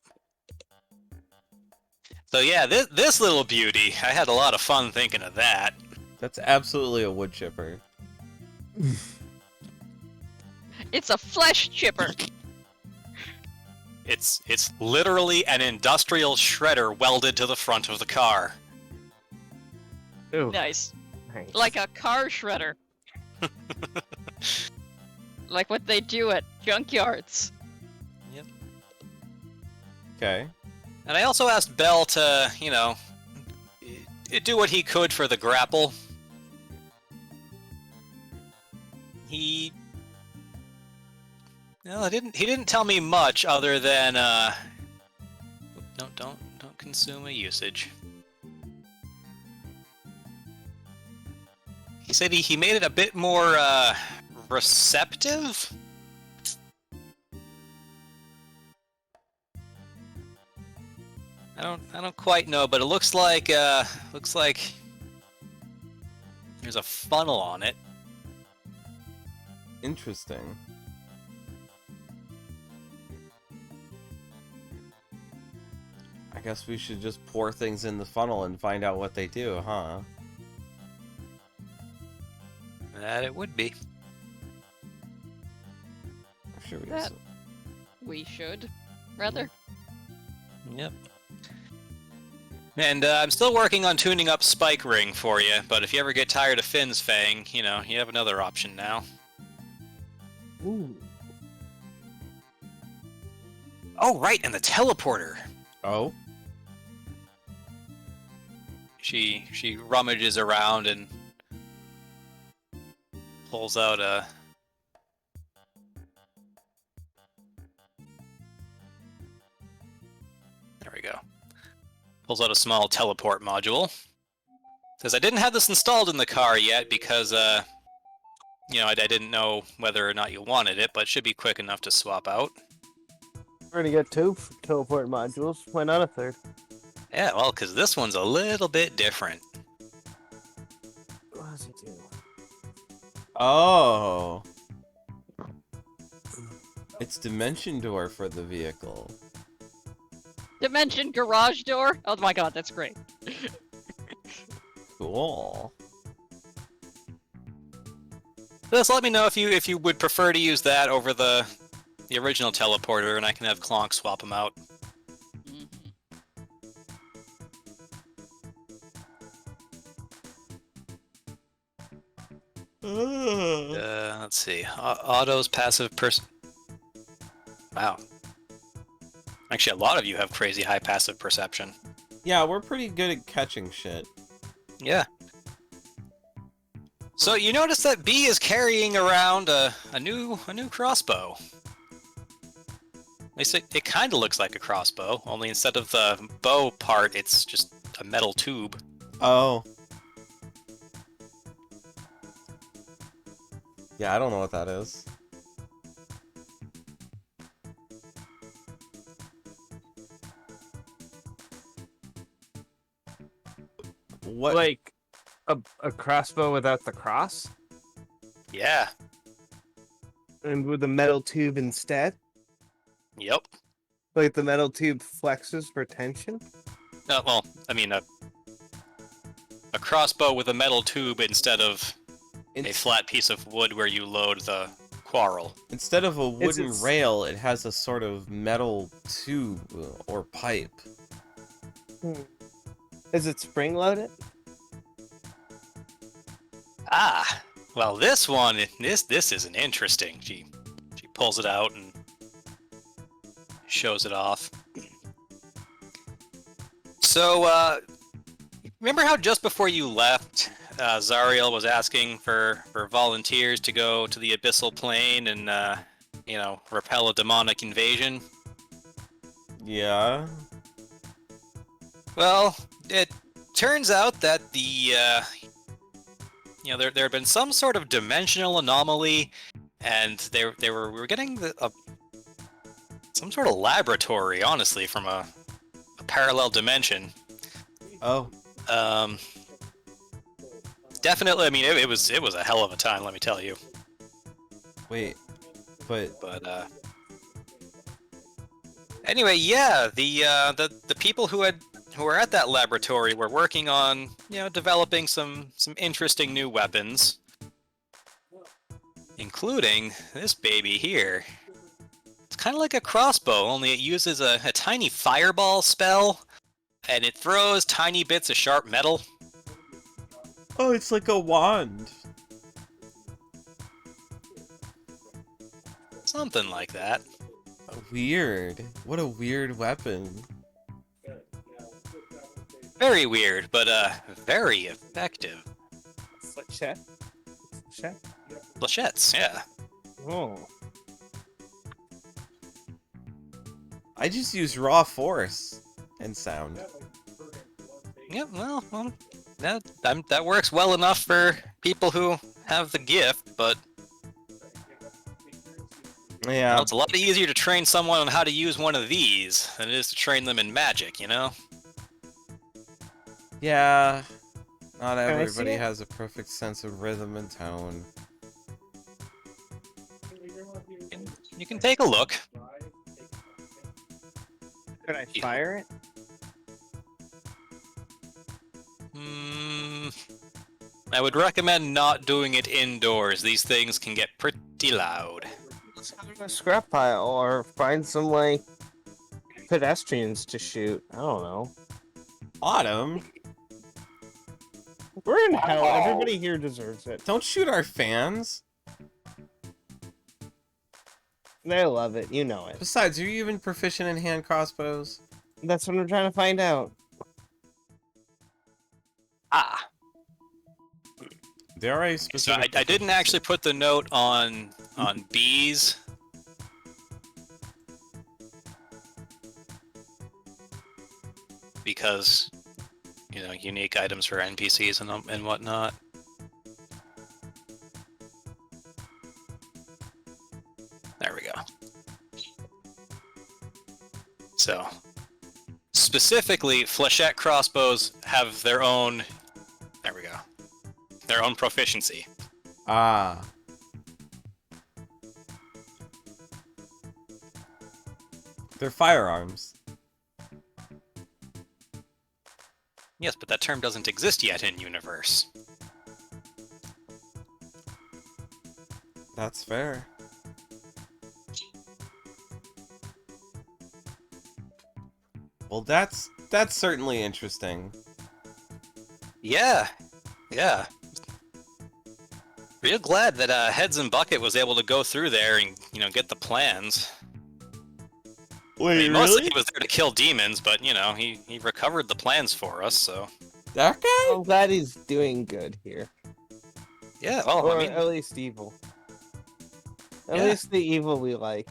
So yeah, this little beauty, I had a lot of fun thinking of that. That's absolutely a wood chipper. It's a flesh chipper. It's literally an industrial shredder welded to the front of the car. Ooh, Nice. nice. Like a car shredder. Like what they do at junkyards. Okay. And I also asked Bell to, do what he could for the grapple. He didn't tell me much other than don't consume a usage. He said he made it a bit more receptive. I don't quite know, but it looks like there's a funnel on it. Interesting. I guess we should just pour things in the funnel and find out what they do, huh? That it would be. Or should we That- just... We should, rather. Yep. And I'm still working on tuning up Spike Ring for you, but if you ever get tired of Finn's Fang, you have another option now. Ooh. Oh, right, and the teleporter. Oh? She rummages around and pulls out a... There we go. Pulls out a small teleport module. Says, I didn't have this installed in the car yet because, I didn't know whether or not you wanted it, but it should be quick enough to swap out. Already got 2 teleport modules. Why not a 3rd? Yeah, well, because this one's a little bit different. What does it do? Oh! It's dimension door for the vehicle. Dimension garage door? Oh my god, that's great. Cool. Just let me know if you would prefer to use that over the original teleporter, and I can have Clonk swap them out. Mhm. Let's see. Auto's passive Wow. Actually, a lot of you have crazy high passive perception. Yeah, we're pretty good at catching shit. Yeah. So you notice that B is carrying around a new crossbow. At least it kind of looks like a crossbow, only instead of the bow part, it's just a metal tube. Oh. Yeah, I don't know what that is. What? Like a crossbow without the cross, Yeah. And with a metal tube instead? Yep. Like the metal tube flexes for tension? Well, I mean a crossbow with a metal tube instead of a Ins- flat piece of wood where you load the quarrel. Instead of a wooden it's- rail, it has a sort of metal tube or pipe. Is it spring loaded? Ah, well, this one, this isn't interesting. She pulls it out and shows it off. So, remember how just before you left, Zariel was asking for volunteers to go to the abyssal plane and, repel a demonic invasion? Yeah. Well, it turns out that there had been some sort of dimensional anomaly, and we were getting some sort of laboratory, honestly, from a parallel dimension. Oh. Definitely, I mean, it was a hell of a time, let me tell you. Wait. But But Anyway, yeah, the people who were at that laboratory were working on, developing some interesting new weapons, including this baby here. It's kind of like a crossbow, only it uses a tiny fireball spell, and it throws tiny bits of sharp metal. Oh, it's like a wand. Something like that. Weird. What a weird weapon. Very weird, but very effective. Flechette? Flechette? Flechettes, yeah. Oh. I just use raw force and sound. Yeah, well, that works well enough for people who have the gift, but Yeah. well, it's a lot easier to train someone on how to use one of these than it is to train them in magic, you know? Yeah. Not I see everybody it? has a perfect sense of rhythm and tone. You can take a look. Could I fire it? I would recommend not doing it indoors. These things can get pretty loud. Let's go to a scrap pile or find some, like, pedestrians to shoot. I don't know. Autumn, We're in hell. Everybody here deserves it. don't shoot our fans. They love it. You know it. Besides, are you even proficient in hand crossbows? That's what I'm trying to find out. Ah, There are a so specific. I didn't actually put the note on bees. Because, unique items for NPCs and whatnot. There we go. So, specifically, flechette crossbows have their own. There we go. Their own proficiency. Ah. They're firearms. Yes, but that term doesn't exist yet in universe. That's fair. Well, that's certainly interesting. Yeah, yeah. Real glad that Heads and Bucket was able to go through there and get the plans. Wait, I mean, mostly he was there to kill demons, but he recovered the plans for us. So That guy? I'm glad he's doing good here. yeah, well, Or I mean, at least evil. At Yeah. least the evil we like.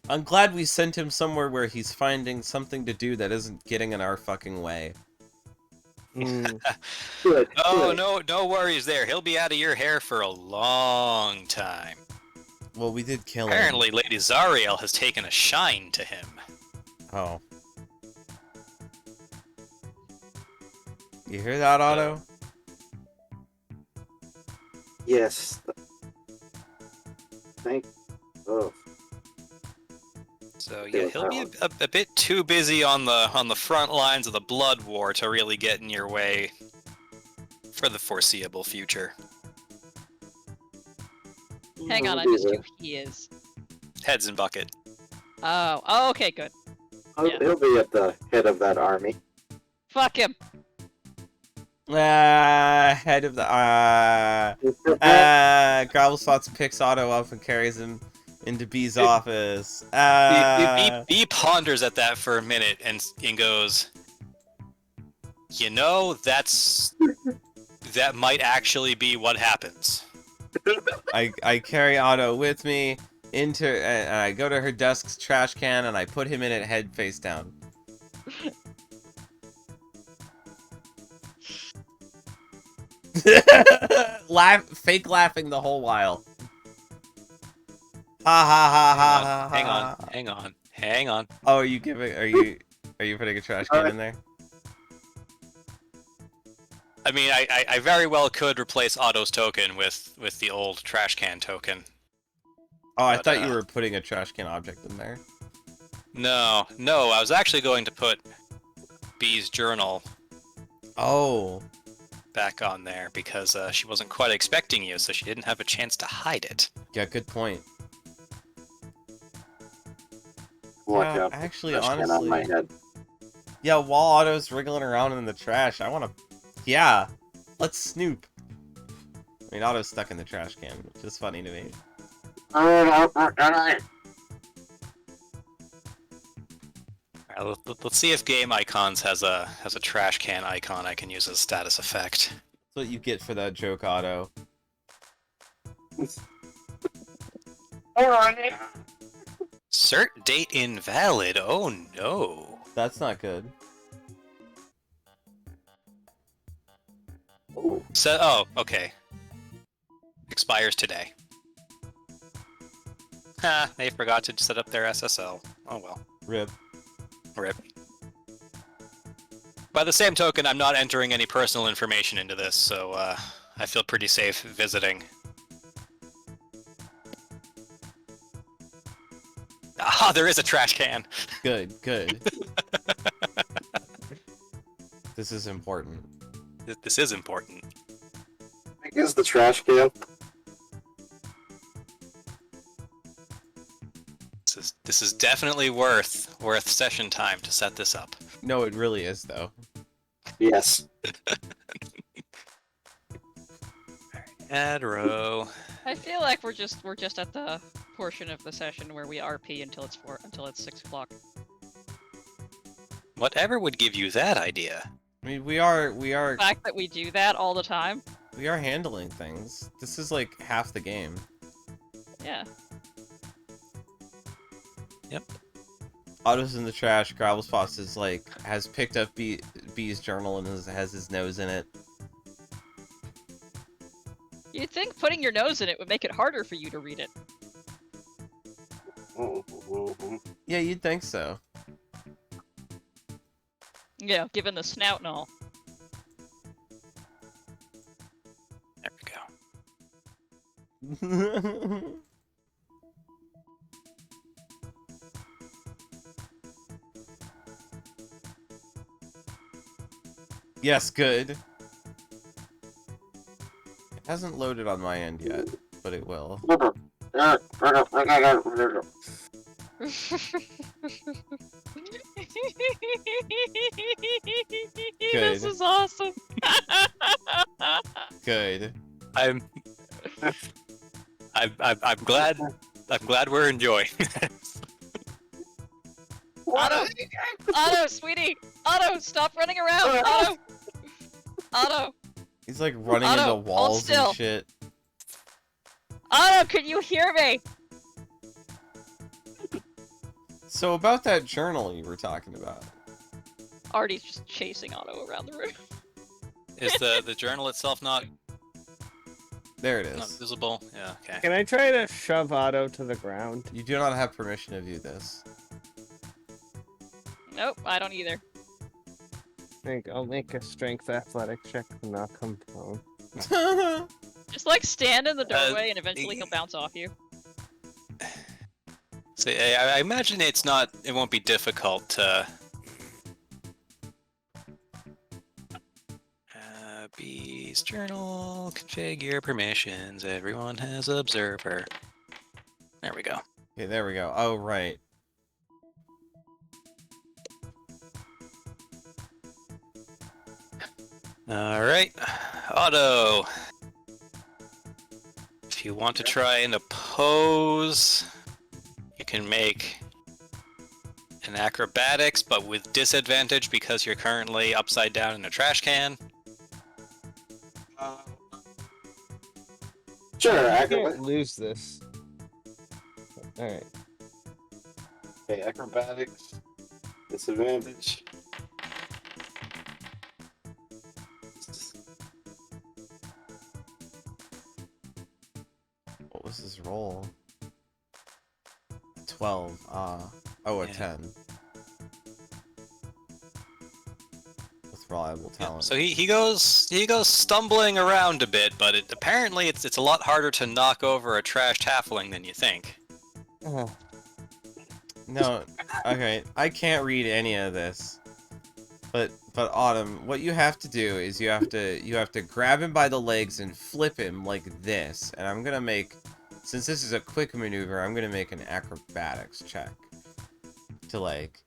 I'm glad we sent him somewhere where he's finding something to do that isn't getting in our fucking way. Mm. Good. oh good. no worries there. He'll be out of your hair for a long time. Well, we did kill him. Apparently, Lady Zariel has taken a shine to him. Oh. You hear that, Otto? Yes. Thank. Oh. So yeah, he'll be a bit too busy on the front lines of the blood war to really get in your way for the foreseeable future. Hang on, I missed who he is. Heads and Bucket. Oh, okay, good. Yeah. He'll be at the head of that army. Fuck him. Head of the Grabblespots picks Otto up and carries him into B's office. B ponders at that for a minute and goes, that might actually be what happens. I carry Otto with me into, and I go to her desk's trash can and I put him in it head face down. Fake laughing the whole while. Ha ha ha ha ha. Hang on. Oh, are you putting a trash can in there? I mean, I very well could replace Otto's token with the old trash can token. Oh, I But, thought you were putting a trash can object in there. No, I was actually going to put Bee's journal Oh, back on there because she wasn't quite expecting you, so she didn't have a chance to hide it. yeah, good point. Watch Yeah, out. actually, Trash can on my honestly, head. yeah, while Otto's wriggling around in the trash, I want to, yeah, let's snoop. I mean, Otto's stuck in the trash can, which is funny to me. Alright, let's see if Game Icons has a trash can icon I can use as a status effect. That's what you get for that joke, Otto. Cert date invalid. Oh no. That's not good. So, oh, okay. Expires today. Ha, they forgot to set up their SSL. Oh well. Rip. Rip. By the same token, I'm not entering any personal information into this, so I feel pretty safe visiting. Ah, there is a trash can! Good, good. This is important. This is important. I guess the trash can. This is definitely worth session time to set this up. No, it really is, though. Yes. Add row. I feel like we're just at the portion of the session where we RP until it's 6 o'clock. Whatever would give you that idea? I mean, we are The fact that we do that all the time. handling things. This is like half the game. Yeah. Yep. Otto's in the trash. Gravelspot is like has picked up B's journal and has his nose in it. You'd think putting your nose in it would make it harder for you to read it. Yeah, you'd think so. Yeah, given the snout and all. There we go. Yes, good. It hasn't loaded on my end yet, but it will. This is awesome. Good. I'm glad. I'm glad we're enjoying this. Otto! Otto, sweetie! Otto, stop running around! Otto! Otto! He's like running Otto, into hold walls still. and shit. Otto, can you hear me? So about that journal you were talking about. Artie's just chasing Otto around the room. Is the journal itself not There it not is. visible? Yeah. Okay. Can I try to shove Otto to the ground? You do not have permission to view this. Nope, I don't either. I think I'll make a strength athletic check to knock him prone. Just like stand in the doorway and eventually he'll bounce off you. So I imagine it won't be difficult to. Bees journal, configure permissions. Everyone has observer. There we go. Okay, there we go. Oh, right. All right, Otto. If you want to try and oppose, you can make an acrobatics, but with disadvantage because you're currently upside down in a trash can. Sure, I acrobat. can't lose this. Alright. Okay, acrobatics. Disadvantage. What was his roll? 12. Oh, a Yeah. 10. With reliable talent. So he goes stumbling around a bit, but apparently it's a lot harder to knock over a trashed halfling than you think. No, okay, I can't read any of this. But Autumn, what you have to do is you have to grab him by the legs and flip him like this. And I'm gonna make, since this is a quick maneuver, I'm gonna make an acrobatics check to like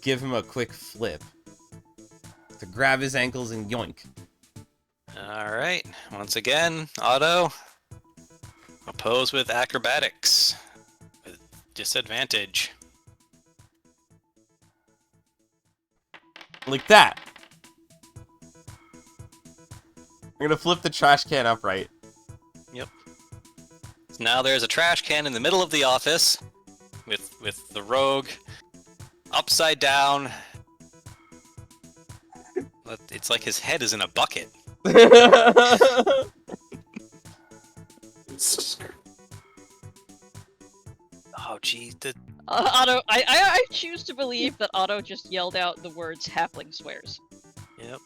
give him a quick flip to grab his ankles and yoink. All right. Once again, Otto. Oppose with acrobatics with disadvantage. Like that. I'm gonna flip the trash can upright. Yep. So now there's a trash can in the middle of the office with the rogue upside down. It's like his head is in a bucket. Oh, geez. Otto, I choose to believe that Otto just yelled out the words "halfling swears." Yep.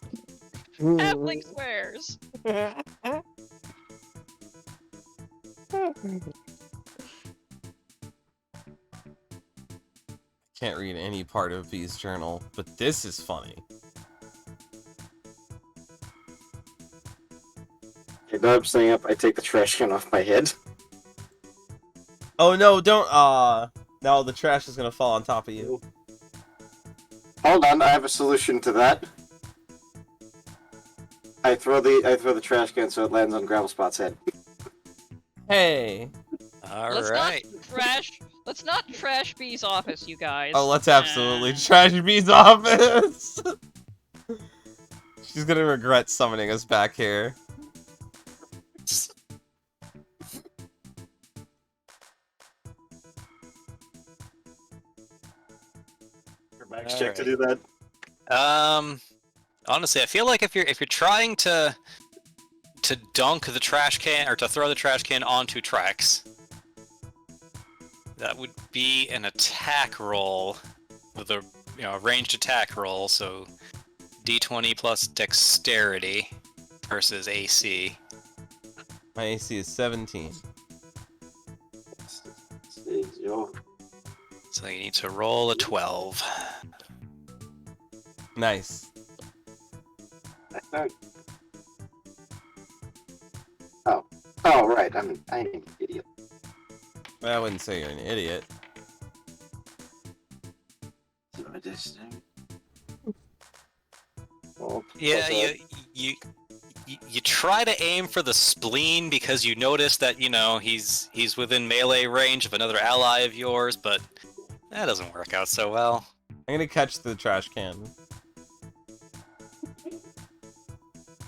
Halfling swears. Can't read any part of B's journal, but this is funny. Okay, now I'm staying up. I take the trash can off my head. Oh no, don't no, the trash is gonna fall on top of you. Hold on, I have a solution to that. I throw the trash can so it lands on Gravel Spot's head. Hey. All Let's right. not trash. Let's not trash B's office, you guys. Oh, let's absolutely trash B's office. She's gonna regret summoning us back here. Max All check to right. do that. Honestly, I feel like if you're trying to dunk the trash can or to throw the trash can onto tracks, that would be an attack roll with a ranged attack roll. So D20 plus dexterity versus AC. My AC is 17. So you need to roll a 12. Nice. Oh, right. I'm an idiot. I wouldn't say you're an idiot. Oh, Yeah, plus, you try to aim for the spleen because you notice that he's within melee range of another ally of yours, but that doesn't work out so well. I'm gonna catch the trash can.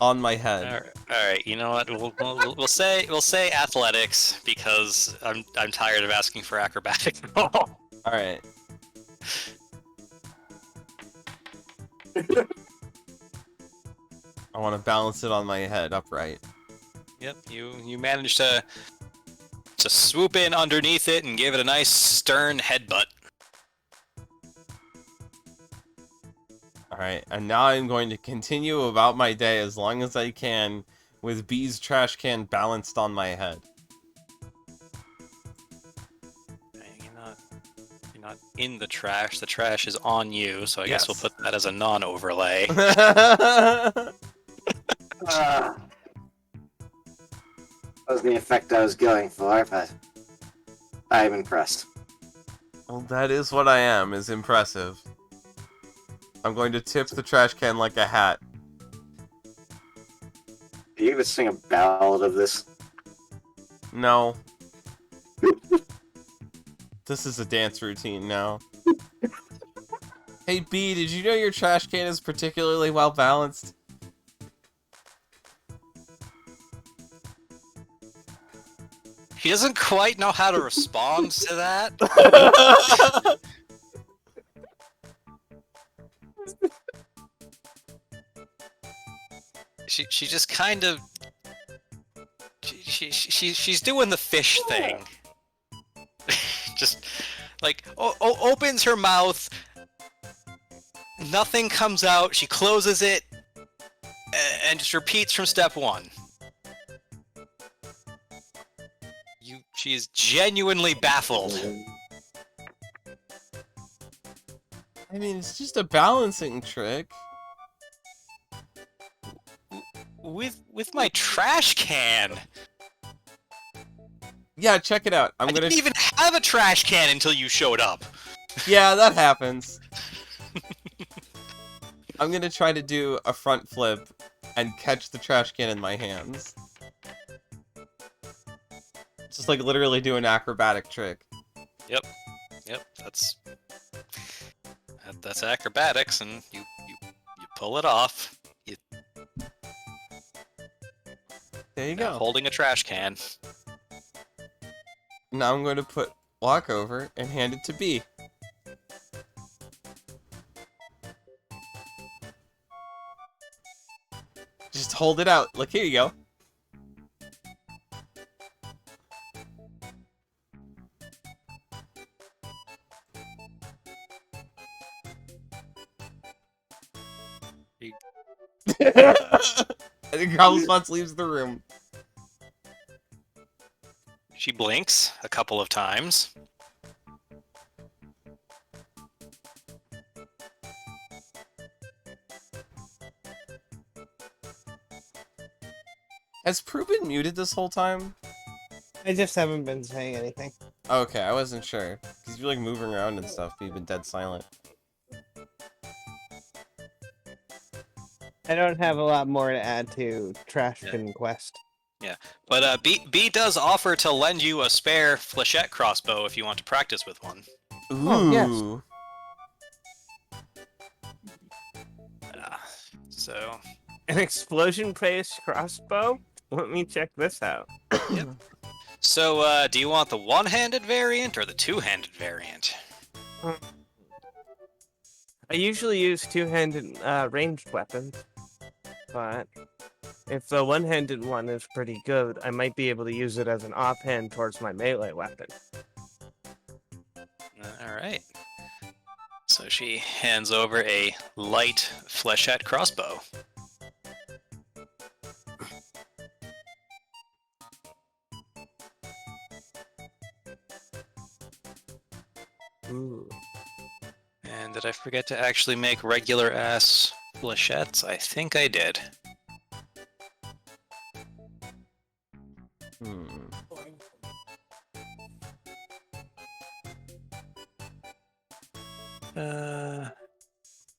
On my head. All right. You know what? We'll say athletics because I'm tired of asking for acrobatics. Alright. I want to balance it on my head upright. Yep. You managed to swoop in underneath it and give it a nice stern headbutt. Alright, and now I'm going to continue about my day as long as I can with B's trash can balanced on my head. You're not in the trash. The trash is on you, so I guess we'll put that as a non-overlay. that was the effect I was going for, but I'm impressed. Well, that is what I am, is impressive. I'm going to tip the trash can like a hat. Are you gonna sing a ballad of this? No. This is a dance routine now. Hey B, did you know your trash can is particularly well balanced? He doesn't quite know how to respond to that. She just kind of she's doing the fish thing. Just like opens her mouth, nothing comes out. She closes it and just repeats from step one. She is genuinely baffled. I mean, it's just a balancing trick. With my trash can. Yeah, check it out. I didn't even have a trash can until you showed up. Yeah, that happens. I'm gonna try to do a front flip and catch the trash can in my hands. Just like literally do an acrobatic trick. Yep, that's acrobatics, and you pull it off. There you go. Holding a trash can. Now I'm going to walk over and hand it to B. Just hold it out. Look, here you go. I think Growlspots leaves the room. She blinks a couple of times. Has Prue been muted this whole time? I just haven't been saying anything. Okay, I wasn't sure. Because you're like moving around and stuff, but you've been dead silent. I don't have a lot more to add to Trash Bin Quest. Yeah, but B does offer to lend you a spare flechette crossbow if you want to practice with one. Ooh. Oh, So, An explosion-based crossbow? Let me check this out. so do you want the one-handed variant or the two-handed variant? I usually use two-handed ranged weapons, but if the one-handed one is pretty good, I might be able to use it as an offhand towards my melee weapon. All right. So she hands over a light flechette crossbow. Ooh. And did I forget to actually make regular ass flechettes? I think I did.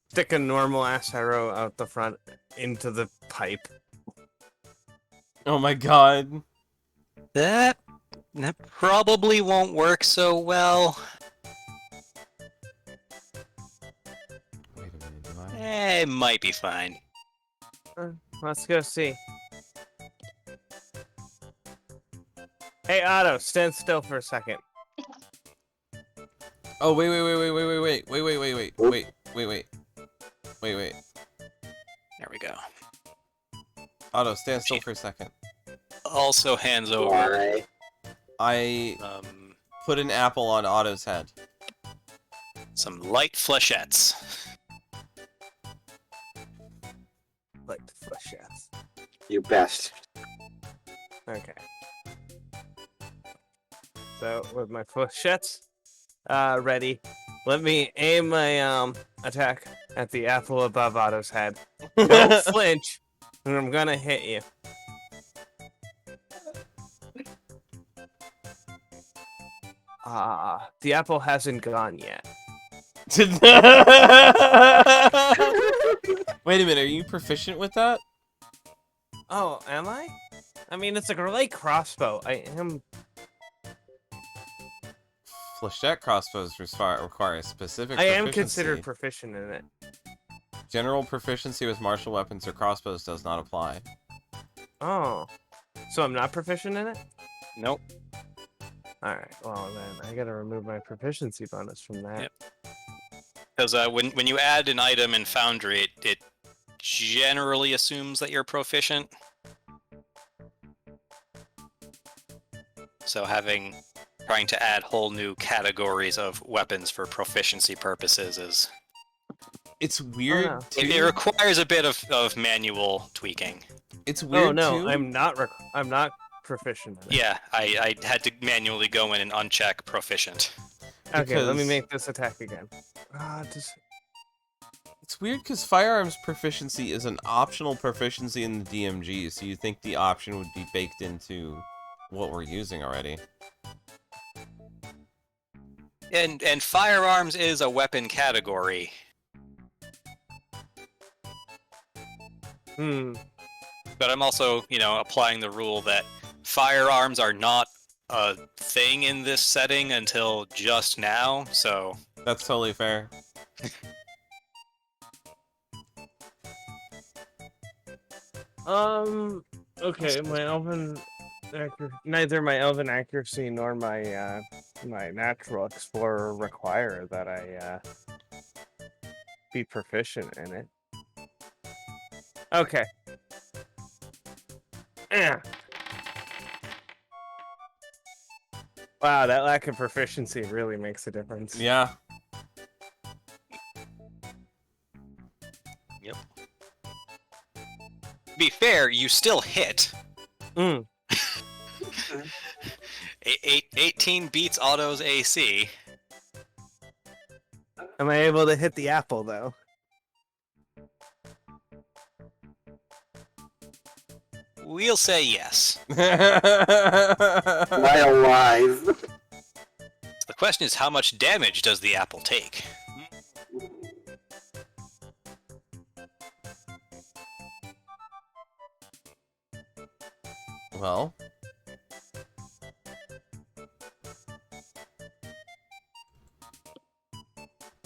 Stick a normal ass arrow out the front into the pipe. Oh my god. That probably won't work so well. Wait a minute, do I? It might be fine. Let's go see. Hey Otto, stand still for a second. Oh, wait. There we go. Otto, stand still for a second. Also hands over Why? I put an apple on Otto's head. some light flechettes. Like the flechettes. You best. Okay. So with my flechettes ready, let me aim my attack at the apple above Otto's head. Don't flinch, and I'm gonna hit you. The apple hasn't gone yet. Wait a minute, are you proficient with that? Oh, am I? I mean, it's a light crossbow. I am. Flechette crossbows require a specific I am proficiency. considered proficient in it. General proficiency with martial weapons or crossbows does not apply. Oh, so I'm not proficient in it? Nope. All right. Well, then I gotta remove my proficiency bonus from that. Yep. Because when you add an item in Foundry, it generally assumes that you're proficient. So trying to add whole new categories of weapons for proficiency purposes is It's weird. no. Too. it requires a bit of manual tweaking. It's weird Oh no, too. I'm not proficient in it. Yeah, I had to manually go in and uncheck proficient. Okay, let me because- make this attack again. It's weird because firearms proficiency is an optional proficiency in the DMG, so you think the option would be baked into what we're using already. And firearms is a weapon category. But I'm also, applying the rule that firearms are not a thing in this setting until just now, so... That's totally fair. Okay, neither my elven accuracy nor my my natural explorer require that I be proficient in it. Okay. Wow, that lack of proficiency really makes a difference. Yeah. Yep. To be fair, you still hit. 18 beats Otto's AC. Am I able to hit the apple though? We'll say yes. Why alive? The question is, how much damage does the apple take? Well.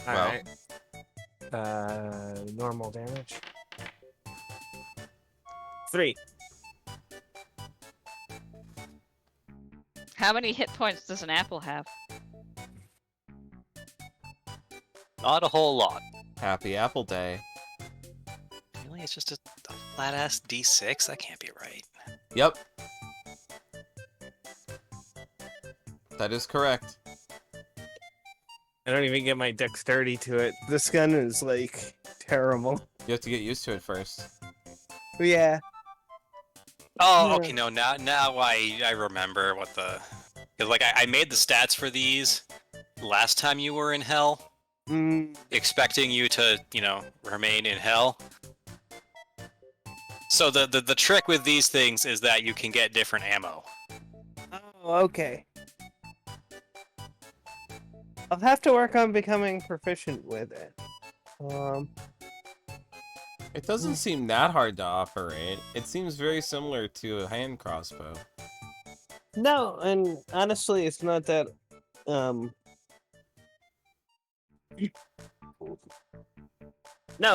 Alright. Normal damage. 3. How many hit points does an apple have? Not a whole lot. Happy Apple Day. Really? It's just a flat-ass D6? That can't be right. Yep. That is correct. I don't even get my dexterity to it. This gun is like terrible. You have to get used to it first. Yeah. Oh, okay, no, now I remember what the... Because, like, I made the stats for these last time you were in hell, expecting you to, remain in hell. So the trick with these things is that you can get different ammo. Oh, okay. I'll have to work on becoming proficient with it. It doesn't seem that hard to operate. It seems very similar to a hand crossbow. No, and honestly, it's not that. No,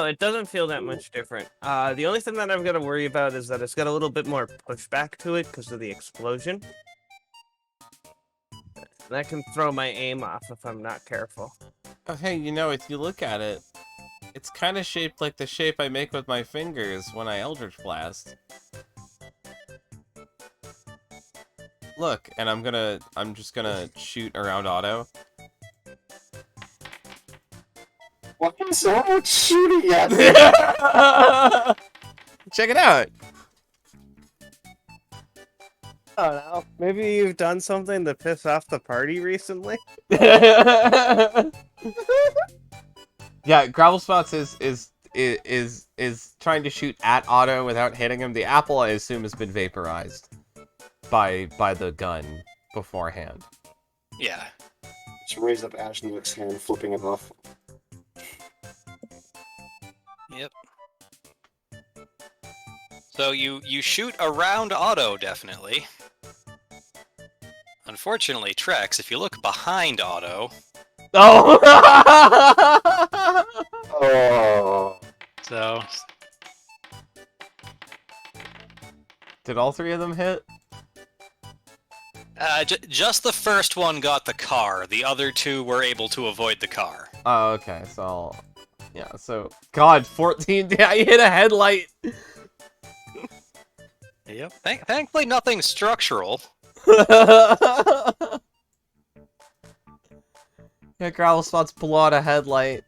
it doesn't feel that much different. The only thing that I've got to worry about is that it's got a little bit more pushback to it because of the explosion. That can throw my aim off if I'm not careful. Oh, hey, if you look at it, it's kind of shaped like the shape I make with my fingers when I Eldritch Blast. Look, and I'm just gonna shoot around Otto. Why is someone shooting at me? Check it out! I don't know. Maybe you've done something to piss off the party recently. Yeah, Gravel Spots is trying to shoot at Otto without hitting him. The apple, I assume, has been vaporized by the gun beforehand. Yeah. Just raise up Ashnwick's hand, flipping it off. Yep. So you shoot around Otto, definitely. Unfortunately, Trex, if you look behind Otto... Oh! Oh. So... Did all three of them hit? Just the first one got the car. The other two were able to avoid the car. Oh, okay, so... Yeah, so... God, 14... I hit a headlight! Yep. Thankfully, nothing structural. Yeah, Gravel Spots blow out a headlight.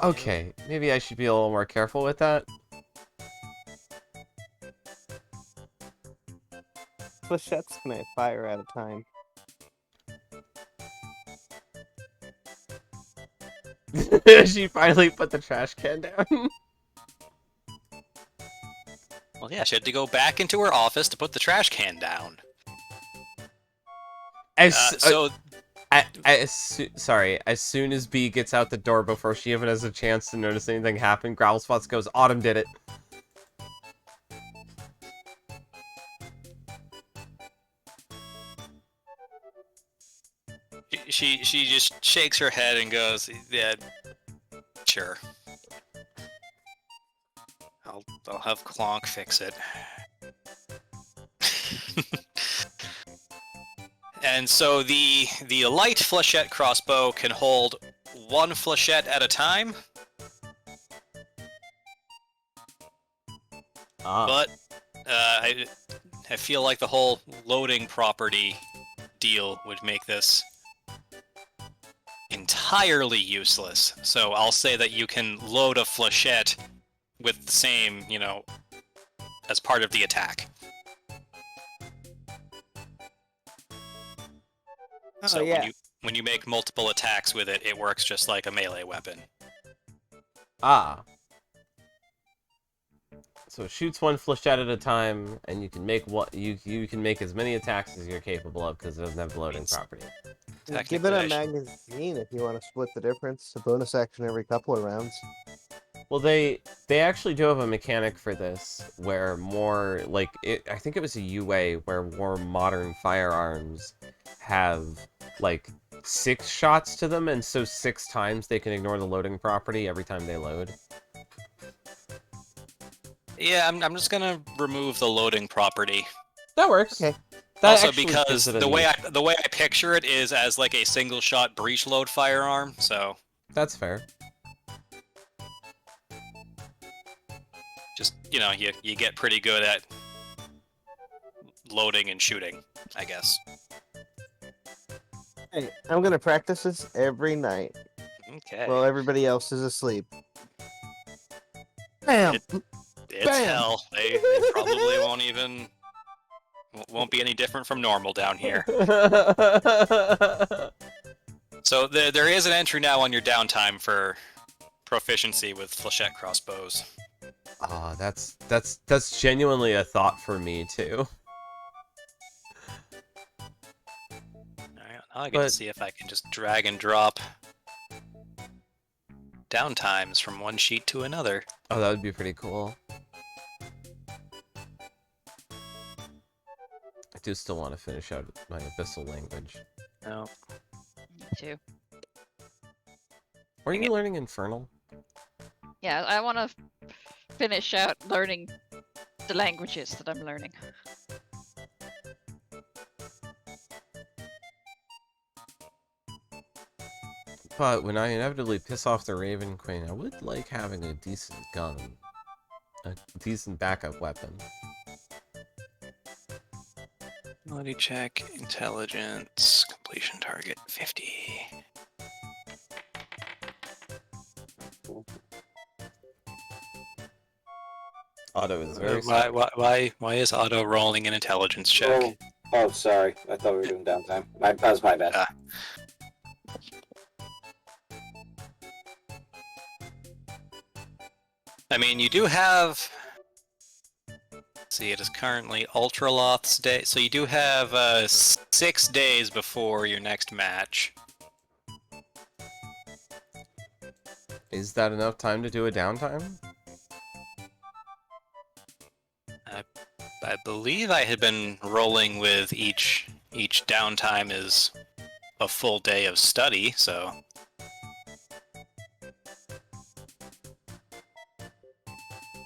Okay, maybe I should be a little more careful with that. What shots can I fire at a time? She finally put the trash can down. Well, yeah, she had to go back into her office to put the trash can down. So Sorry, as soon as B gets out the door before she even has a chance to notice anything happen, Growlspots goes, Autumn did it. she just shakes her head and goes, "Yeah, sure. I'll have Clonk fix it." And so the light flechette crossbow can hold one flechette at a time, but I feel like the whole loading property deal would make this entirely useless. So I'll say that you can load a flechette with the same, as part of the attack. So when you make multiple attacks with it, it works just like a melee weapon. Ah. So it shoots one flechette at a time, and you can make what you can make as many attacks as you're capable of because it doesn't have the loading property. Give it a magazine if you want to split the difference. A bonus action every couple of rounds. Well, they actually do have a mechanic for this where more like I think it was a UA where more modern firearms have like 6 shots to them, and so 6 times they can ignore the loading property every time they load. Yeah, I'm just gonna remove the loading property. That works. Okay. That Also, actually because gives it a the way I picture it is as like a single shot breech load firearm, so That's fair. just you get pretty good at loading and shooting, I guess. Hey, I'm gonna practice this every night Okay. while everybody else is asleep. Bam! It's Bam! hell. They probably won't be any different from normal down here. So there is an entry now on your downtime for proficiency with flechette crossbows. Ah, that's genuinely a thought for me too. Alright, now I get to see if I can just drag and drop downtimes from one sheet to another. Oh, that would be pretty cool. I do still want to finish out my abyssal language. No. Me too. Were you learning Infernal? Yeah, I want to finish out learning the languages that I'm learning. But when I inevitably piss off the Raven Queen, I would like having a decent gun. A decent backup weapon. Ability check, intelligence, completion target 50. Otto is very Why is Otto rolling an intelligence check? Oh, sorry. I thought we were doing downtime. That was my bad. I mean, you do have... Let's see, it is currently Ultraloth's day, so you do have 6 days before your next match. Is that enough time to do a downtime? I believe I had been rolling with each downtime is a full day of study, so...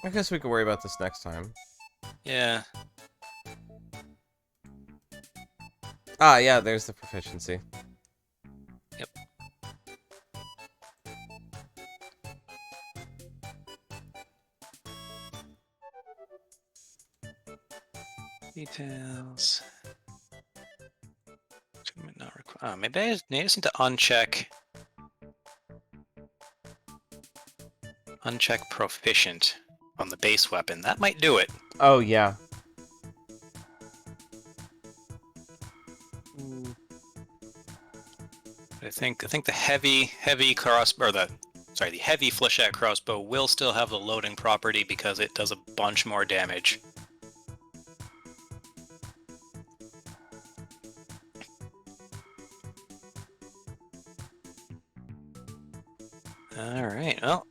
I guess we could worry about this next time. Yeah. Ah, yeah, there's the proficiency. Yep. Details. Not require. Oh, maybe I just need to uncheck proficient on the base weapon. That might do it. Oh, yeah. I think the heavy crossbow, or the the heavy flechette crossbow will still have the loading property because it does a bunch more damage. Alright, well,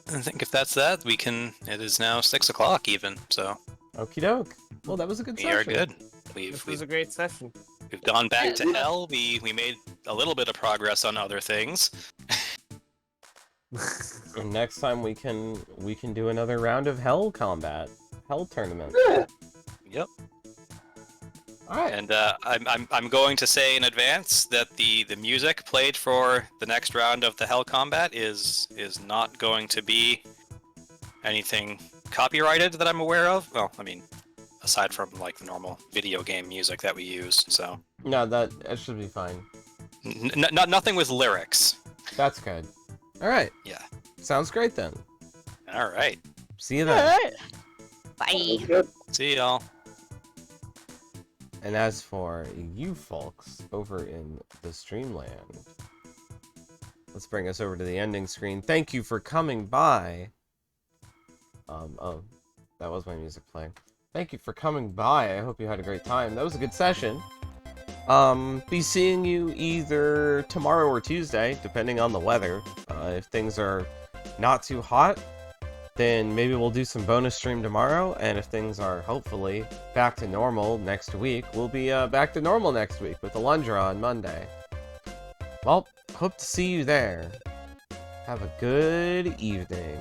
I think if that's that, we can... It is now 6 o'clock even, so Okie doke. Well, that was a good we session. are good. This was a great session. We've gone back to Yeah. hell, we made a little bit of progress on other things. And next time we can do another round of hell combat, hell tournament. Yeah. Yep. All right. And I'm going to say in advance that the music played for the next round of the Hell Combat is not going to be anything copyrighted that I'm aware of. Well, I mean, aside from like the normal video game music that we use. So No, that should be fine. nothing with lyrics. That's good. All right. Yeah. Sounds great then. All right. See you then. Alright. Bye. Good. See y'all. And as for you folks over in the Streamland, let's bring us over to the ending screen. Thank you for coming by. Oh, that was my music playing. Thank you for coming by. I hope you had a great time. That was a good session. Be seeing you either tomorrow or Tuesday, depending on the weather. If things are not too hot, then maybe we'll do some bonus stream tomorrow, and if things are hopefully back to normal next week, we'll be back to normal next week with Alundra on Monday. Well, hope to see you there. Have a good evening.